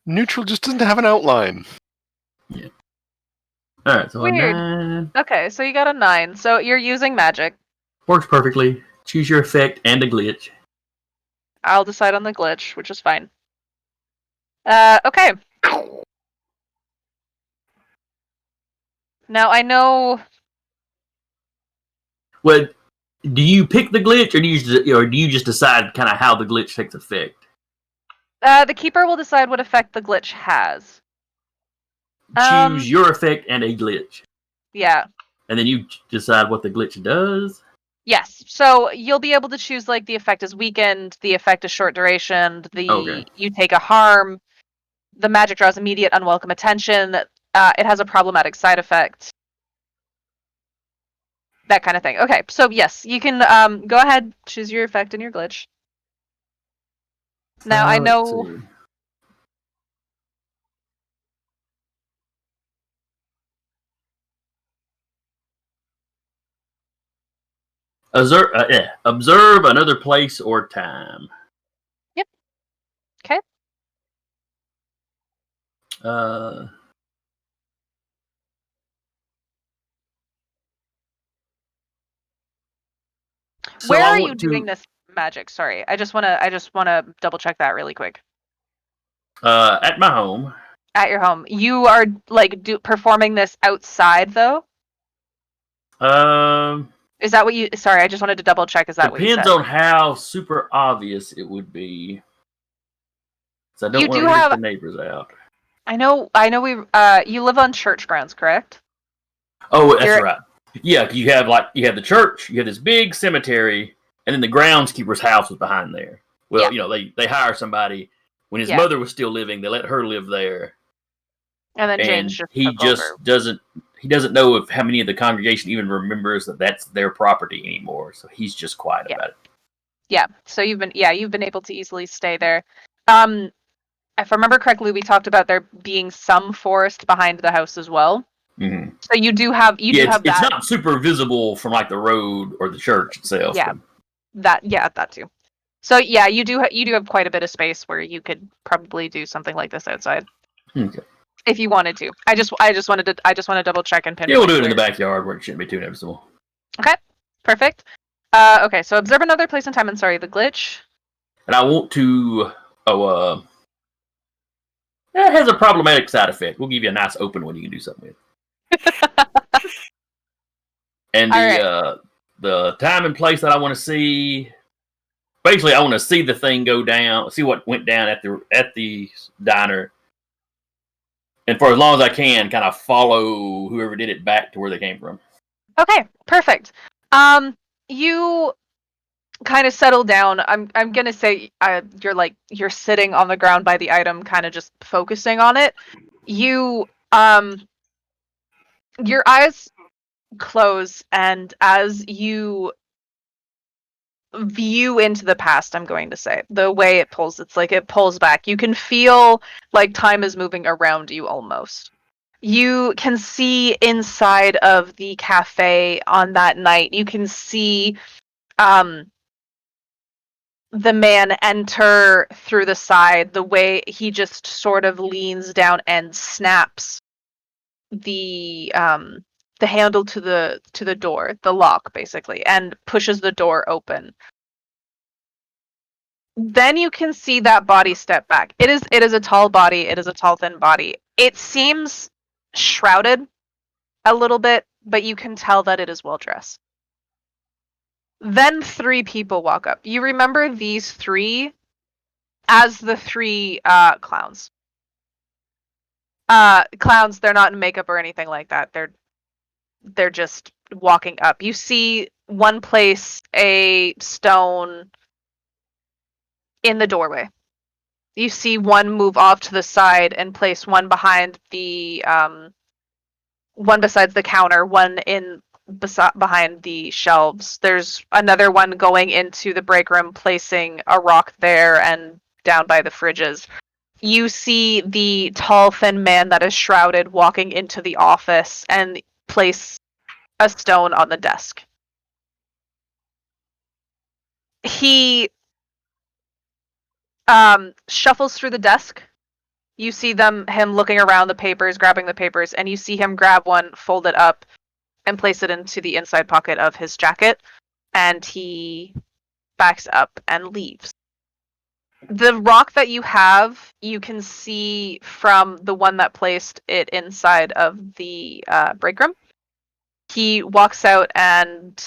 Neutral just doesn't have an outline. Yeah. All right, so Weird. a 9 Okay, so you got a 9. So you're using magic. works perfectly. Choose your effect and a glitch. I'll decide on the glitch, which is fine. Okay. Now I know. Well, do you pick the glitch, or do you just decide kind of how the glitch takes effect? The keeper will decide what effect the glitch has. Choose your effect and a glitch. Yeah. And then you decide what the glitch does. Yes. So you'll be able to choose like the effect is weakened, the effect is short duration, you take a harm, the magic draws immediate unwelcome attention, it has a problematic side effect. That kind of thing. Okay, so yes, you can go ahead, choose your effect and your glitch. Now I know. Observe another place or time. Yep. Okay. Where are you doing this magic? Sorry, I just wanna double check that really quick. At my home. At your home, you are like performing this outside though. Is that what you? Sorry, I just wanted to double check. Is that what you said? Depends on how super obvious it would be. So I don't want to let the neighbors out. I know. We. You live on church grounds, correct? Oh, that's right. Yeah, you have the church. You have this big cemetery, and then the groundskeeper's house was behind there. Well, they hire somebody when his mother was still living. They let her live there. And then James he doesn't know if how many of the congregation even remembers that that's their property anymore. So he's just quiet about it. Yeah. So you've been able to easily stay there. If I remember correctly, we talked about there being some forest behind the house as well. Mm-hmm. So you do have that. It's not super visible from like the road or the church itself. Yeah. That too. So yeah, you do have quite a bit of space where you could probably do something like this outside. Okay. If you wanted to. I just want to double check and pinpoint. Yeah, we'll do it in the backyard where it shouldn't be too noticeable. Okay. Perfect. Okay, so observe another place and time and the glitch. And I want to it has a problematic side effect. We'll give you a nice open one you can do something with. And the time and place that I want to see, basically, I want to see the thing go down, see what went down at the diner, and for as long as I can, kind of follow whoever did it back to where they came from. Okay, perfect. You kind of settle down. I'm gonna say you're sitting on the ground by the item, kind of just focusing on it. You Your eyes close, and as you view into the past, I'm going to say, the way it pulls, it's like it pulls back. You can feel like time is moving around you almost. You can see inside of the cafe on that night. You can see the man enter through the side, the way he just sort of leans down and snaps the handle to the door, the lock basically, and pushes the door open. Then you can see that body step back. It is a tall body, it is a tall thin body. It seems shrouded a little bit, but you can tell that it is well dressed. Then 3 people walk up. You remember these 3 as the 3 clowns. Clowns, they're not in makeup or anything like that. They're just walking up. You see one place a stone in the doorway. You see one move off to the side and place one behind the one besides the counter, one behind the shelves. There's another one going into the break room, placing a rock there and down by the fridges. You see the tall, thin man that is shrouded walking into the office and place a stone on the desk. He shuffles through the desk. You see him looking around the papers, grabbing the papers, and you see him grab one, fold it up, and place it into the inside pocket of his jacket, and he backs up and leaves. The rock that you have, you can see from the one that placed it inside of the break room. He walks out and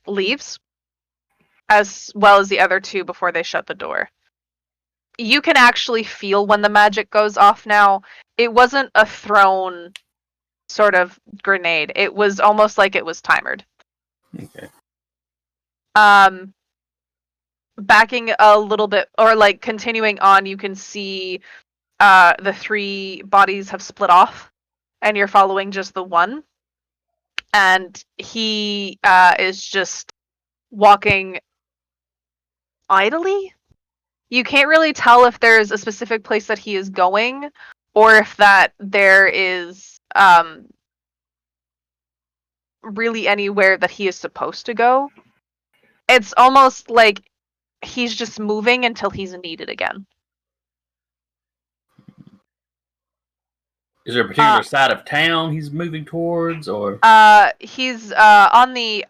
leaves, as well as the other 2 before they shut the door. You can actually feel when the magic goes off now. It wasn't a thrown sort of grenade. It was almost like it was timered. Okay. Backing a little bit, or like continuing on, you can see the 3 bodies have split off, and you're following just the one. And he is just walking idly. You can't really tell if there's a specific place that he is going, or if that there is really anywhere that he is supposed to go. It's almost like he's just moving until he's needed again. Is there a particular side of town he's moving towards, or? He's on the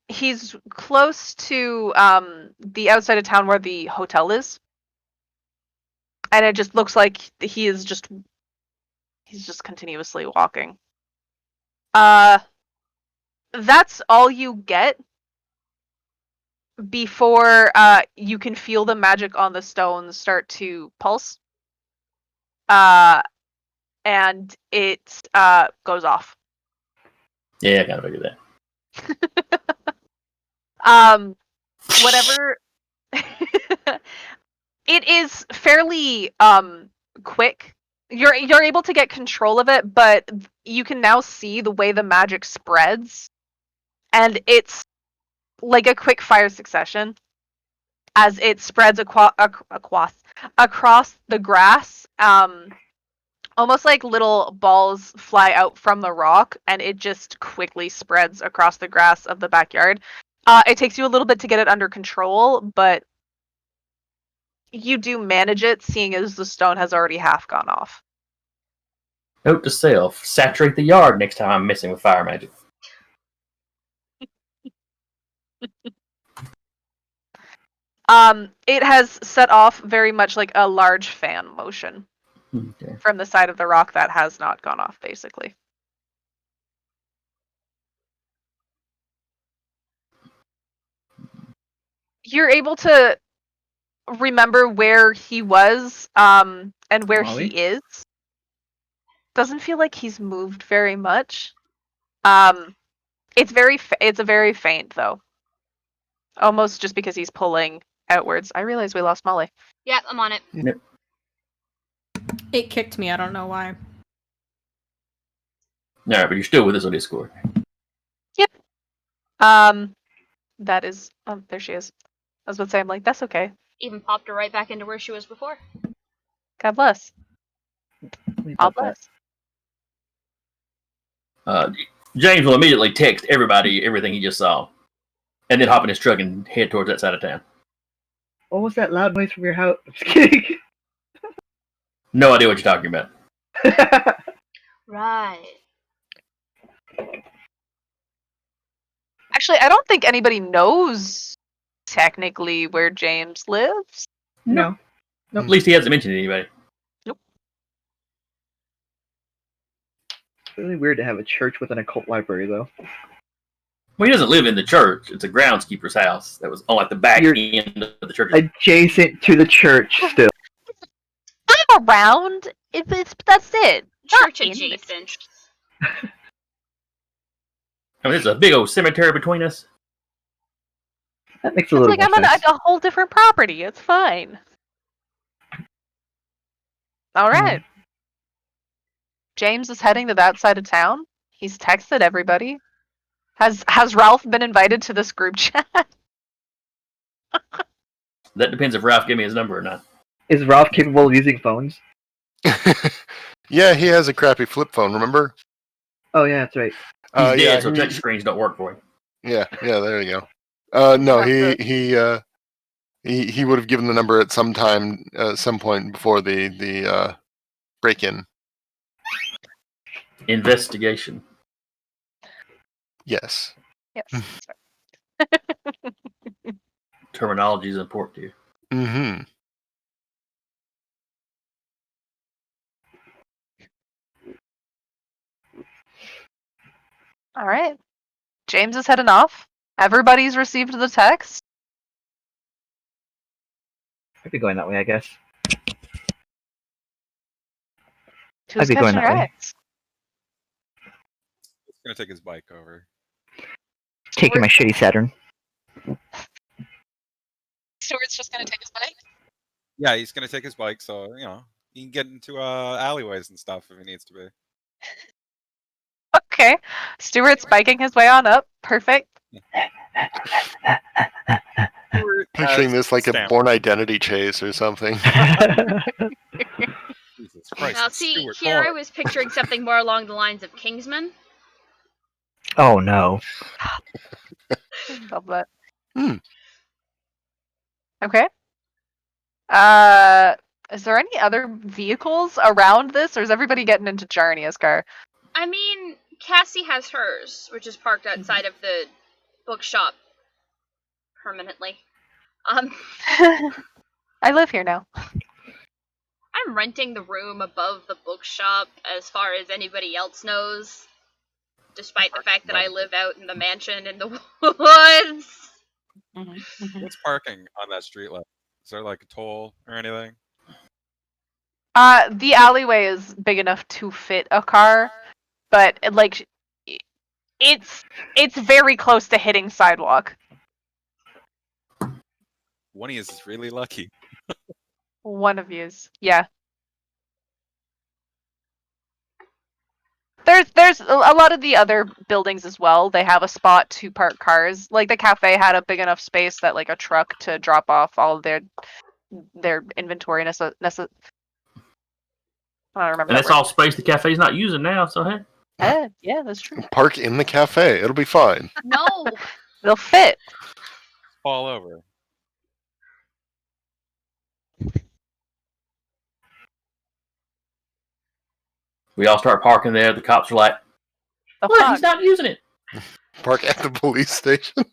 he's close to the outside of town where the hotel is, and it just looks like he's just continuously walking. That's all you get before you can feel the magic on the stones start to pulse. And it goes off. Yeah, I kind of figured that. Whatever. It is fairly quick. You're able to get control of it, but you can now see the way the magic spreads, and it's like a quick fire succession as it spreads across the grass. Almost like little balls fly out from the rock, and it just quickly spreads across the grass of the backyard. It takes you a little bit to get it under control, but you do manage it, seeing as the stone has already half gone off. Note to self: saturate the yard next time I'm messing with fire magic. It has set off very much like a large fan motion. Okay. From the side of the rock that has not gone off, basically. You're able to remember where he was, and where Molly? he is. Doesn't feel like he's moved very much. It's a very faint though. Almost just because he's pulling outwards. I realize we lost Molly. Yeah, I'm on it. It kicked me. I don't know why. All right, but you're still with us on Discord. That is. There she is. I was about to say, I'm like, that's okay. Even popped her right back into where she was before. God bless. God bless. James will immediately text everybody everything he just saw, and then hop in his truck and head towards that side of town. What was that loud noise from your house? I'm just kidding. No idea what you're talking about. Right. Actually, I don't think anybody knows technically where James lives. No. At least he hasn't mentioned anybody. It's really weird to have a church with an occult library, though. Well, he doesn't live in the church. It's a groundskeeper's house that was on like the back end of the church. Adjacent to the church, still. I'm around. That's it. Not Church in the adjacent. church. I mean, there's a big old cemetery between us. That makes a It's little like more I'm on sense. a whole different property. It's fine. All right. James is heading to that side of town. He's texted everybody. Has Ralph been invited to this group chat? That depends if Ralph gave me his number or not. Is Ralph capable of using phones? Yeah, he has a crappy flip phone. Remember? Oh yeah, that's right. He's dead, yeah, so touch screens don't work for him. yeah. There you go. No, That's he would have given the number at some time, some point before the break-in. Investigation. Yes. Yes. Terminology is important to you. Mm-hmm. All right. James is heading off. Everybody's received the text. I'd be going that way, I guess. Who's I'd be going catching that way. rides? He's gonna take his bike over. Taking my shitty Saturn. Stuart's just gonna take his bike. Yeah, he's gonna take his bike, so he can get into alleyways and stuff if he needs to be. Okay. Stuart's biking his way on up. Perfect. Picturing this like a Stamp. Born Identity chase or something. Jesus Christ! Now, it's see, Stuart here I Hall. was picturing something more along the lines of Kingsman. Oh no. Love that. Hmm. Okay. Is there any other vehicles around this, or is everybody getting into Jarnia's car? I mean, Cassie has hers, which is parked outside of the bookshop permanently. I live here now. I'm renting the room above the bookshop as far as anybody else knows, despite the fact that I live out in the mansion in the woods. What's parking on that street level? Is there like a toll or anything? The alleyway is big enough to fit a car, but it's very close to hitting sidewalk. One of you is really lucky. One of yous, yeah. There's a lot of the other buildings as well. They have a spot to park cars. Like the cafe had a big enough space that like a truck to drop off all of their inventory. I don't remember. And that's all space the cafe's not using now, so hey. Yeah, that's true. Park in the cafe. It'll be fine. No! They'll fit. Fall over. We all start parking there. The cops are like, The "What? fuck? He's not using it." Park at the police station.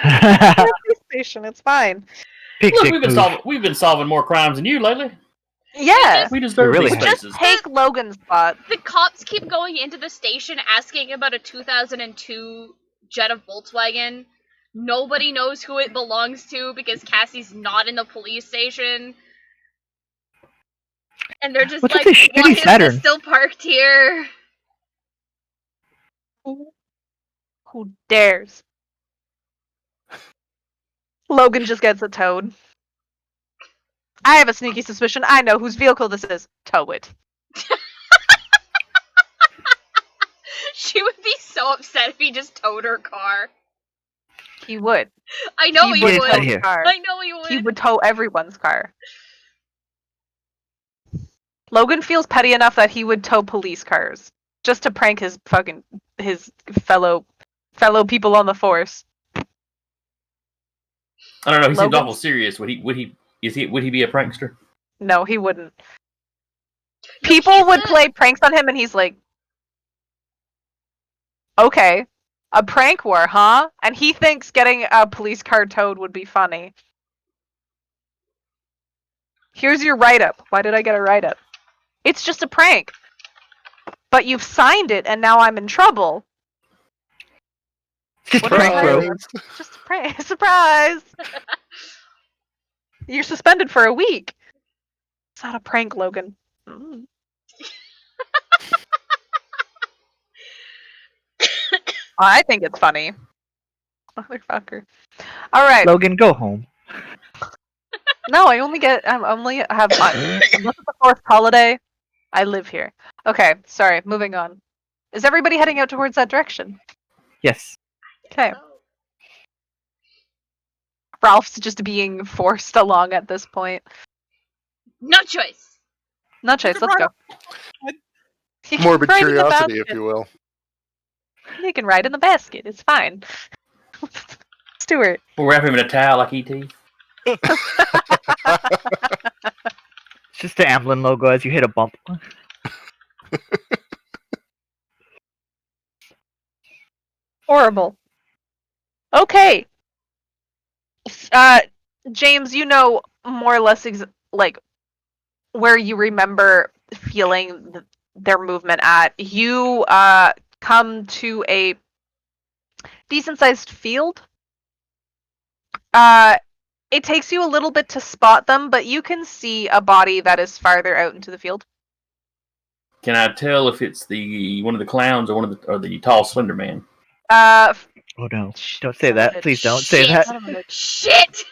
Police station. It's fine. Big Look, dick we've move. been solving more crimes than you lately. Yeah. We deserve really these have. Just spaces. take Logan's spot. The cops keep going into the station asking about a 2002 Jetta Volkswagen. Nobody knows who it belongs to because Cassie's not in the police station. And they're just What's like, with this why shitty is Saturn? this still parked here? Who dares? Logan just gets it towed. I have a sneaky suspicion I know whose vehicle this is. Tow it. She would be so upset if he just towed her car. He would. I know he would would. tow here. Car. I know he would. He would tow everyone's car. Logan feels petty enough that he would tow police cars just to prank his fellow people on the force. I don't know. He seems Logan's- awful serious. Would he be a prankster? No, he wouldn't. No, People he's would a- play pranks on him, and he's like, "Okay, a prank war, huh?" And he thinks getting a police car towed would be funny. Here's your write-up. Why did I get a write-up? It's just a prank. But you've signed it, and now I'm in trouble. Just What prank, is bro. that? Just a prank. Surprise! You're suspended for a week. It's not a prank, Logan. Mm. I think it's funny. Motherfucker. Alright. Logan, go home. No, I only have unless it's the 4th holiday, I live here. Okay, sorry, moving on. Is everybody heading out towards that direction? Yes. Okay. Ralph's just being forced along at this point. No choice. No choice, let's go. You can Morbid ride in the curiosity, if basket. you will. You can ride in the basket, it's fine. Stuart. We'll wrap him in a towel like E.T. It's just the Amblin logo as you hit a bump. Horrible. Okay. James, you know more or less like where you remember feeling their movement at. You come to a decent-sized field. It takes you a little bit to spot them, but you can see a body that is farther out into the field. Can I tell if it's one of the clowns or the tall slender man? Oh no! Don't say that. Please don't say Shit. that. Son of a bitch. Shit!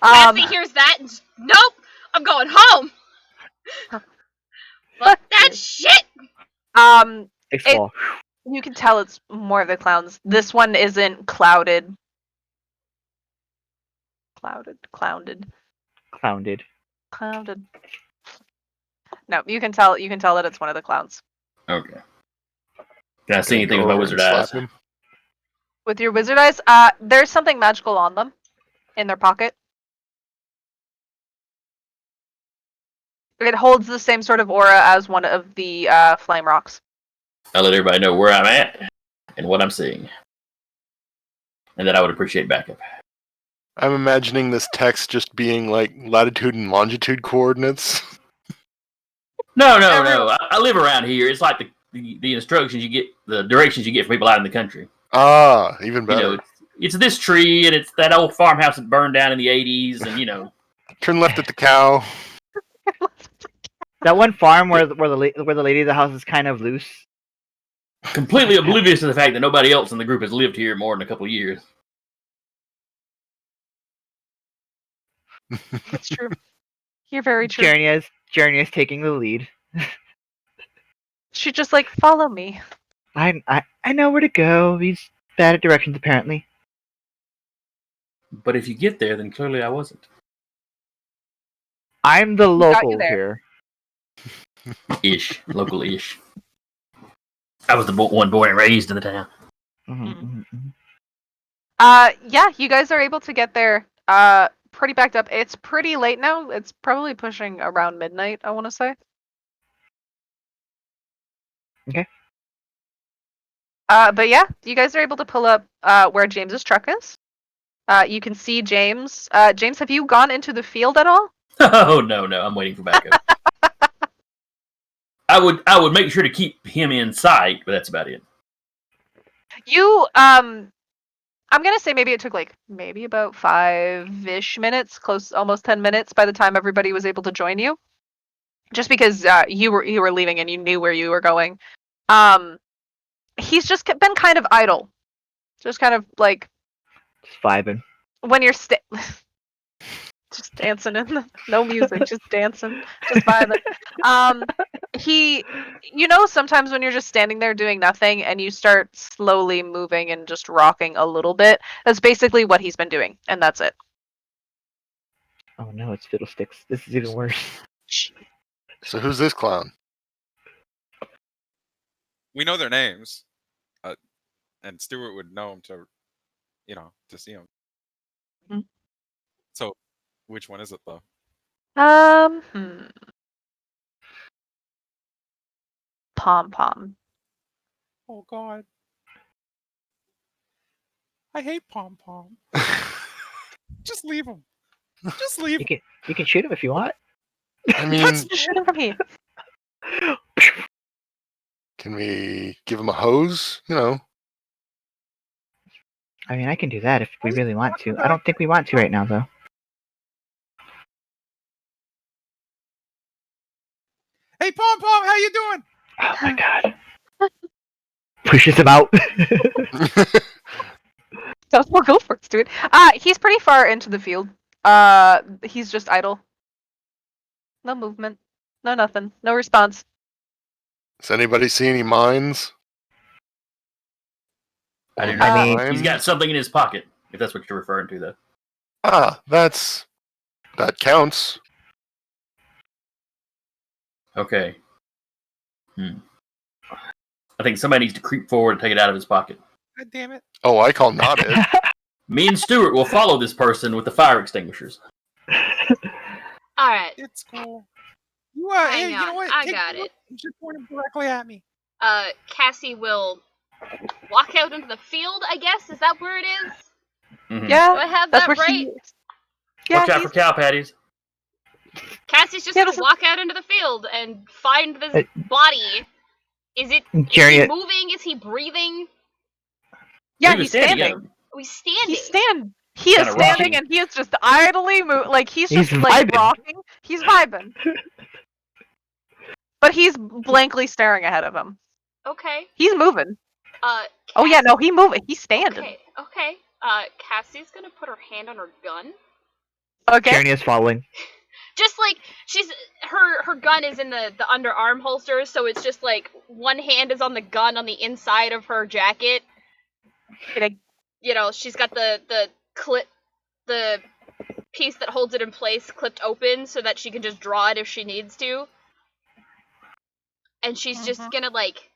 Um, Kathy hears that and nope! I'm going home! Fuck that shit! Explore. You can tell it's more of the clowns. This one isn't clouded. Clouded. No, you can tell that it's one of the clowns. Okay. Can I see anything with Go my over wizard and eyes? slap him. With your wizard eyes, there's something magical on them in their pocket. It holds the same sort of aura as one of the flame rocks. I'll let everybody know where I'm at and what I'm seeing. And that I would appreciate backup. I'm imagining this text just being like latitude and longitude coordinates. No. I live around here. It's like the instructions you get, the directions you get from people out in the country. Ah, even better. You know, it's this tree, and it's that old farmhouse that burned down in the 80s, and, you know. Turn left at the cow. That one farm where the lady of the house is kind of loose. Completely oblivious to the fact that nobody else in the group has lived here more than a couple of years. That's true. You're very true. Journey is taking the lead. She just like, follow me. I know where to go. He's bad at directions apparently. But if you get there, then clearly I wasn't. I'm the got you local there. here. Local-ish. I was the one born and raised in the town. Yeah, you guys are able to get there pretty backed up. It's pretty late now. It's probably pushing around midnight, I want to say. Okay. But yeah, you guys are able to pull up where James's truck is. You can see James. James, have you gone into the field at all? Oh, no, I'm waiting for backup. I would make sure to keep him in sight, but that's about it. You, I'm gonna say maybe it took maybe about 5-ish minutes, almost 10 minutes by the time everybody was able to join you. Just because you were leaving and you knew where you were going. He's just been kind of idle. Just kind of Just vibing. when you're just dancing in the no music, just dancing, just vibing. Sometimes when you're just standing there doing nothing and you start slowly moving and just rocking a little bit, that's basically what he's been doing, and that's it. Oh no, it's Fiddlesticks. This is even worse. So who's this clown? We know their names, and Stuart would know them to see them. Mhm. So, which one is it though? Pom Pom. Oh God. I hate Pom Pom. Just leave him. Just leave. You can shoot him if you want. I mean, Shoot him from here. can we give him a hose? I mean, I can do that if we really want to. I don't think we want to right now, though. Hey Pom Pom, how you doing? Oh my god. Pushes him out. Go for it, Stuart. He's pretty far into the field. He's just idle. No movement. No nothing. No response. Does anybody see any mines? I do Or not. mean- He's got something in his pocket, if that's what you're referring to, though. That counts. Okay. I think somebody needs to creep forward and take it out of his pocket. God damn it. Oh, I call not it. Me and Stuart will follow this person with the fire extinguishers. All right. It's cool. Hey, Hang you on, know what? I Take got a look it. and just point him directly at me. Cassie will walk out into the field, I guess. Is that where it is? Mhm. Do I Yeah, have that's that where right? he. Yeah, Watch out for cow patties. Cassie's just Yeah, gonna listen- walk out into the field and find this Hey. body. Is he Jerry, moving? Is he breathing? yeah, He was he's standing. yeah. Are we standing? He is Kinda standing, rocking. and he is just idly like he's He's just like vibing. rocking. He's vibing, but he's blankly staring ahead of him. Okay. He's moving. Uh. Oh yeah, no, he's moving. He's standing. Okay. Cassie's gonna put her hand on her gun. Okay. Jeremy is following. Just like her gun is in the underarm holster, so it's just like one hand is on the gun on the inside of her jacket. She's got the piece that holds it in place clipped open so that she can just draw it if she needs to. And she's just gonna like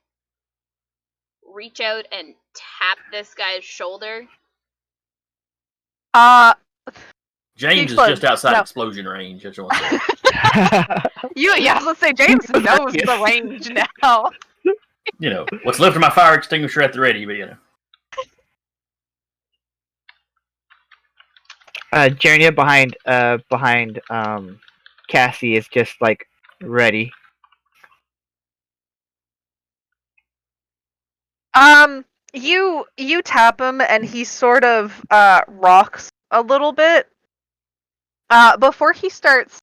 reach out and tap this guy's shoulder. James is Explosion. just outside No. explosion range. That's what I Yeah, let's say James knows the range now. what's left of my fire extinguisher at the ready, but Jeremy behind Cassie is just like ready. You tap him and he sort of rocks a little bit before he starts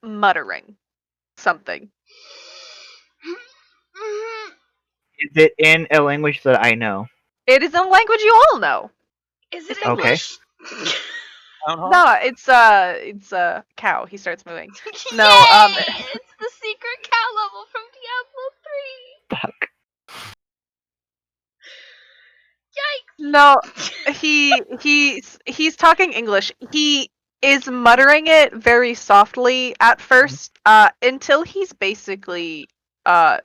muttering something. Is it in a language that I know? It is a language you all know. Is it Okay. English? No, it's cow. He starts moving. No, Yay! It's the secret cow level from Diablo 3. Fuck. Yikes! No, he's talking English. He is muttering it very softly at first, until he's basically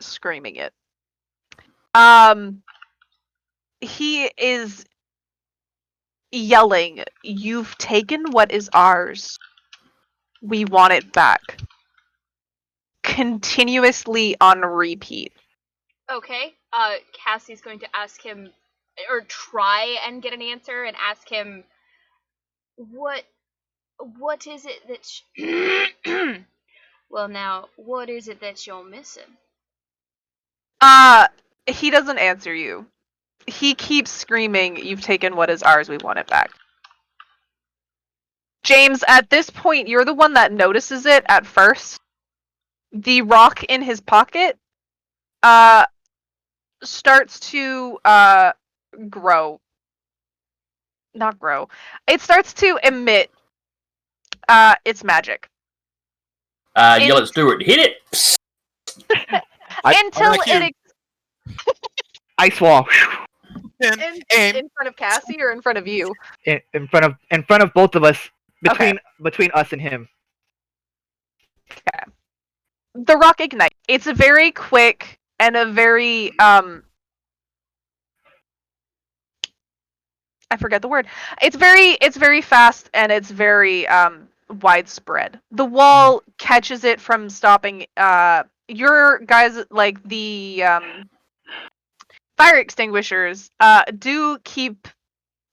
screaming it. He is yelling, "You've taken what is ours. We want it back." Continuously on repeat. Okay. Cassie's going to ask him, or try and get an answer, and ask him, what is it that? Well, now, what is it that you're missing? He doesn't answer you. He keeps screaming, "You've taken what is ours, we want it back." James, at this point, you're the one that notices it at first. The rock in his pocket starts to grow. Not grow. It starts to emit it's magic. Yell at Stuart, hit it! Until like you. it Ice wall. Aim. in front of Cassie or in front of you. In front of both of us. Between us and him. The rock ignites. It's a very quick and a very I forget the word. It's very fast and it's very widespread. The wall catches it from stopping. Your guys, like the fire extinguishers, do keep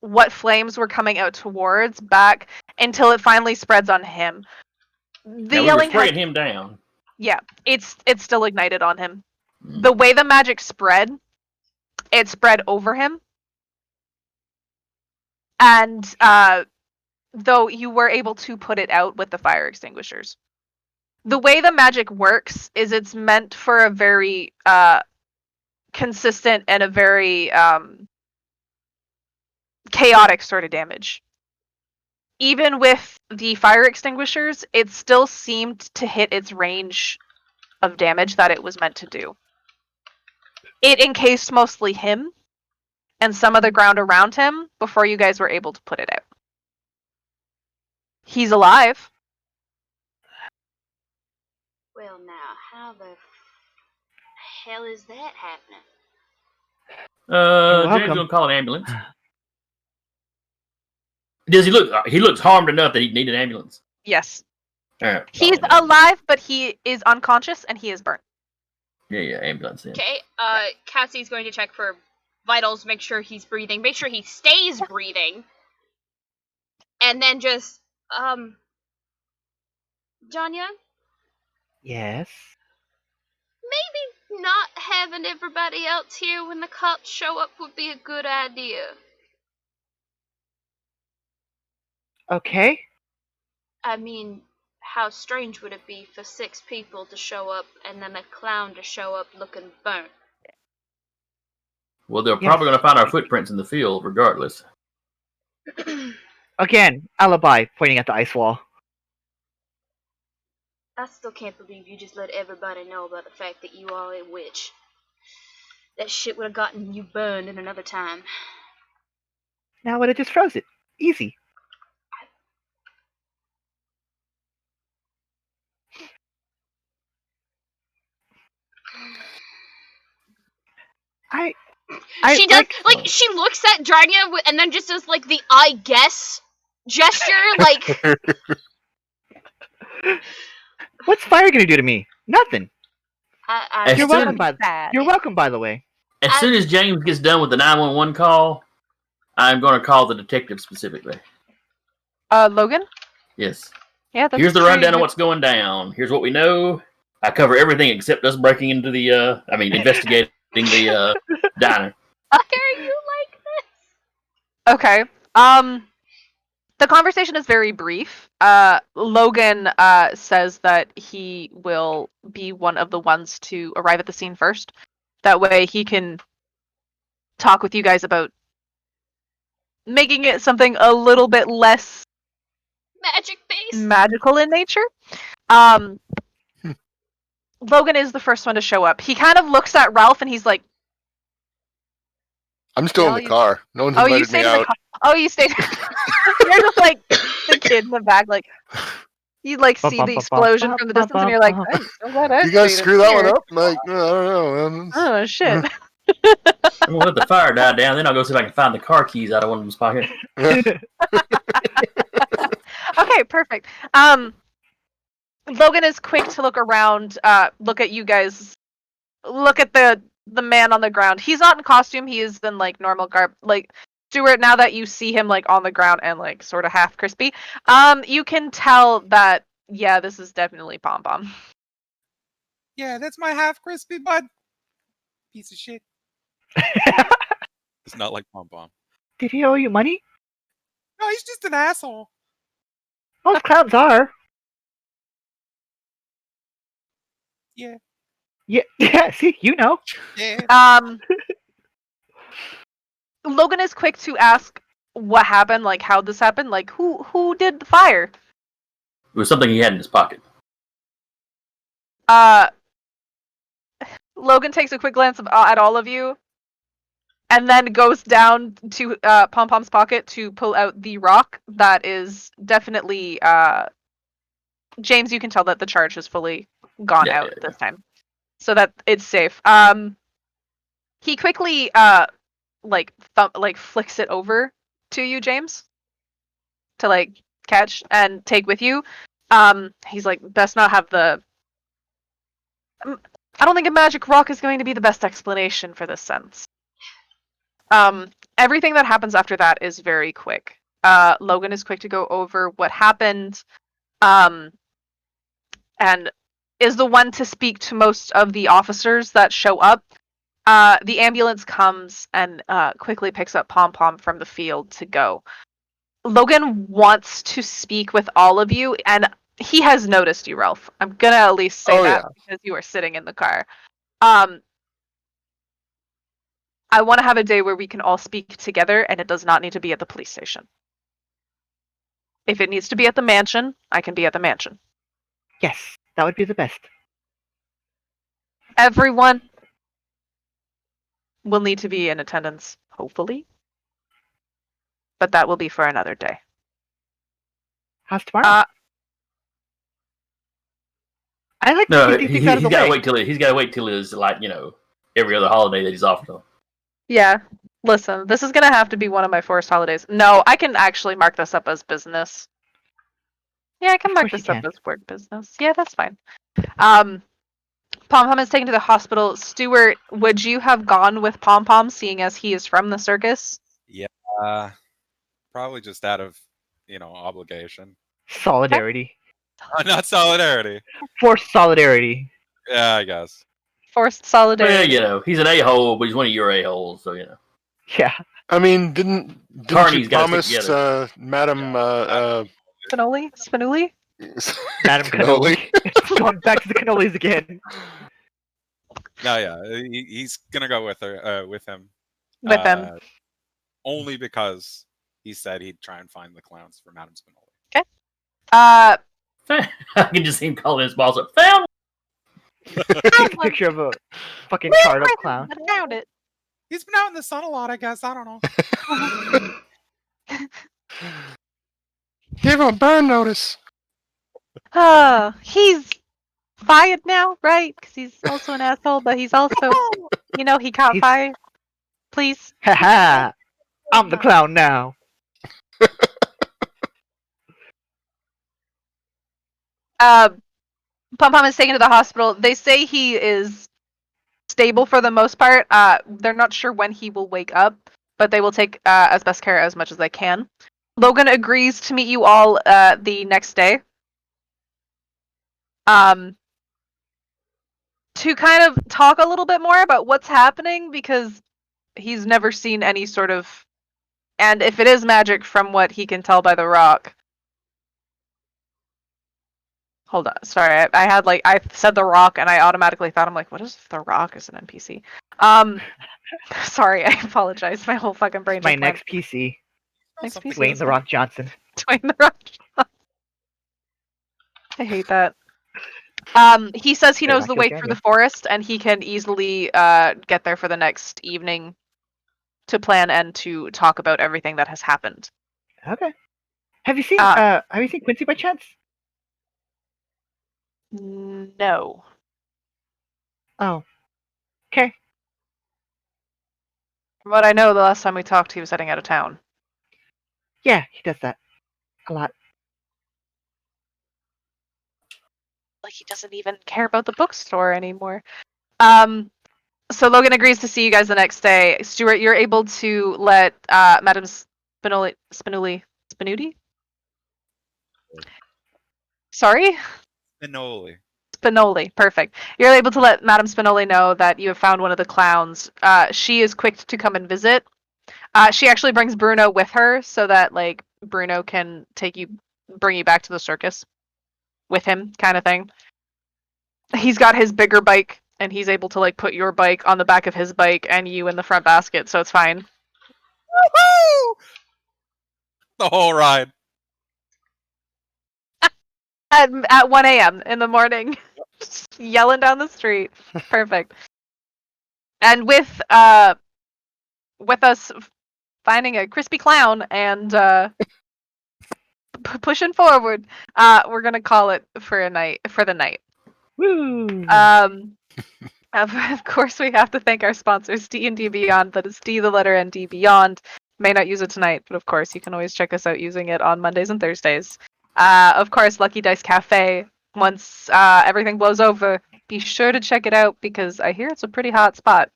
what flames were coming out towards back until it finally spreads on him. The Now, we yelling were spraying him down. yeah, it's still ignited on him. The way the magic spread, it spread over him. And though you were able to put it out with the fire extinguishers. The way the magic works is it's meant for a very consistent and a very chaotic sort of damage. Even with the fire extinguishers, it still seemed to hit its range of damage that it was meant to do. It encased mostly him and some of the ground around him before you guys were able to put it out. He's alive. Well, now, how the hell is that happening? You're James welcome. gonna call an ambulance. Does he look? He looks harmed enough that he'd need an ambulance. Yes. All right. He's alive, but he is unconscious and he is burnt. Yeah, ambulance then. Okay, Cassie's going to check for vitals, make sure he's breathing, make sure he stays breathing. And then just, Janya, Yes. maybe not having everybody else here when the cops show up would be a good idea. Okay. I mean, how strange would it be for 6 people to show up and then a clown to show up looking burnt? Well, they're Yes. probably going to find our footprints in the field, regardless. Again, alibi, pointing at the ice wall. I still can't believe you just let everybody know about the fact that you are a witch. That shit would have gotten you burned in another time. Now would have just froze it. Easy. She does, like, she looks at Jarnia and then just does, like, the I guess gesture, like... What's fire gonna do to me? Nothing. As You're soon- welcome, You're welcome, by the way. As soon as James gets done with the 911 call, I'm going to call the detective specifically. Logan? Yes. Yeah, that's Here's the pretty rundown of good. what's going down. Here's what we know. I cover everything except us breaking into the, investigating the diner. Why are you like this? Okay. The conversation is very brief. Logan says that he will be one of the ones to arrive at the scene first. That way he can talk with you guys about making it something a little bit less Magic based? magical in nature. Logan is the first one to show up. He kind of looks at Ralph and he's like, I'm still No, in the you- car. No one's "Oh, you invited stayed me in the out. car. Oh, you stayed." You're just like the kid in the back, like you like see the explosion from the distance, and you're like, "I'm so glad I You guys stayed screw in that one here." up? Like, I don't know. Man. Oh shit. I'm going to let the fire die down, then I'll go see if I can find the car keys out of one of them's pocket. Okay, perfect. Logan is quick to look around, look at you guys, look at the man on the ground. He's not in costume. He is in like normal garb. Like Stuart, now that you see him like on the ground and like sort of half crispy, you can tell that yeah, this is definitely Pom Pom. Yeah, that's my half crispy bud. Piece of shit. It's not like Pom Pom. Did he owe you money? No, he's just an asshole. Most clowns are. Yeah. Yeah, see, you know. Yeah. Logan is quick to ask what happened, like how this happened, like who did the fire? It was something he had in his pocket. Logan takes a quick glance at all of you, and then goes down to Pom Pom's pocket to pull out the rock that is definitely James. You can tell that the charge has fully gone out this time, so that it's safe. He quickly flicks it over to you, James, to like catch and take with you. He's like, best not have the. I don't think a magic rock is going to be the best explanation for this sense. Everything that happens after that is very quick. Logan is quick to go over what happened, and is the one to speak to most of the officers that show up. The ambulance comes and quickly picks up Pom Pom from the field to go. Logan wants to speak with all of you, and he has noticed you, Ralph. I'm gonna at least say that because you are sitting in the car. I want to have a day where we can all speak together, and it does not need to be at the police station. If it needs to be at the mansion, I can be at the mansion. Yes, that would be the best. Everyone will need to be in attendance, hopefully. But that will be for another day. How's tomorrow? I like to No, keep these things out of the way. he's got to wait till it's like every other holiday that he's off till. Yeah. Listen, this is gonna have to be one of my forced holidays. No, I can actually mark this up as business. Yeah, I can mark this up as work business. Yeah, that's fine. Pom Pom is taken to the hospital. Stuart, would you have gone with Pom Pom, seeing as he is from the circus? Yeah, probably just out of obligation. Solidarity. Not solidarity. Forced solidarity. Yeah, I guess. Forced solidarity. Yeah, he's an a-hole, but he's one of your a-holes, so Yeah. I mean, didn't Carney's you gotta stick promise Madam Spinelli? Madam Cannoli. Going back to the cannolis again. No, yeah, he's gonna go with her, with him. With him. Only because he said he'd try and find the clowns for Madam Spinelli. Okay. I can just see him calling his boss up. Found. Take a picture of a fucking charred up clown. I found it. He's been out in the sun a lot, I guess. I don't know. Give him a burn notice. He's fired now, right? Because he's also an asshole, but he's also, he caught fire. Please. Haha! I'm the clown now. Pom Pom is taken to the hospital. They say he is stable for the most part. They're not sure when he will wake up, but they will take as best care as much as they can. Logan agrees to meet you all the next day. To kind of talk a little bit more about what's happening, because he's never seen any sort of, and if it is magic from what he can tell by the rock. Hold on, sorry, I said the rock and I automatically thought, I'm like, what is the rock as an NPC? Sorry, I apologize, my whole fucking brain. My next PC. Next PC. Dwayne the Rock Johnson. Dwayne the Rock Johnson. I hate that. He says he knows the way through the forest, and he can easily get there for the next evening to plan and to talk about everything that has happened. Okay. Have you seen Quincy by chance? No. Oh. Okay. From what I know, the last time we talked, he was heading out of town. Yeah, he does that a lot. Like, he doesn't even care about the bookstore anymore. So Logan agrees to see you guys the next day. Stuart, you're able to let Madam Spinelli. Sorry? Spinelli, perfect. You're able to let Madam Spinelli know that you have found one of the clowns. She is quick to come and visit. She actually brings Bruno with her so that Bruno can bring you back to the circus with him, kind of thing. He's got his bigger bike, and he's able to put your bike on the back of his bike and you in the front basket, so it's fine. Woohoo! The whole ride. at 1 a.m. in the morning, just yelling down the street. Perfect. And with us finding a crispy clown and pushing forward, we're gonna call it for the night. Woo! Of course, we have to thank our sponsors, D&D Beyond. That is D, the letter N, D Beyond. May not use it tonight, but of course, you can always check us out using it on Mondays and Thursdays. Of course, Lucky Dice Cafe. Once everything blows over, be sure to check it out because I hear it's a pretty hot spot.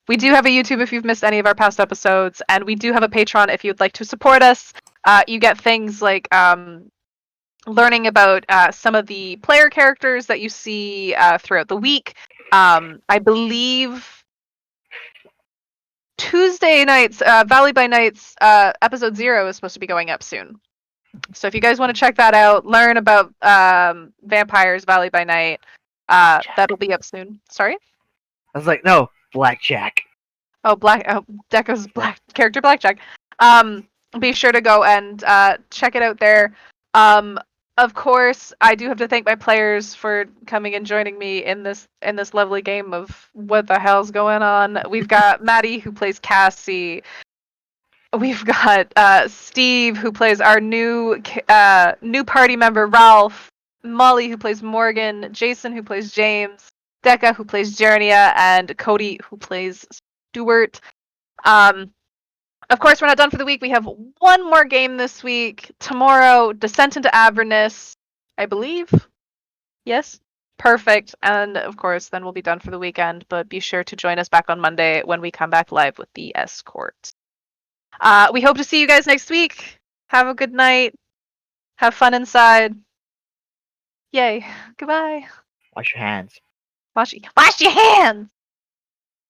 We do have a YouTube if you've missed any of our past episodes, and we do have a Patreon if you'd like to support us. You get things like learning about some of the player characters that you see throughout the week. I believe Tuesday nights, Valley by Nights, episode 0 is supposed to be going up soon. So if you guys want to check that out, learn about vampires, Valley by Night, that'll be up soon. Sorry? I was like, no, Blackjack. Oh, Deco's character Blackjack. Be sure to go and check it out there. Of course, I do have to thank my players for coming and joining me in this lovely game of what the hell's going on. We've got Maddie who plays Cassie. We've got Steve who plays our new party member Ralph. Molly who plays Morgan. Jason who plays James. Decca who plays Jernia, and Cody who plays Stuart. Of course, we're not done for the week. We have one more game this week. Tomorrow, Descent into Avernus, I believe. Yes? Perfect. And of course, then we'll be done for the weekend. But be sure to join us back on Monday when we come back live with the Escort. We hope to see you guys next week. Have a good night. Have fun inside. Yay. Goodbye. Wash your hands. Wash your hands!